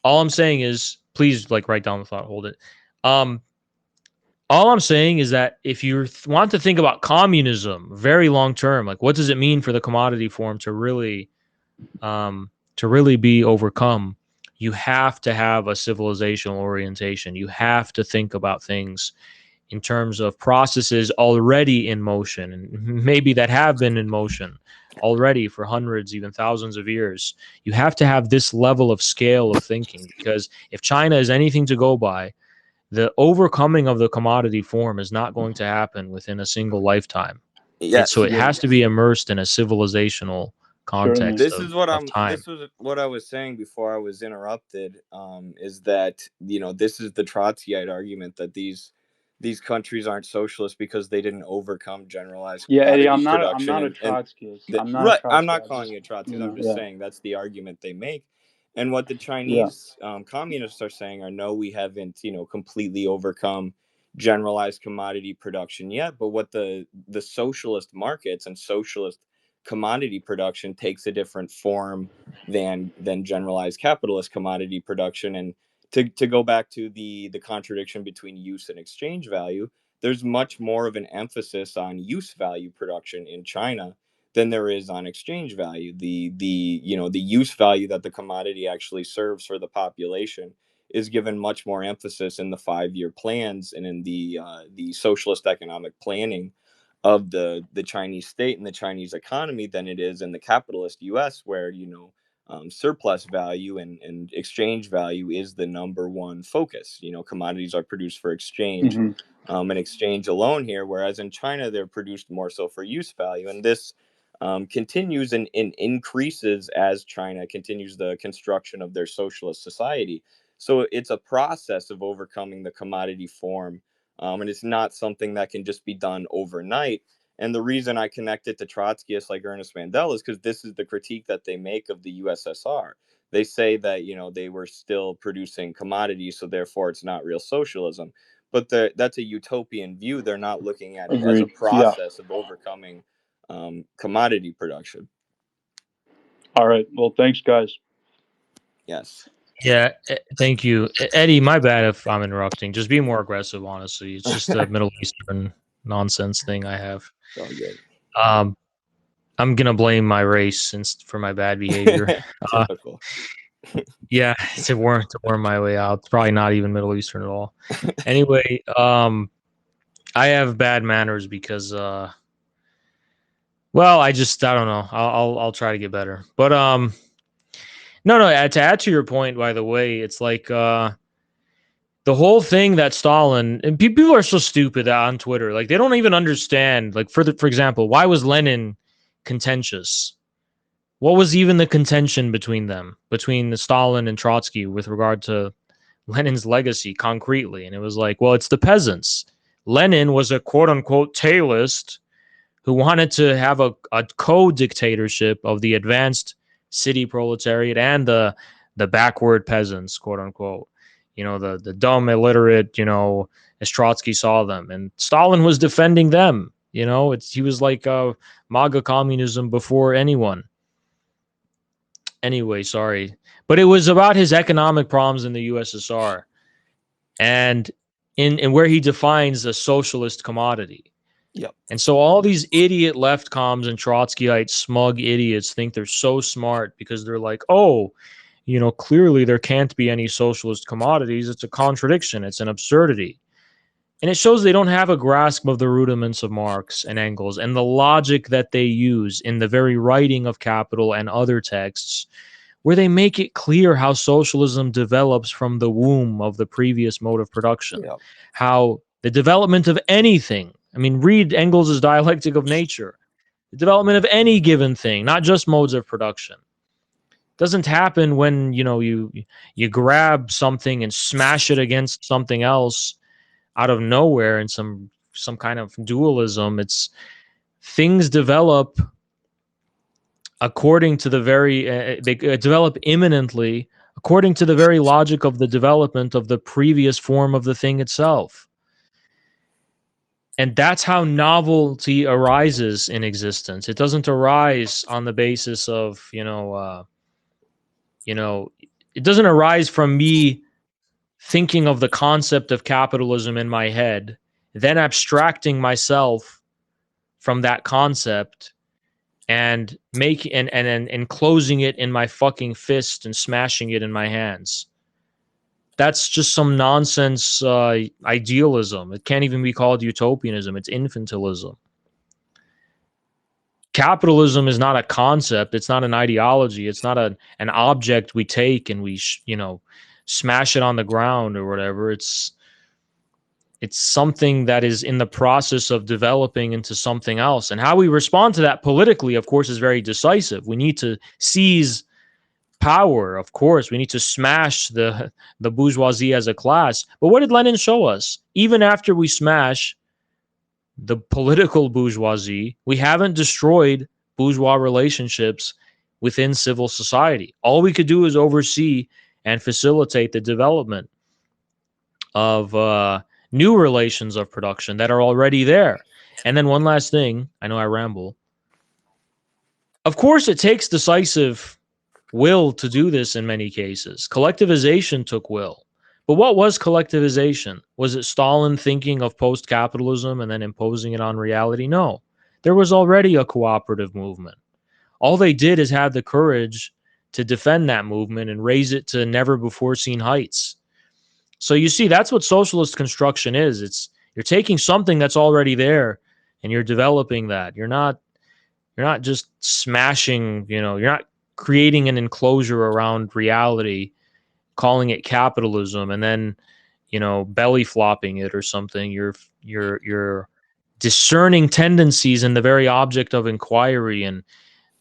All I'm saying is, please, like, write down the thought. Hold it. All I'm saying is that if you want to think about communism very long term, like, what does it mean for the commodity form to really be overcome? You have to have a civilizational orientation. You have to think about things in terms of processes already in motion, and maybe that have been in motion already for hundreds, even thousands of years. You have to have this level of scale of thinking, because if China is anything to go by, the overcoming of the commodity form is not going to happen within a single lifetime. Yes. So it has to be immersed in a civilizational context. This is what time. This was what I was saying before I was interrupted. Is that, you know, this is the Trotskyite argument that these countries aren't socialist because they didn't overcome generalized commodity Eddie, I'm not a production. Trotskyist. I'm not calling you a Trotskyist. I'm just saying that's the argument they make. And what the Chinese communists are saying are, no, we haven't, you know, completely overcome generalized commodity production yet. But what the socialist markets and socialist commodity production takes a different form than generalized capitalist commodity production. And to go back to the contradiction between use and exchange value, there's much more of an emphasis on use value production in China than there is on exchange value. The you know, the use value that the commodity actually serves for the population is given much more emphasis in the 5-year plans and in the socialist economic planning of the Chinese state and the Chinese economy than it is in the capitalist U.S., where, you know, surplus value and exchange value is the number one focus. Commodities are produced for exchange, and exchange alone here, whereas in China they're produced more so for use value. And this continues and increases as China continues the construction of their socialist society. So it's a process of overcoming the commodity form, and it's not something that can just be done overnight. And the reason I connect it to Trotskyists like Ernest Mandel is because this is the critique that they make of the USSR. They say that, they were still producing commodities, so therefore it's not real socialism. But that's a utopian view. They're not looking at it as a Agreed. Yeah. process of overcoming commodity production. All right. Well, thanks, guys. Yes. Yeah, thank you, Eddie. My bad if I'm interrupting. Just be more aggressive. Honestly, it's just a Middle Eastern nonsense thing I have. It's all good. I'm gonna blame my race for my bad behavior. Typical. Yeah, to worm my way out. It's probably not even Middle Eastern at all. Anyway, I have bad manners because, well, I don't know. I'll try to get better. But no. To add to your point, by the way, it's like the whole thing that Stalin and people are so stupid on Twitter. Like they don't even understand. Like for example, why was Lenin contentious? What was even the contention between them, between the Stalin and Trotsky with regard to Lenin's legacy concretely? And it was like, well, it's the peasants. Lenin was a quote unquote tailist who wanted to have a co-dictatorship of the advanced city proletariat and the backward peasants, quote unquote. The dumb, illiterate, as Trotsky saw them. And Stalin was defending them. He was like MAGA communism before anyone. Anyway, sorry. But it was about his economic problems in the USSR and in where he defines a socialist commodity. Yep. And so all these idiot left comms and Trotskyite smug idiots think they're so smart because they're like, oh, clearly there can't be any socialist commodities. It's a contradiction. It's an absurdity. And it shows they don't have a grasp of the rudiments of Marx and Engels and the logic that they use in the very writing of Capital and other texts, where they make it clear how socialism develops from the womb of the previous mode of production. Yep. How the development of anything, read Engels' Dialectic of Nature, the development of any given thing, not just modes of production, doesn't happen when, you grab something and smash it against something else out of nowhere in some kind of dualism. It's things develop according to the very they develop imminently according to the very logic of the development of the previous form of the thing itself. And that's how novelty arises in existence. It doesn't arise on the basis of it doesn't arise from me thinking of the concept of capitalism in my head, then abstracting myself from that concept and closing it in my fucking fist and smashing it in my hands. That's just some nonsense idealism. It can't even be called utopianism. It's infantilism. Capitalism is not a concept. It's not an ideology. It's not an object we take and we smash it on the ground or whatever. It's something that is in the process of developing into something else. And how we respond to that politically, of course, is very decisive. We need to seize power, of course. We need to smash the bourgeoisie as a class. But what did Lenin show us? Even after we smash the political bourgeoisie, we haven't destroyed bourgeois relationships within civil society. All we could do is oversee and facilitate the development of new relations of production that are already there. And then one last thing, I know I ramble. Of course, it takes decisive will to do this in many cases. Collectivization took will. But what was collectivization? Was it Stalin thinking of post-capitalism and then imposing it on reality? No. There was already a cooperative movement. All they did is have the courage to defend that movement and raise it to never-before-seen heights. So you see, that's what socialist construction is. You're taking something that's already there and you're developing that. You're not just smashing, you're not creating an enclosure around reality, calling it capitalism, and then, you know, belly flopping it or something. You're discerning tendencies in the very object of inquiry and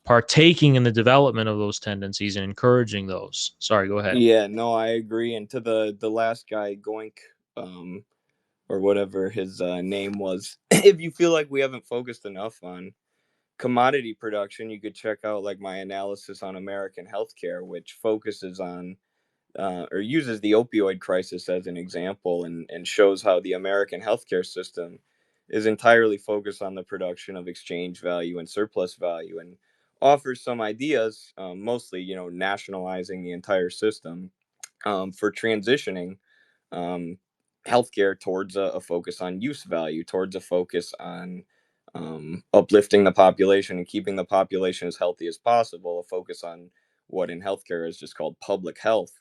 partaking in the development of those tendencies and encouraging those. Sorry, go ahead. Yeah, no, I agree. And to the last guy, Goink, or whatever his name was, if you feel like we haven't focused enough on commodity production, you could check out like my analysis on American healthcare, which focuses on or uses the opioid crisis as an example, and shows how the American healthcare system is entirely focused on the production of exchange value and surplus value, and offers some ideas, mostly, you know, nationalizing the entire system, for transitioning um, healthcare towards a focus on use value, towards a focus on uplifting the population and keeping the population as healthy as possible, a focus on what in healthcare is just called public health,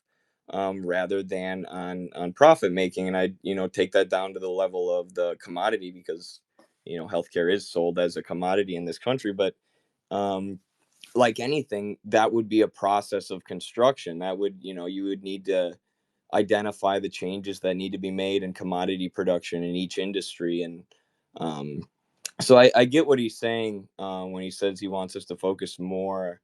rather than on profit making. And I, you know, take that down to the level of the commodity, because, you know, healthcare is sold as a commodity in this country. But like anything, that would be a process of construction. That would, you know, you would need to identify the changes that need to be made in commodity production in each industry. And so I get what he's saying when he says he wants us to focus more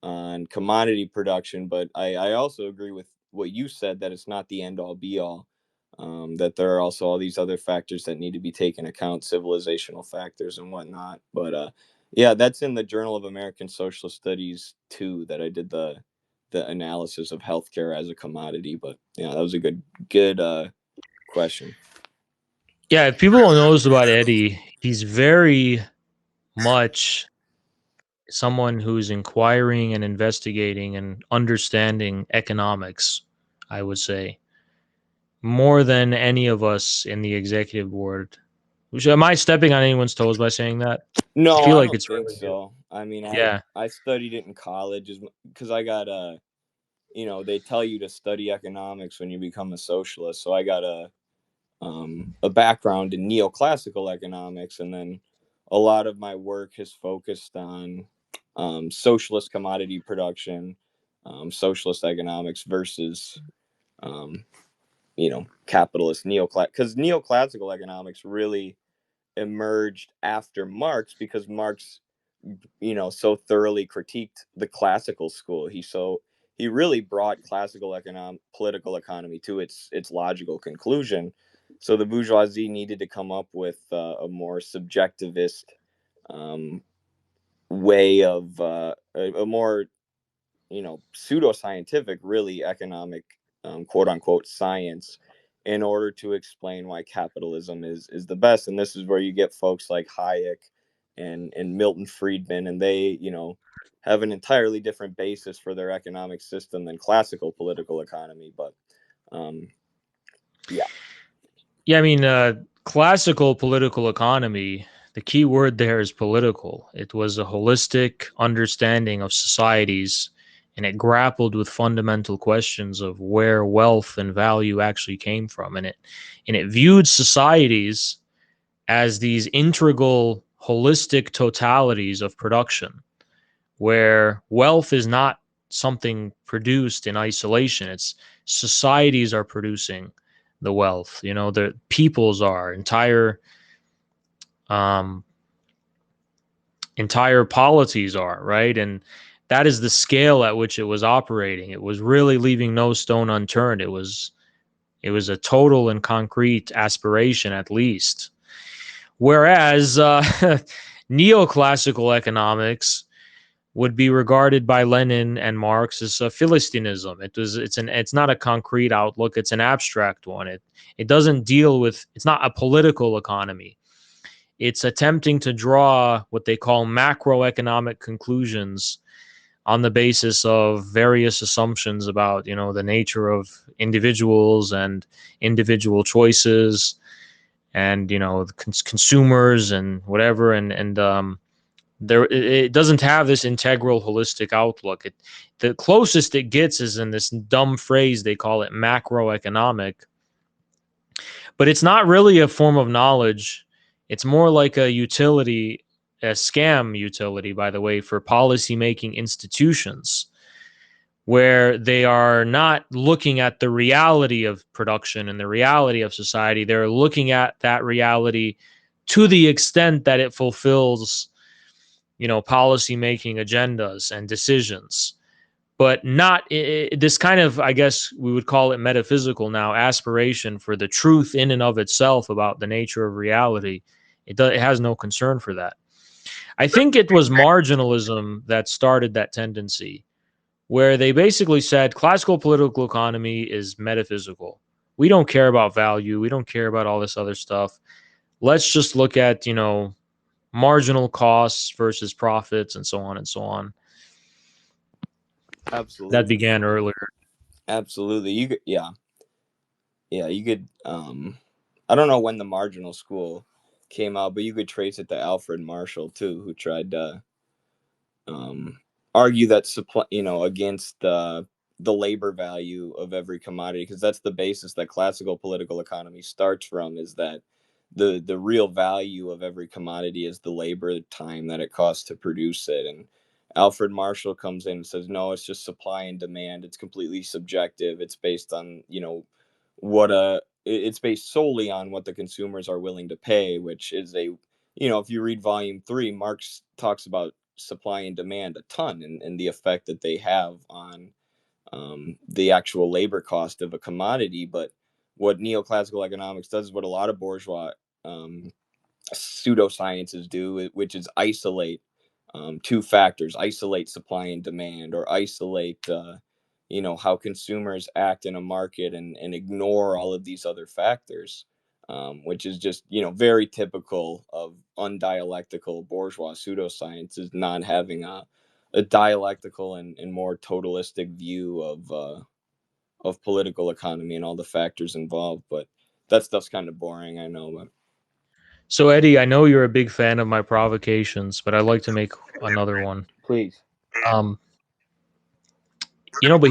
on commodity production, but I also agree with what you said, that it's not the end all be all. That there are also all these other factors that need to be taken account, civilizational factors and whatnot. But yeah, that's in the Journal of American Social Studies too, that I did the analysis of healthcare as a commodity. But yeah, that was a good question. Yeah, if people don't know this about Eddie, he's very much someone who's inquiring and investigating and understanding economics, I would say, more than any of us in the executive board. Which, am I stepping on anyone's toes by saying that? No, I feel I like don't it's think really so. I mean, yeah. I studied it in college because I got you know, they tell you to study economics when you become a socialist. So I got a background in neoclassical economics, and then a lot of my work has focused on socialist commodity production, socialist economics versus you know, capitalist because neoclassical economics really emerged after Marx, because Marx, you know, so thoroughly critiqued the classical school. He really brought classical political economy to its logical conclusion. So the bourgeoisie needed to come up with a more subjectivist way of a more, you know, pseudoscientific, really, economic, quote unquote, science, in order to explain why capitalism is the best. And this is where you get folks like Hayek and Milton Friedman, and they, you know, have an entirely different basis for their economic system than classical political economy. But yeah. Yeah, I mean, classical political economy, the key word there is political. It was a holistic understanding of societies, and it grappled with fundamental questions of where wealth and value actually came from. And it viewed societies as these integral, holistic totalities of production, where wealth is not something produced in isolation. It's societies are producing the wealth. You know, the peoples are um, entire polities are, right, and that is the scale at which it was operating. It was really leaving no stone unturned. It was a total and concrete aspiration, at least. Whereas neoclassical economics would be regarded by Lenin and Marx as a Philistinism. It's not a concrete outlook, it's an abstract one. It doesn't deal with, it's not a political economy. It's attempting to draw what they call macroeconomic conclusions on the basis of various assumptions about, you know, the nature of individuals and individual choices, and, you know, consumers and whatever, and there, it doesn't have this integral holistic outlook. The closest it gets is in this dumb phrase they call it macroeconomic, but it's not really a form of knowledge. It's more like a utility a scam utility, by the way, for policymaking institutions, where they are not looking at the reality of production and the reality of society. They're looking at that reality to the extent that it fulfills, policymaking agendas and decisions, but not this kind of, I guess we would call it metaphysical now, aspiration for the truth in and of itself about the nature of reality. It has no concern for that. I think it was marginalism that started that tendency, where they basically said classical political economy is metaphysical. We don't care about value. We don't care about all this other stuff. Let's just look at, marginal costs versus profits and so on and so on. Absolutely. That began earlier. Absolutely. You could, yeah, you could, I don't know when the marginal school came out, but you could trace it to Alfred Marshall too, who tried to argue that supply, against the labor value of every commodity, because that's the basis that classical political economy starts from, is that the real value of every commodity is the labor time that it costs to produce it. And Alfred Marshall comes in and says, no, it's just supply and demand. It's completely subjective. It's based on, it's based solely on what the consumers are willing to pay, which is if you read volume 3, Marx talks about supply and demand a ton, and the effect that they have on the actual labor cost of a commodity. But what neoclassical economics does is what a lot of bourgeois pseudosciences do, which is isolate two factors: isolate supply and demand, or isolate how consumers act in a market, and ignore all of these other factors, which is just very typical of undialectical bourgeois pseudosciences, not having a dialectical and more totalistic view of political economy and all the factors involved. But that stuff's kind of boring, I know. But So, Eddie, I know you're a big fan of my provocations, but I'd like to make another one. please. But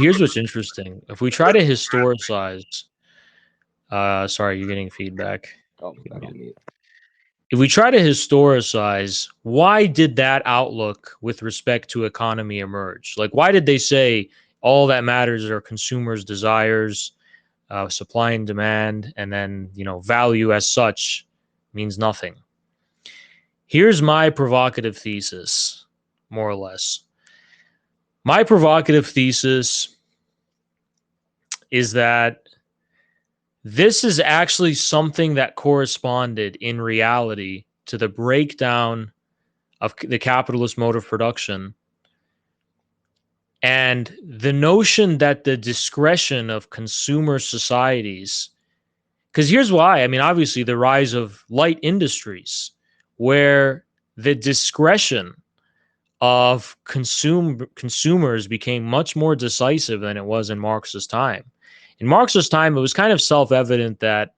here's what's interesting. If we try to historicize, sorry, you're getting feedback. Oh, I don't need it. If we try to historicize, why did that outlook with respect to economy emerge? Like, why did they say all that matters are consumers' desires, supply and demand, and then, value as such means nothing? Here's my provocative thesis, more or less. My provocative thesis is that this is actually something that corresponded in reality to the breakdown of the capitalist mode of production, and the notion that the discretion of consumer societies, because here's why. I mean, obviously, the rise of light industries, where the discretion of consumers became much more decisive than it was in Marx's time. In Marx's time, it was kind of self-evident that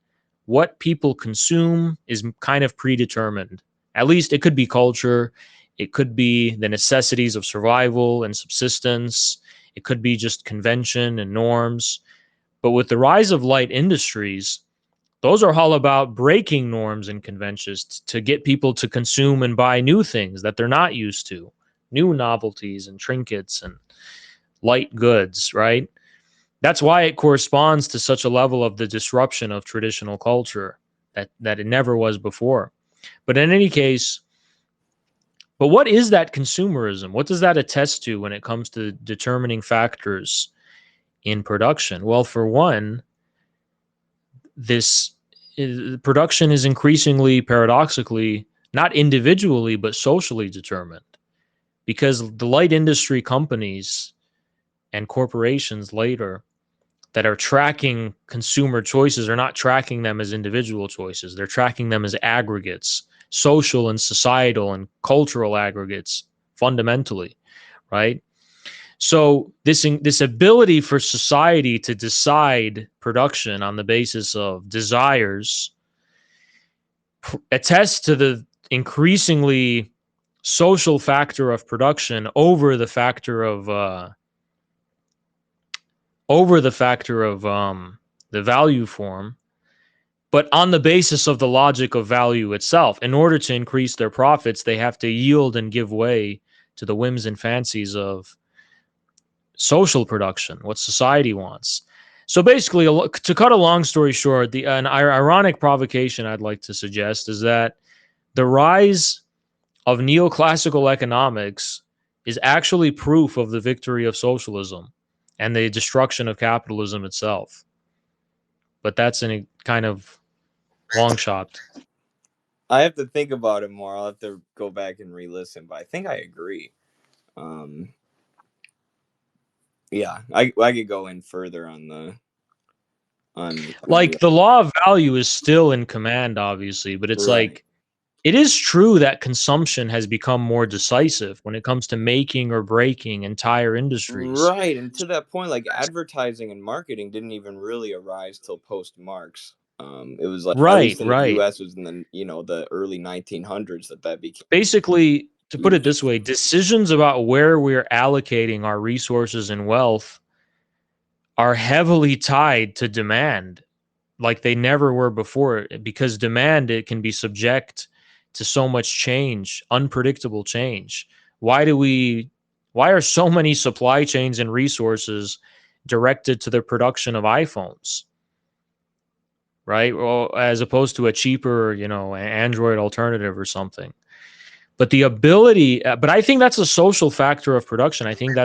what people consume is kind of predetermined. At least it could be culture, it could be the necessities of survival and subsistence, it could be just convention and norms. But with the rise of light industries, those are all about breaking norms and conventions to get people to consume and buy new things that they're not used to, new novelties and trinkets and light goods, right? That's why it corresponds to such a level of the disruption of traditional culture that it never was before. But in any case, but what is that consumerism? What does that attest to when it comes to determining factors in production? Well, for one, production is increasingly, paradoxically, not individually, but socially determined, because the light industry companies and corporations later that are tracking consumer choices are not tracking them as individual choices. They're tracking them as aggregates, social and societal and cultural aggregates, fundamentally, right? So this ability for society to decide production on the basis of desires attests to the increasingly social factor of production over the factor of the value form, but on the basis of the logic of value itself. In order to increase their profits, they have to yield and give way to the whims and fancies of social production, what society wants. So basically, to cut a long story short, an ironic provocation I'd like to suggest is that the rise of neoclassical economics is actually proof of the victory of socialism and the destruction of capitalism itself. But that's a kind of long shot. I have to think about it more. I'll have to go back and re-listen, but I think I agree. Yeah, I could go in further on the like the law of value is still in command, obviously, but it's Right. like it is true that consumption has become more decisive when it comes to making or breaking entire industries. Right, and to that point, like advertising and marketing didn't even really arise till post-Marx. It was like at least in the U.S. was in the the early 1900s that became. Basically, to put it this way, decisions about where we're allocating our resources and wealth are heavily tied to demand, like they never were before, because demand, it can be subject to so much change, unpredictable change. Why are so many supply chains and resources directed to the production of iPhones, right? Or as opposed to a cheaper, Android alternative or something. But the ability, but I think that's a social factor of production. I think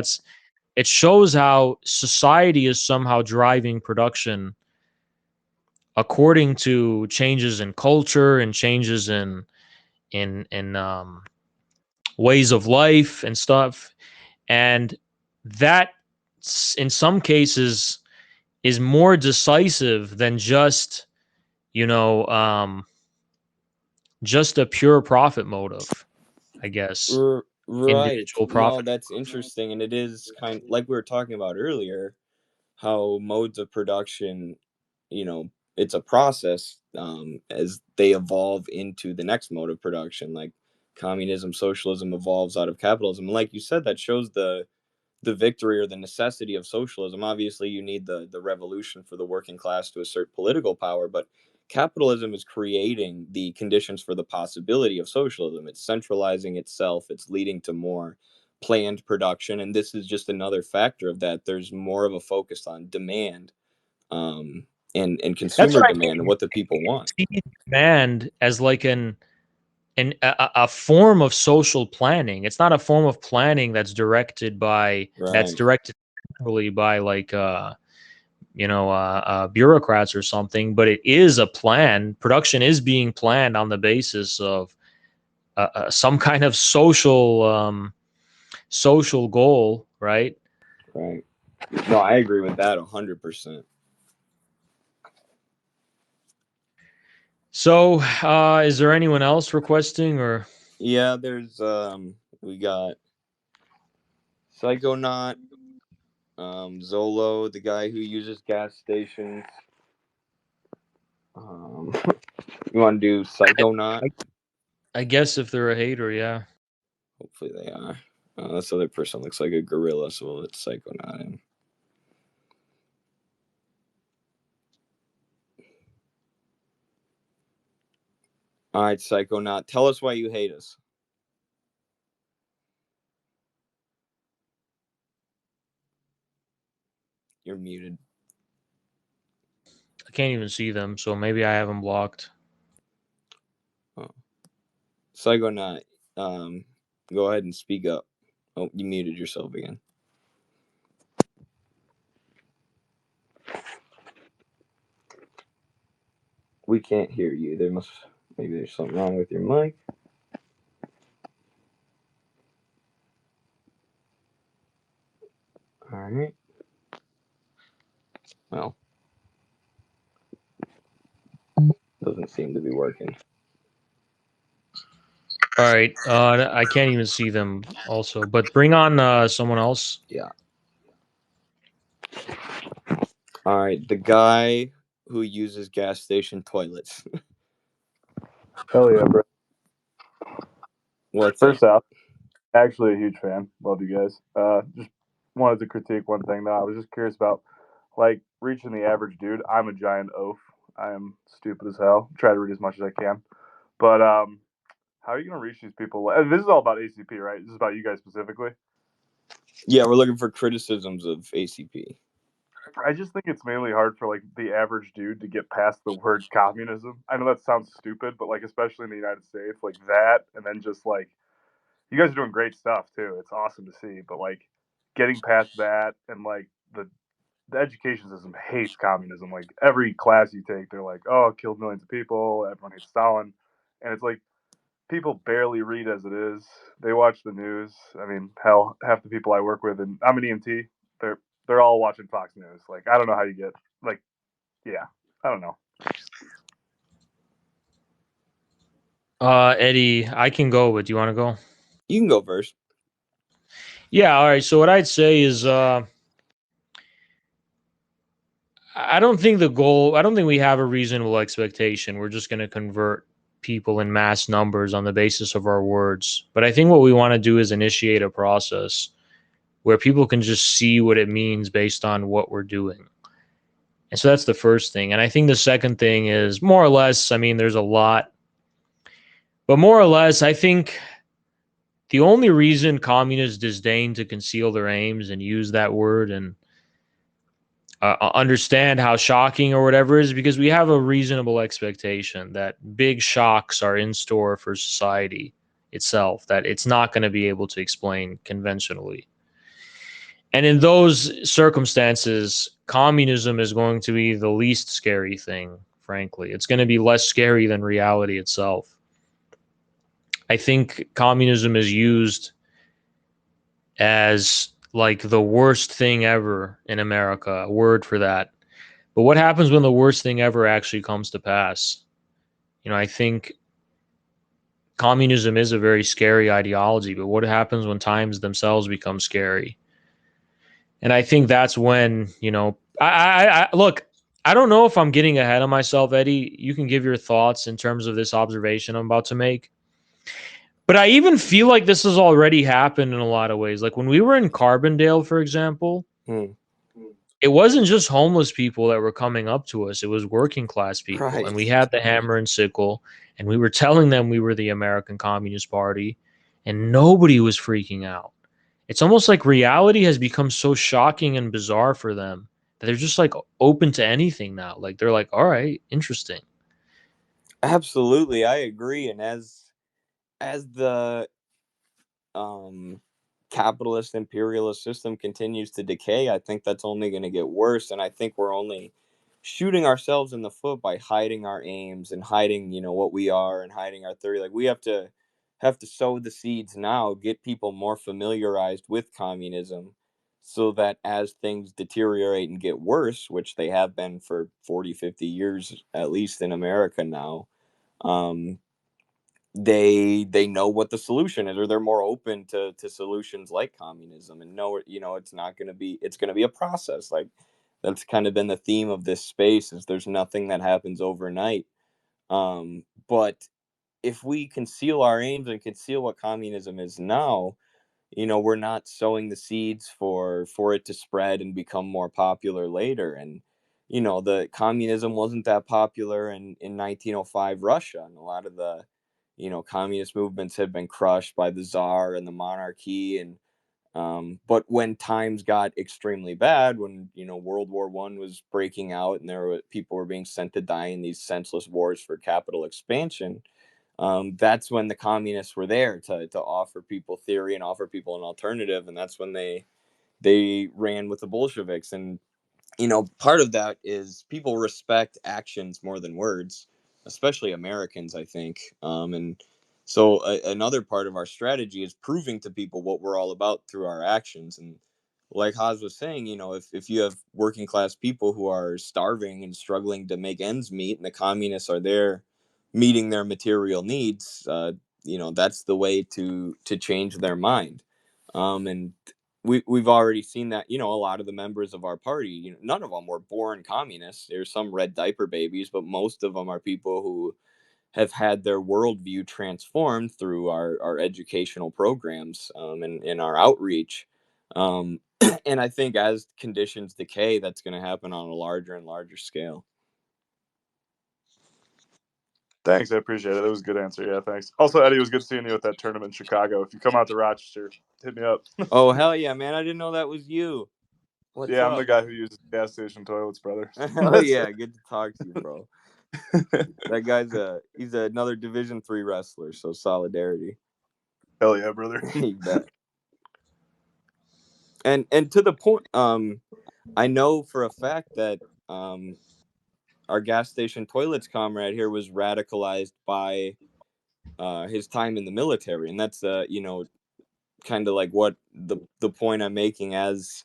it shows how society is somehow driving production according to changes in culture and changes in ways of life and stuff, and that in some cases is more decisive than just just a pure profit motive, I guess. Right. Individual profit. No, that's interesting, and it is kind of like we were talking about earlier, how modes of production, it's a process as they evolve into the next mode of production, like communism, socialism evolves out of capitalism. And like you said, that shows the victory or the necessity of socialism. Obviously, you need the revolution for the working class to assert political power, but capitalism is creating the conditions for the possibility of socialism. It's centralizing itself. It's leading to more planned production, and this is just another factor of that. There's more of a focus on demand, and consumer demand and what the people want. Demand as like a form of social planning. It's not a form of planning that's directed by like bureaucrats or something, but it is a plan. Production is being planned on the basis of some kind of social goal, right? Right. No, I agree with that 100%. So, is there anyone else requesting or? Yeah, there's we got Psychonaut, Zolo, the guy who uses gas stations. You want to do Psychonaut? I guess if they're a hater, yeah. Hopefully they are. This other person looks like a gorilla, so we'll let Psychonaut in. All right, Psychonaut, tell us why you hate us. You're muted. I can't even see them, so maybe I have them blocked. Oh. Psychonaut, go ahead and speak up. Oh, you muted yourself again. We can't hear you. Maybe there's something wrong with your mic. All right. Well, doesn't seem to be working. All right. I can't even see them also, but bring on someone else. Yeah. All right. The guy who uses gas station toilets. Hell yeah, bro. What's First up? off, actually a huge fan. Love you guys. Just wanted to critique one thing though. I was just curious about like reaching the average dude. I'm a giant oaf. I am stupid as hell. Try to read as much as I can. But how are you going to reach these people? This is all about ACP, right? This is about you guys specifically. Yeah, we're looking for criticisms of ACP. I just think it's mainly hard for like the average dude to get past the word communism. I know that sounds stupid, but like especially in the United States, like that, and then just like you guys are doing great stuff too. It's awesome to see, but like getting past that and like the education system hates communism. Like every class you take, they're like, "Oh, it killed millions of people. Everyone hates Stalin," and it's like people barely read as it is. They watch the news. I mean, hell, half the people I work with, and I'm an EMT, they're all watching Fox News. Like, I don't know how you get like, yeah, I don't know. Eddie, I can go, but do you want to go? You can go first. Yeah, all right. So what I'd say is I don't think we have a reasonable expectation. We're just going to convert people in mass numbers on the basis of our words. But I think what we want to do is initiate a process where people can just see what it means based on what we're doing. And so that's the first thing. And I think the second thing is more or less, I mean, there's a lot, but more or less, I think the only reason communists disdain to conceal their aims and use that word and understand how shocking or whatever is because we have a reasonable expectation that big shocks are in store for society itself, that it's not going to be able to explain conventionally. And in those circumstances, communism is going to be the least scary thing, frankly. It's going to be less scary than reality itself. I think communism is used as like the worst thing ever in America, a word for that. But what happens when the worst thing ever actually comes to pass? You know, I think communism is a very scary ideology, but what happens when times themselves become scary? And I think that's when, you know, I look, I don't know if I'm getting ahead of myself, Eddie. You can give your thoughts in terms of this observation I'm about to make. But I even feel like this has already happened in a lot of ways. Like when we were in Carbondale, for example, it wasn't just homeless people that were coming up to us. It was working class people. Right. And we had the hammer and sickle, and we were telling them we were the American Communist Party, and nobody was freaking out. It's almost like reality has become so shocking and bizarre for them that they're just like open to anything now. Like they're like, all right, interesting. Absolutely, I agree. And as the capitalist imperialist system continues to decay, I think that's only going to get worse. And I think we're only shooting ourselves in the foot by hiding our aims and hiding, you know, what we are and hiding our theory. Like we have to sow the seeds now, get people more familiarized with communism so that as things deteriorate and get worse, which they have been for 40, 50 years, at least in America now, um, they know what the solution is, or they're more open to solutions like communism and know, you know, it's going to be a process. Like that's kind of been the theme of this space, is there's nothing that happens overnight. But if we conceal our aims and conceal what communism is now, you know, we're not sowing the seeds for it to spread and become more popular later. And you know, the communism wasn't that popular in 1905 Russia, and a lot of the, you know, communist movements had been crushed by the czar and the monarchy. And but when times got extremely bad, when, you know, World War I was breaking out and people were being sent to die in these senseless wars for capital expansion, that's when the communists were there to offer people theory and offer people an alternative. And that's when they ran with the Bolsheviks. And you know, part of that is people respect actions more than words, especially Americans, I think. And so another part of our strategy is proving to people what we're all about through our actions. And like Haas was saying, you know, if you have working class people who are starving and struggling to make ends meet, and the communists are there meeting their material needs, you know, that's the way to change their mind. And we've already seen that, you know, a lot of the members of our party, you know, none of them were born communists. There's some red diaper babies, but most of them are people who have had their worldview transformed through our educational programs, and our outreach. Um, and I think as conditions decay, that's going to happen on a larger and larger scale. Thanks, I appreciate it. That was a good answer. Yeah, thanks. Also, Eddie, it was good seeing you at that tournament in Chicago. If you come out to Rochester, hit me up. Oh, hell yeah, man. I didn't know that was you. What's yeah, up? I'm the guy who uses gas station toilets, brother. Oh yeah, good to talk to you, bro. That guy's he's another Division III wrestler, so solidarity. Hell yeah, brother. You bet. And to the point, I know for a fact that our gas station toilets comrade here was radicalized by his time in the military, and that's you know, kind of like what the point I'm making. As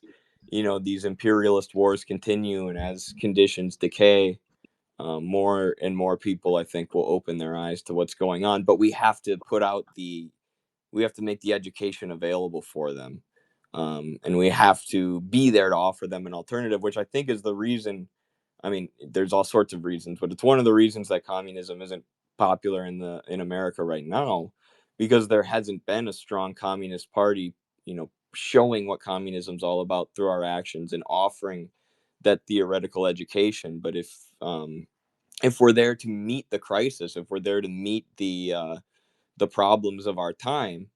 you know, these imperialist wars continue and as conditions decay, more and more people, I think, will open their eyes to what's going on. But we have to make the education available for them, and we have to be there to offer them an alternative, which I think is the reason. I mean, there's all sorts of reasons, but it's one of the reasons that communism isn't popular in America right now, because there hasn't been a strong communist party, you know, showing what communism's all about through our actions and offering that theoretical education. But if we're there to meet the crisis, if we're there to meet the problems of our time,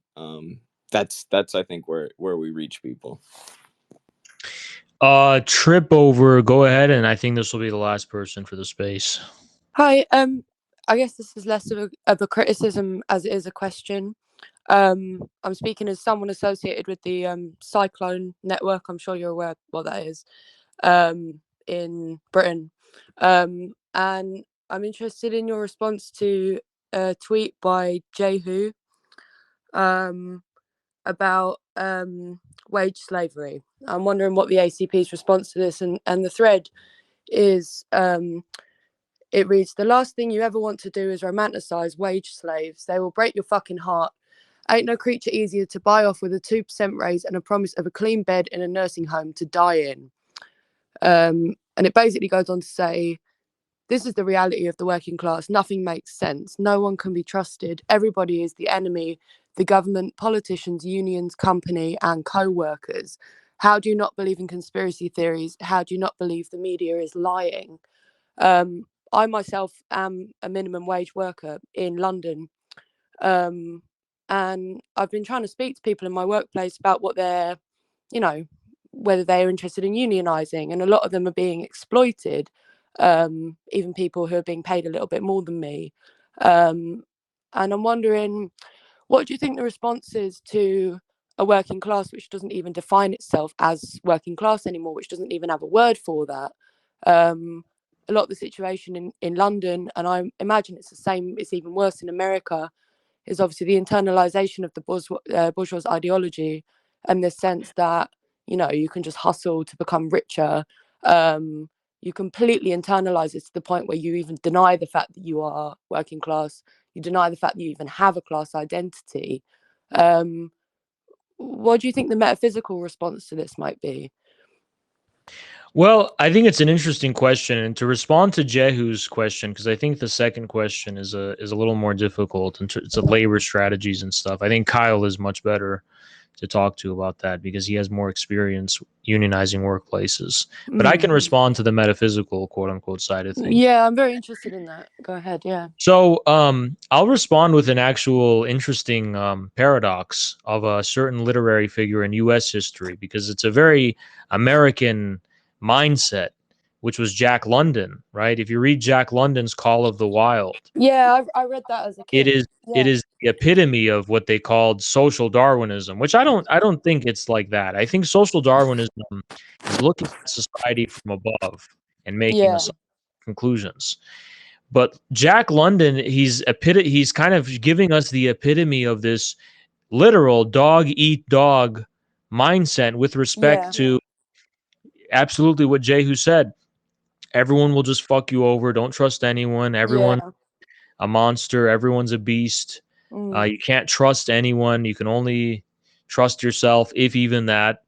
that's I think where we reach people. Trip over, go ahead, and I think this will be the last person for the space. Hi, I guess this is less of a criticism as it is a question. I'm speaking as someone associated with the Cyclone Network. I'm sure you're aware what that is, in Britain. And I'm interested in your response to a tweet by Jehu about wage slavery. I'm wondering what the ACP's response to this, and the thread is, it reads, "The last thing you ever want to do is romanticize wage slaves. They will break your fucking heart. Ain't no creature easier to buy off with a 2% raise and a promise of a clean bed in a nursing home to die in." And it basically goes on to say, this is the reality of the working class. Nothing makes sense. No one can be trusted. Everybody is the enemy. The government, politicians, unions, company, and co-workers. How do you not believe in conspiracy theories? How do you not believe the media is lying? I myself am a minimum wage worker in London. And I've been trying to speak to people in my workplace about what they're, you know, whether they're interested in unionizing. And a lot of them are being exploited. Even people who are being paid a little bit more than me. And I'm wondering, what do you think the response is to a working class which doesn't even define itself as working class anymore, which doesn't even have a word for that? A lot of the situation in London, and I imagine it's the same, it's even worse in America, is obviously the internalization of the bourgeois ideology, and the sense that, you know, you can just hustle to become richer. You completely internalize it to the point where you even deny the fact that you are working class. You deny the fact that you even have a class identity. What do you think the metaphysical response to this might be? Well, I think it's an interesting question, and to respond to Jehu's question, because I think the second question is a little more difficult, and it's a labor strategies and stuff. I think Kyle is much better to talk to about that because he has more experience unionizing workplaces. But I can respond to the metaphysical, quote unquote, side of things. Yeah, I'm very interested in that. Go ahead. Yeah. So I'll respond with an actual interesting paradox of a certain literary figure in U.S. history, because it's a very American mindset, which was Jack London, right? If you read Jack London's Call of the Wild, Yeah, I read that as a kid. it is the epitome of what they called social Darwinism, which I don't think it's like that. I think social Darwinism is looking at society from above and making conclusions. But Jack London, he's kind of giving us the epitome of this literal dog eat dog mindset with respect to absolutely what Jehu said. Everyone will just fuck you over. Don't trust anyone. Everyone a monster. Everyone's a beast. You can't trust anyone. You can only trust yourself, if even that.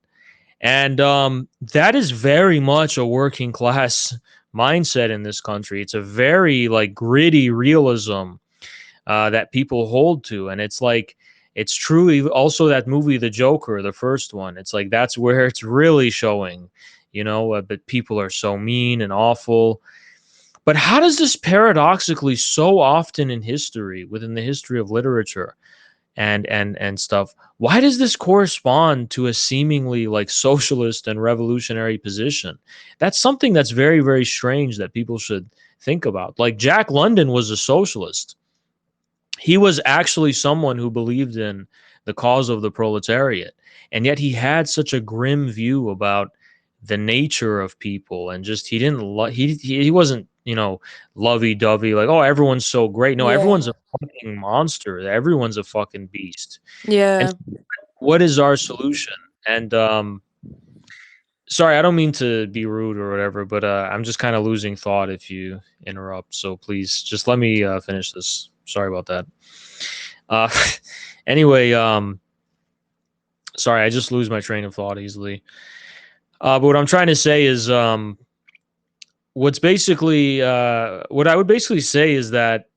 And that is very much a working class mindset in this country. It's a very like gritty realism that people hold to, and it's like it's true. Also, that movie, The Joker, the first one, it's like that's where it's really showing, you know. But people are so mean and awful. But how does this paradoxically so often in history, within the history of literature and stuff, why does this correspond to a seemingly like socialist and revolutionary position? That's something that's very, very strange that people should think about. Like Jack London was a socialist. He was actually someone who believed in the cause of the proletariat, and yet he had such a grim view about the nature of people, and just he didn't he wasn't, you know, lovey-dovey like, oh, everyone's so great. No, Yeah. everyone's a fucking monster. Everyone's a fucking beast. And Yeah. what is our solution? And sorry, I don't mean to be rude or whatever, but I'm just kind of losing thought if you interrupt. So please just let me finish this. Sorry about that. Uh, anyway, sorry, I just lose my train of thought easily. But what I'm trying to say is, what's basically, what I would basically say is that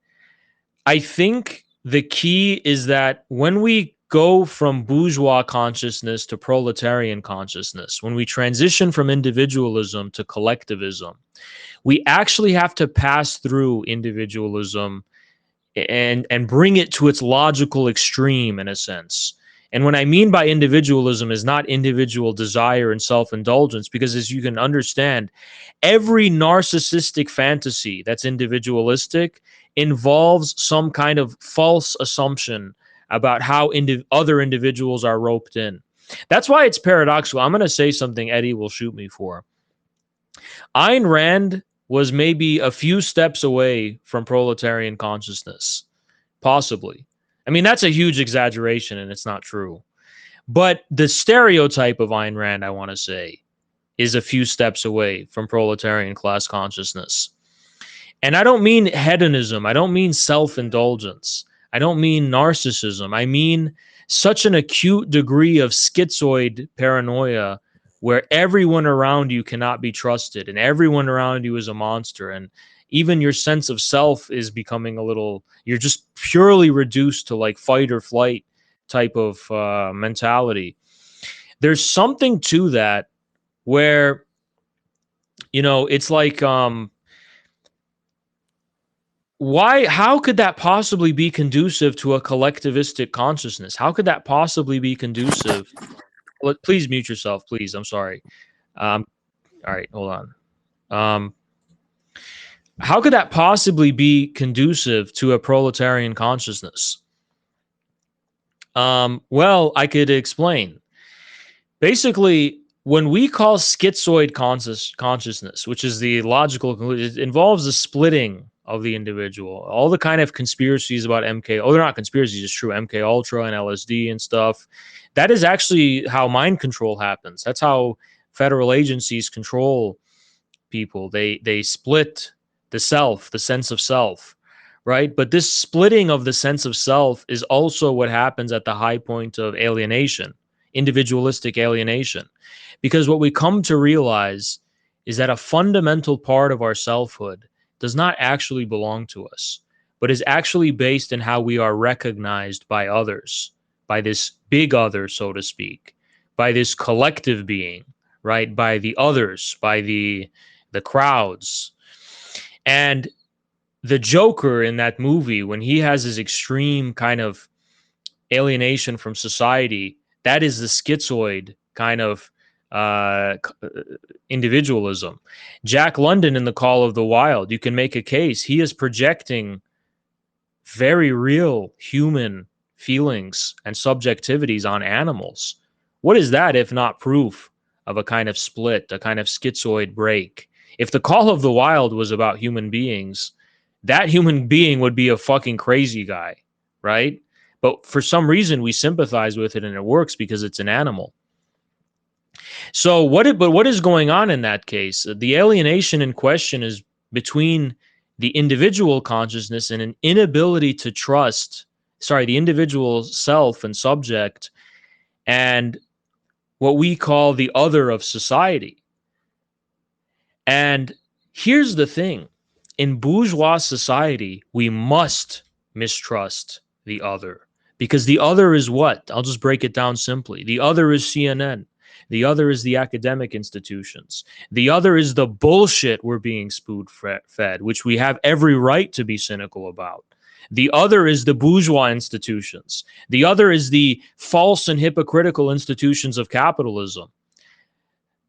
I think the key is that when we go from bourgeois consciousness to proletarian consciousness, when we transition from individualism to collectivism, we actually have to pass through individualism and bring it to its logical extreme in a sense. And what I mean by individualism is not individual desire and self-indulgence, because as you can understand, every narcissistic fantasy that's individualistic involves some kind of false assumption about how other individuals are roped in. That's why it's paradoxical. I'm going to say something Eddie will shoot me for. Ayn Rand was maybe a few steps away from proletarian consciousness, possibly. I mean, that's a huge exaggeration and it's not true. But the stereotype of Ayn Rand, I want to say, is a few steps away from proletarian class consciousness. And I don't mean hedonism. I don't mean self-indulgence. I don't mean narcissism. I mean such an acute degree of schizoid paranoia where everyone around you cannot be trusted and everyone around you is a monster. And even your sense of self is becoming a little, you're just purely reduced to like fight or flight type of mentality. There's something to that where, you know, it's like, how could that possibly be conducive to a collectivistic consciousness? How could that possibly be conducive? Please mute yourself, please. I'm sorry. All right, hold on. How could that possibly be conducive to a proletarian consciousness? Well, I could explain. Basically, when we call schizoid consciousness, which is the logical conclusion, it involves the splitting of the individual. All the kind of conspiracies about MK, they're not conspiracies, it's true, MK Ultra and LSD and stuff. That is actually how mind control happens. That's how federal agencies control people. They split the self, the sense of self, right? But this splitting of the sense of self is also what happens at the high point of alienation, individualistic alienation. Because what we come to realize is that a fundamental part of our selfhood does not actually belong to us, but is actually based in how we are recognized by others, by this big other, so to speak, by this collective being, right? By the others, by the crowds. And the Joker in that movie, when he has his extreme kind of alienation from society, that is the schizoid kind of individualism. Jack London in The Call of the Wild, you can make a case. He is projecting very real human feelings and subjectivities on animals. What is that if not proof of a kind of split, a kind of schizoid break? If The Call of the Wild was about human beings, that human being would be a fucking crazy guy, right? But for some reason, we sympathize with it and it works because it's an animal. So what is going on in that case? The alienation in question is between the individual consciousness and an inability to trust, the individual self and subject, and what we call the other of society. And here's the thing. In bourgeois society, we must mistrust the other. Because the other is what? I'll just break it down simply. The other is CNN. The other is the academic institutions. The other is the bullshit we're being spoon-fed, which we have every right to be cynical about. The other is the bourgeois institutions. The other is the false and hypocritical institutions of capitalism.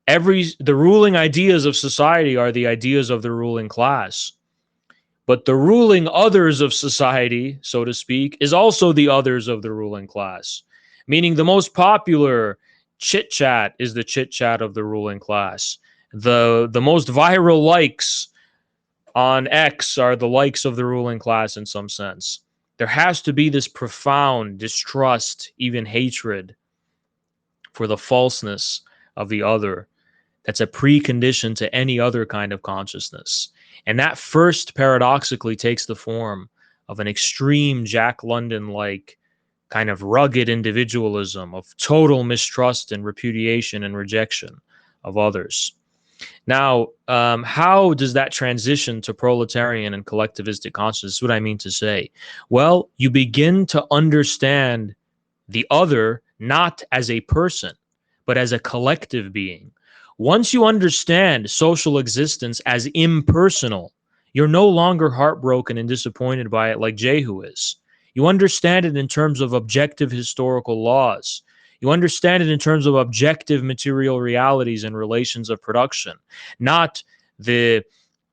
The ruling ideas of society are the ideas of the ruling class. But the ruling others of society, so to speak, is also the others of the ruling class. Meaning the most popular chit-chat is the chit-chat of the ruling class. The most viral likes on X are the likes of the ruling class in some sense. There has to be this profound distrust, even hatred, for the falseness of the other. That's a precondition to any other kind of consciousness. And that first paradoxically takes the form of an extreme Jack London-like kind of rugged individualism, of total mistrust and repudiation and rejection of others. Now, how does that transition to proletarian and collectivistic consciousness? That's what I mean to say. Well, you begin to understand the other not as a person, but as a collective being. Once you understand social existence as impersonal, you're no longer heartbroken and disappointed by it like Jehu is. You understand it in terms of objective historical laws. You understand it in terms of objective material realities and relations of production, not the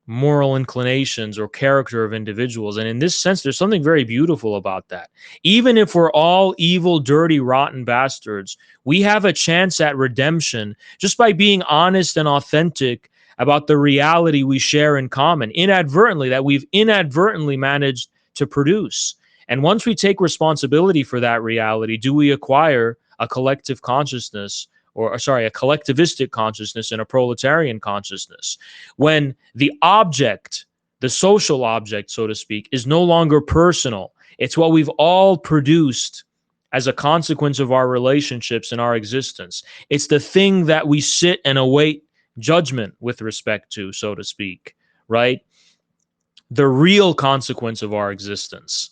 moral inclinations or character of individuals. And in this sense, there's something very beautiful about that. Even if we're all evil, dirty, rotten bastards, we have a chance at redemption just by being honest and authentic about the reality we share in common, that we've inadvertently managed to produce. And once we take responsibility for that reality, do we acquire a collective consciousness, a collectivistic consciousness and a proletarian consciousness, when the object, the social object, so to speak, is no longer personal. It's what we've all produced as a consequence of our relationships and our existence. It's the thing that we sit and await judgment with respect to, so to speak, right? The real consequence of our existence.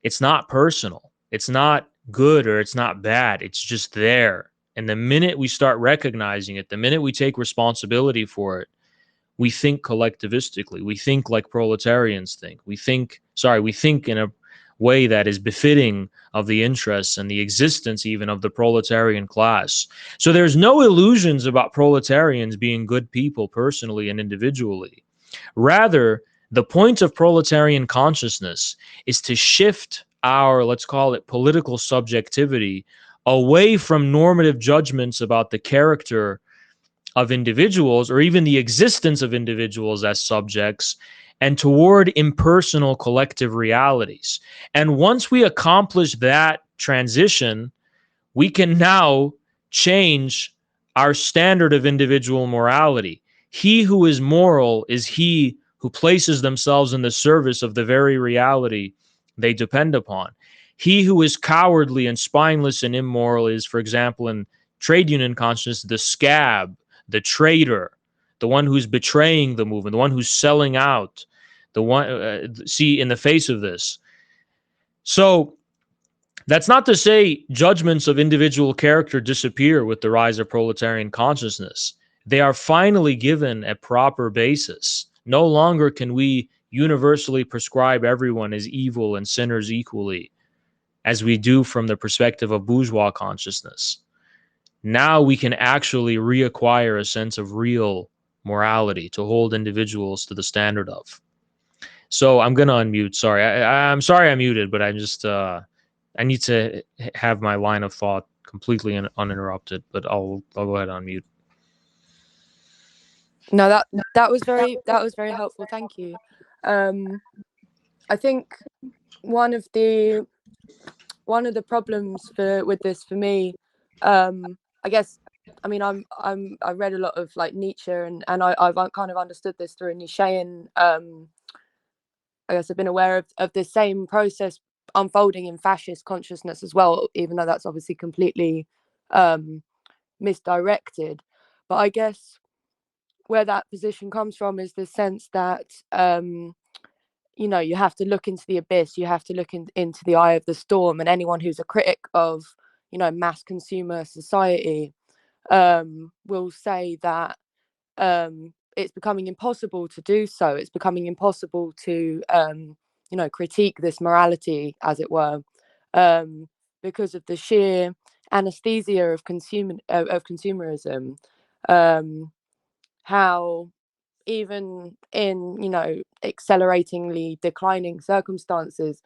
It's not personal. It's not good or it's not bad. It's just there. And the minute we start recognizing it, the minute we take responsibility for it, we think collectivistically. We think like proletarians think. We think in a way that is befitting of the interests and the existence even of the proletarian class. So there's no illusions about proletarians being good people personally and individually. Rather, the point of proletarian consciousness is to shift our, let's call it, political subjectivity away from normative judgments about the character of individuals or even the existence of individuals as subjects, and toward impersonal collective realities. And once we accomplish that transition, we can now change our standard of individual morality. He who is moral is he who places themselves in the service of the very reality they depend upon. He who is cowardly and spineless and immoral is, for example, in trade union consciousness, the scab, the traitor, the one who's betraying the movement, the one who's selling out, the one, in the face of this. So that's not to say judgments of individual character disappear with the rise of proletarian consciousness. They are finally given a proper basis. No longer can we universally prescribe everyone as evil and sinners equally, as we do from the perspective of bourgeois consciousness. Now we can actually reacquire a sense of real morality to hold individuals to the standard of. So I'm going to unmute. Sorry. I'm sorry I muted, but I'm just, I need to have my line of thought completely uninterrupted, but I'll go ahead and unmute. No, that was very helpful. Thank you. I think one of the problems with this for me, I guess, I mean, I read a lot of like Nietzsche and I've kind of understood this through a Nietzschean. I guess I've been aware of the same process unfolding in fascist consciousness as well, even though that's obviously completely misdirected. But I guess where that position comes from is the sense that you know, you have to look into the abyss, you have to look into the eye of the storm, and anyone who's a critic of, you know, mass consumer society will say that it's becoming impossible to do so. It's becoming impossible to, critique this morality, as it were, because of the sheer anesthesia of consumerism. How even in acceleratingly declining circumstances,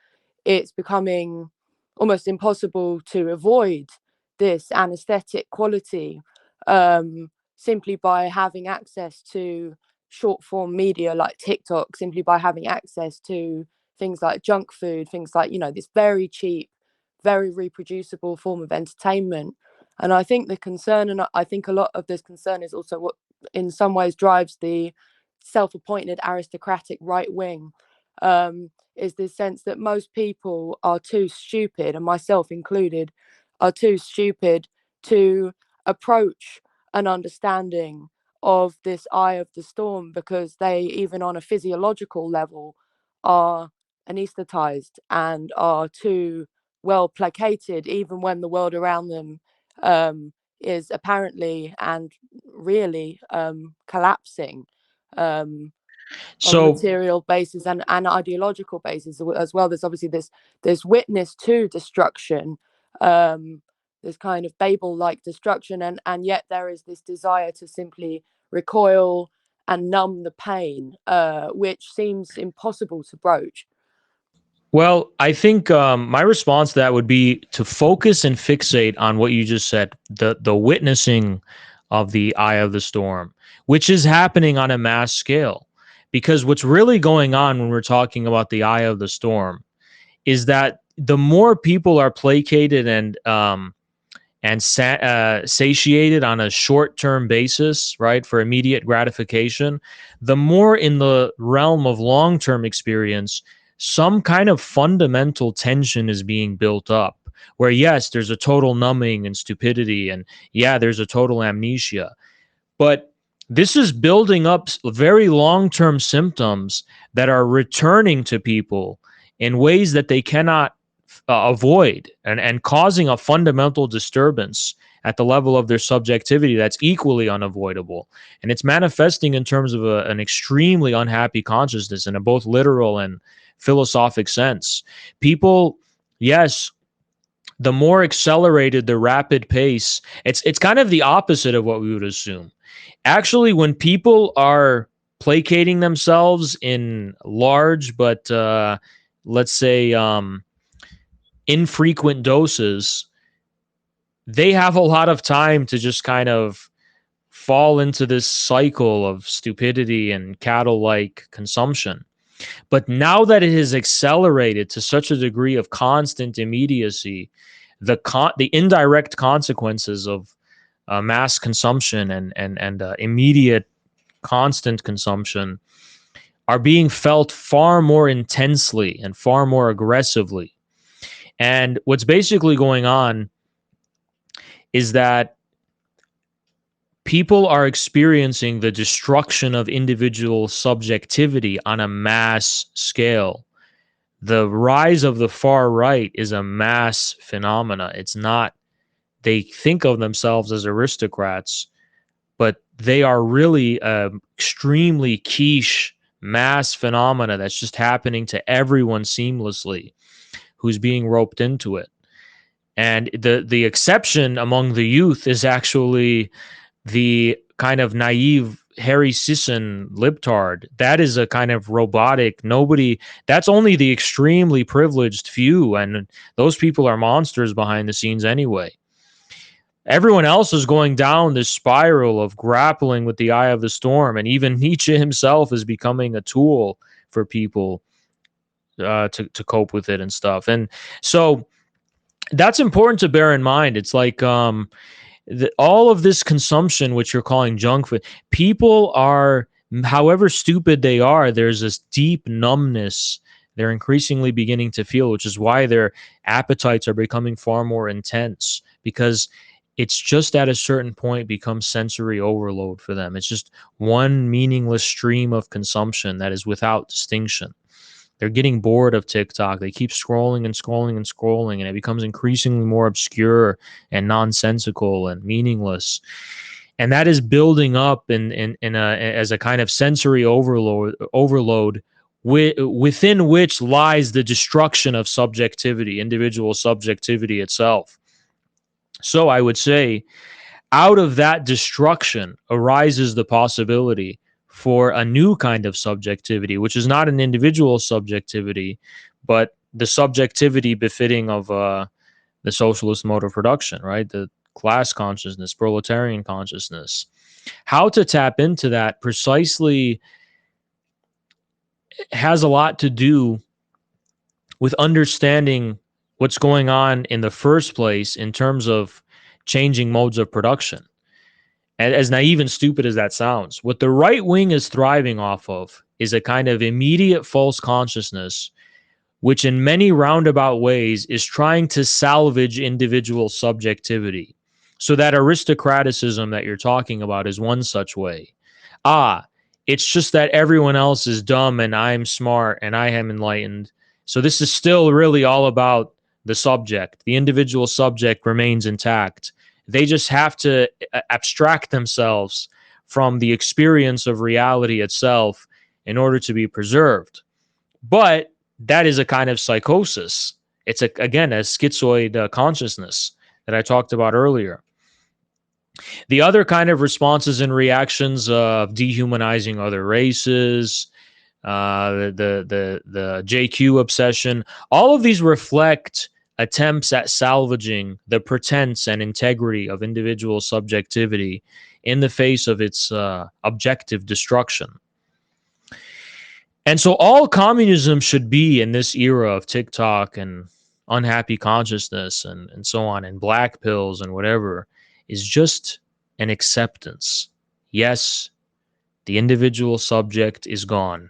it's becoming almost impossible to avoid this anesthetic quality, simply by having access to short form media like TikTok, simply by having access to things like junk food, things like this very cheap, very reproducible form of entertainment. And I think the concern, and I think a lot of this concern, is also what in some ways drives the self-appointed aristocratic right wing, is this sense that most people are too stupid, and myself included, are too stupid to approach an understanding of this eye of the storm, because they, even on a physiological level, are anesthetized and are too well placated, even when the world around them is apparently and really collapsing, on a So, material basis and ideological basis as well. There's obviously this witness to destruction, this kind of Babel-like destruction, and yet there is this desire to simply recoil and numb the pain, which seems impossible to broach. well, I think my response to that would be to focus and fixate on what you just said, the witnessing of the eye of the storm, which is happening on a mass scale. Because what's really going on when we're talking about the eye of the storm is that the more people are placated and satiated on a short-term basis, right, for immediate gratification, the more in the realm of long-term experience, some kind of fundamental tension is being built up, where yes, there's a total numbing and stupidity, and yeah, there's a total amnesia, but this is building up very long-term symptoms that are returning to people in ways that they cannot avoid, and causing a fundamental disturbance at the level of their subjectivity that's equally unavoidable. And it's manifesting in terms of an extremely unhappy consciousness in a both literal and philosophic sense. People, yes, the more accelerated the rapid pace, it's kind of the opposite of what we would assume. Actually, when people are placating themselves in large but let's say infrequent doses, they have a lot of time to just kind of fall into this cycle of stupidity and cattle-like consumption. But now that it has accelerated to such a degree of constant immediacy, the indirect consequences of mass consumption and immediate constant consumption are being felt far more intensely and far more aggressively. And what's basically going on is that people are experiencing the destruction of individual subjectivity on a mass scale. The rise of the far right is a mass phenomena. It's not, they think of themselves as aristocrats, but they are really extremely quiche mass phenomena that's just happening to everyone seamlessly who's being roped into it. And the exception among the youth is actually the kind of naive Harry Sisson libtard. That is a kind of robotic, that's only the extremely privileged few, and those people are monsters behind the scenes anyway. Everyone else is going down this spiral of grappling with the eye of the storm, and even Nietzsche himself is becoming a tool for people to cope with it and stuff. And so that's important to bear in mind. It's like all of this consumption, which you're calling junk food, people are, however stupid they are, there's this deep numbness they're increasingly beginning to feel, which is why their appetites are becoming far more intense, because it's just at a certain point becomes sensory overload for them. It's just one meaningless stream of consumption that is without distinction. They're getting bored of TikTok. They keep scrolling and scrolling and scrolling, and it becomes increasingly more obscure and nonsensical and meaningless. And that is building up as a kind of sensory overload within which lies the destruction of subjectivity, individual subjectivity itself. So I would say, out of that destruction arises the possibility for a new kind of subjectivity, which is not an individual subjectivity, but the subjectivity befitting of the socialist mode of production, right? The class consciousness, proletarian consciousness. How to tap into that precisely has a lot to do with understanding what's going on in the first place in terms of changing modes of production. And as naive and stupid as that sounds, what the right wing is thriving off of is a kind of immediate false consciousness, which in many roundabout ways is trying to salvage individual subjectivity. So that aristocraticism that you're talking about is one such way. It's just that everyone else is dumb and I'm smart and I am enlightened. So this is still really all about the subject. The individual subject remains intact. They just have to abstract themselves from the experience of reality itself in order to be preserved. But that is a kind of psychosis. It's, again, a schizoid consciousness that I talked about earlier. The other kind of responses and reactions of dehumanizing other races, the JQ obsession, all of these reflect attempts at salvaging the pretense and integrity of individual subjectivity in the face of its objective destruction. And so all communism should be in this era of TikTok and unhappy consciousness and so on, and black pills and whatever, is just an acceptance. Yes, the individual subject is gone.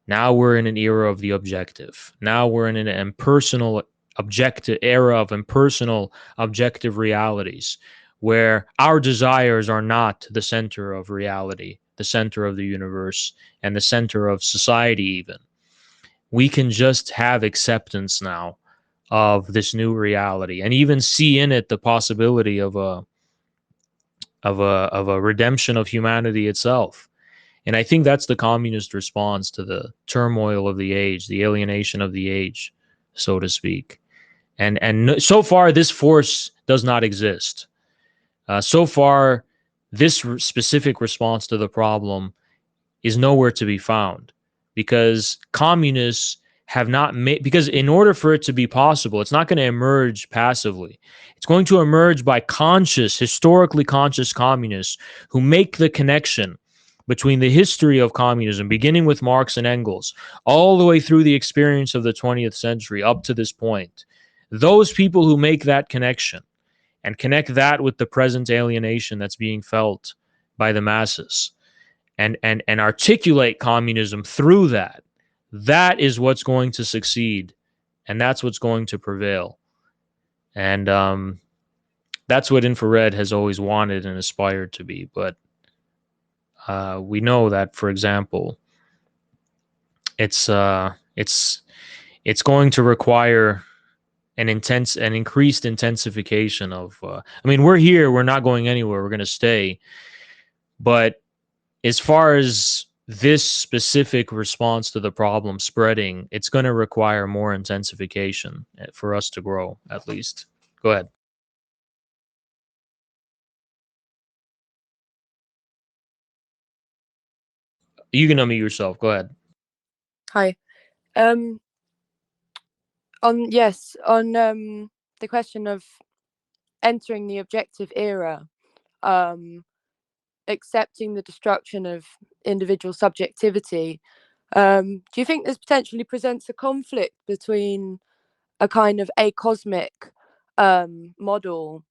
Now we're in an era of the objective. Now we're in an impersonal objective era of impersonal objective realities, where our desires are not the center of reality, the center of the universe, and the center of society even. We can just have acceptance now of this new reality and even see in it the possibility of a redemption of humanity itself. And I think that's the communist response to the turmoil of the age, the alienation of the age, so to speak. And so far, this force does not exist. So far, this specific response to the problem is nowhere to be found, because communists have not made, because in order for it to be possible, it's not going to emerge passively. It's going to emerge by conscious, historically conscious communists who make the connection between the history of communism, beginning with Marx and Engels, all the way through the experience of the 20th century up to this point. Those people who make that connection and connect that with the present alienation that's being felt by the masses and articulate communism through that, that is what's going to succeed, and that's what's going to prevail. And that's what infrared has always wanted and aspired to be. But we know that, for example, it's going to require an increased intensification of. I mean, we're here. We're not going anywhere. We're going to stay. But as far as this specific response to the problem spreading, it's going to require more intensification for us to grow, at least. Go ahead. You can unmute yourself. Go ahead. Hi. On the question of entering the objective era, accepting the destruction of individual subjectivity, do you think this potentially presents a conflict between a kind of acosmic model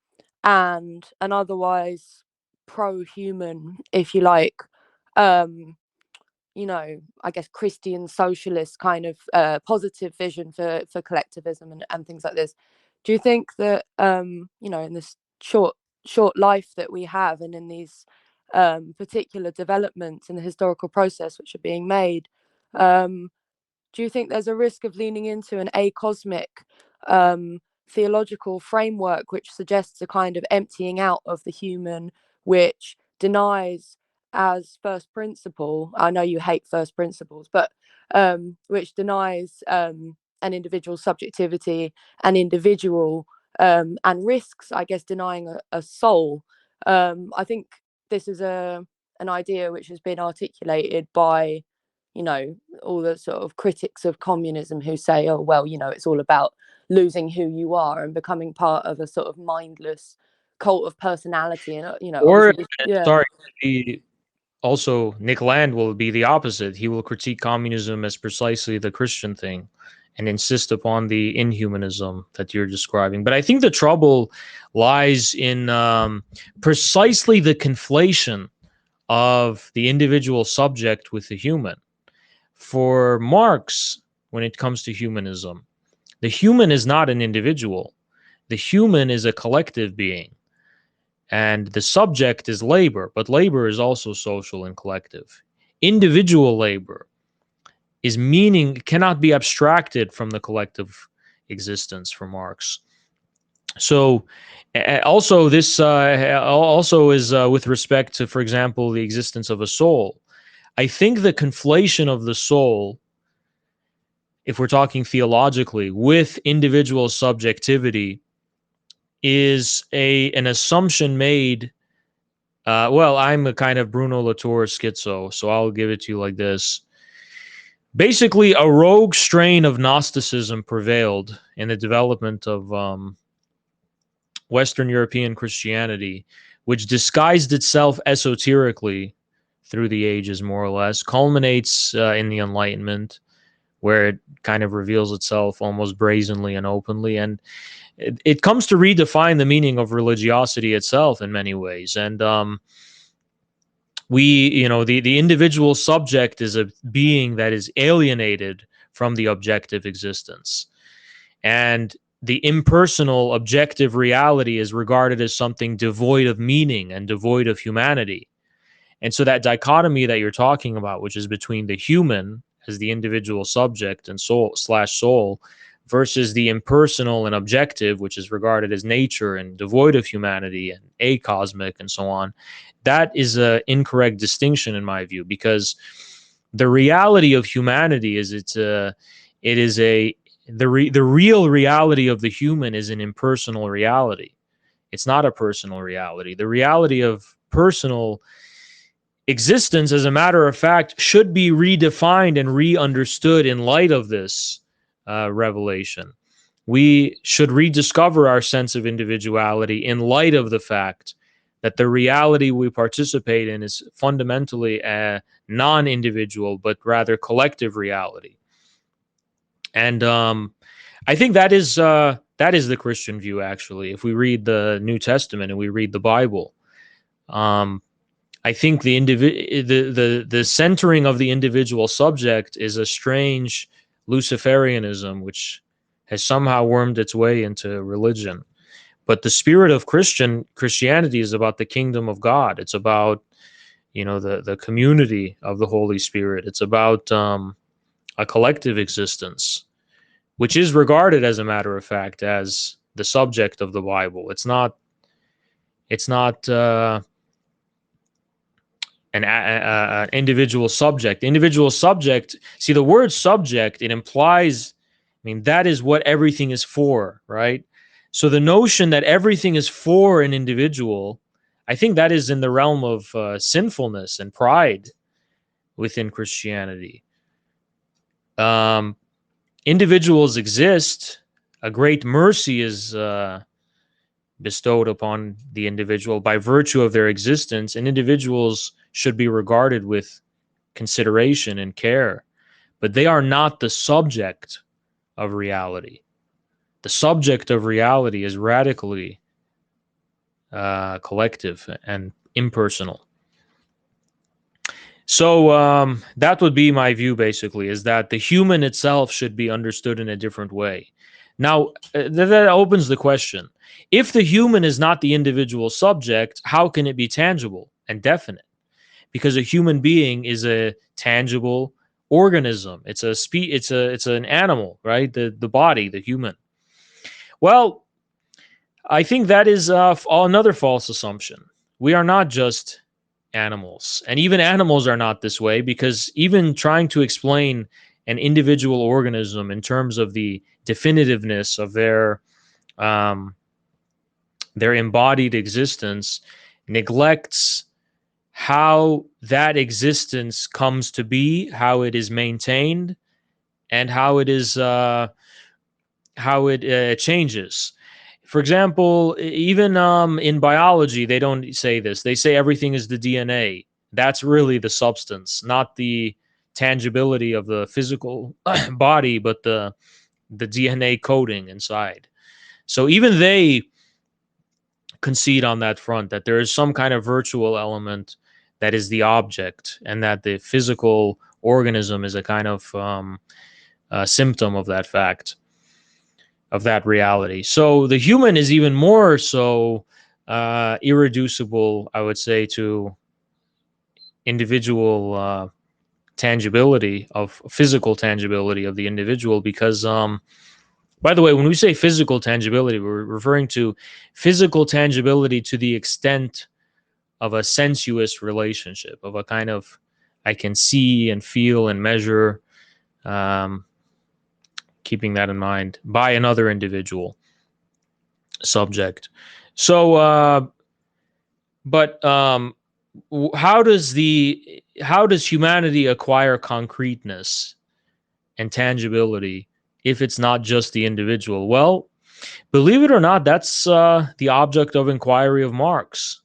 and an otherwise pro-human, if you like, I guess Christian socialist kind of positive vision for collectivism and things like this? Do you think that in this short life that we have, and in these particular developments in the historical process which are being made, do you think there's a risk of leaning into an acosmic theological framework which suggests a kind of emptying out of the human, which denies as first principle, I know you hate first principles, but which denies an individual subjectivity, an individual, and risks, I guess, denying a soul? I think this is an idea which has been articulated by, you know, all the sort of critics of communism who say, oh, well, you know, it's all about losing who you are and becoming part of a sort of mindless cult of personality. And, you know, Or, yeah. sorry, also, Nick Land will be the opposite. He will critique communism as precisely the Christian thing and insist upon the inhumanism that you're describing. But I think the trouble lies in precisely the conflation of the individual subject with the human. For Marx, when it comes to humanism, the human is not an individual. The human is a collective being. And the subject is labor, but labor is also social and collective. Individual labor is meaning, cannot be abstracted from the collective existence for Marx. So also this also is with respect to, for example, the existence of a soul. I think the conflation of the soul, if we're talking theologically, with individual subjectivity is an assumption made. Well, I'm a kind of Bruno Latour schizo, so I'll give it to you like this. Basically, a rogue strain of Gnosticism prevailed in the development of Western European Christianity, which disguised itself esoterically through the ages, more or less, culminates in the Enlightenment, where it kind of reveals itself almost brazenly and openly. And it comes to redefine the meaning of religiosity itself in many ways. And the individual subject is a being that is alienated from the objective existence. And the impersonal objective reality is regarded as something devoid of meaning and devoid of humanity. And so that dichotomy that you're talking about, which is between the human as the individual subject and soul versus the impersonal and objective, which is regarded as nature and devoid of humanity and acosmic and so on, that is an incorrect distinction in my view, because the reality of humanity is the real reality of the human is an impersonal reality. It's not a personal reality. The reality of personal existence, as a matter of fact, should be redefined and re-understood in light of this revelation. We should rediscover our sense of individuality in light of the fact that the reality we participate in is fundamentally a non-individual, but rather collective reality. And I think that is the Christian view, actually. If we read the New Testament and we read the Bible, I think the centering of the individual subject is a strange Luciferianism, which has somehow wormed its way into religion. But the spirit of Christianity is about the kingdom of God. It's about, the community of the Holy Spirit. It's about a collective existence, which is regarded, as a matter of fact, as the subject of the Bible. It's not an individual subject. Individual subject, see, the word subject, it implies, that is what everything is for, right? So the notion that everything is for an individual, I think that is in the realm of sinfulness and pride within Christianity. Individuals exist. A great mercy is bestowed upon the individual by virtue of their existence, and individuals should be regarded with consideration and care, but they are not the subject of reality. The subject of reality is radically collective and impersonal. So that would be my view, basically, is that the human itself should be understood in a different way. Now, that opens the question. If the human is not the individual subject, how can it be tangible and definite? Because a human being is a tangible, organism. It's an animal, right? The body, the human. Well, I think that is another false assumption. We are not just animals, and even animals are not this way, because even trying to explain an individual organism in terms of the definitiveness of their embodied existence neglects how that existence comes to be, how it is maintained, and how it is changes. For example, even in biology, they don't say this. They say everything is the DNA. That's really the substance, not the tangibility of the physical body, but the DNA coding inside. So even they concede on that front that there is some kind of virtual element that is the object, and that the physical organism is a kind of symptom of that fact, of that reality. So the human is even more so irreducible, I would say, to individual tangibility, of physical tangibility of the individual, because by the way, when we say physical tangibility, we're referring to physical tangibility to the extent of a sensuous relationship, of a kind of, I can see and feel and measure, keeping that in mind, by another individual subject. So, how does humanity acquire concreteness and tangibility if it's not just the individual? Well, believe it or not, that's the object of inquiry of Marx.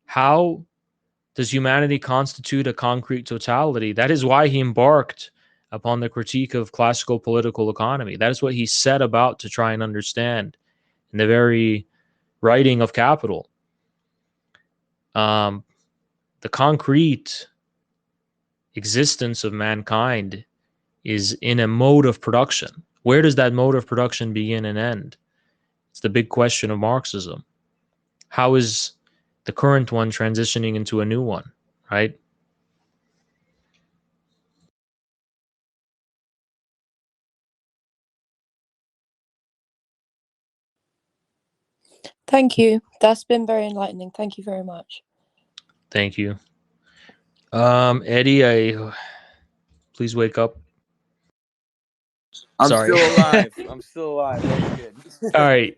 How does humanity constitute a concrete totality? That is why he embarked upon the critique of classical political economy. That is what he set about to try and understand in the very writing of Capital. The concrete existence of mankind is in a mode of production. Where does that mode of production begin and end? It's the big question of Marxism. How is the current one transitioning into a new one, right? Thank you. That's been very enlightening. Thank you very much. Thank you. Eddie, please wake up. I'm Sorry. still alive. I'm still alive. That was good. All right.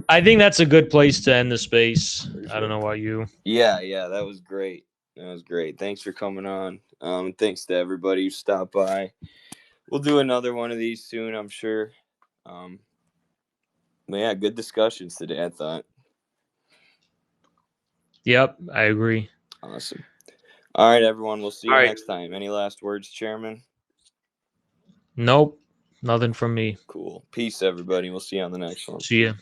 I think that's a good place to end the space. For I don't sure. know about you. Yeah, that was great. That was great. Thanks for coming on. Thanks to everybody who stopped by. We'll do another one of these soon, I'm sure. But yeah, good discussions today, I thought. Yep, I agree. Awesome. All right, everyone. We'll see you All right. next time. Any last words, Chairman? Nope, nothing from me. Cool. Peace, everybody. We'll see you on the next one. See ya.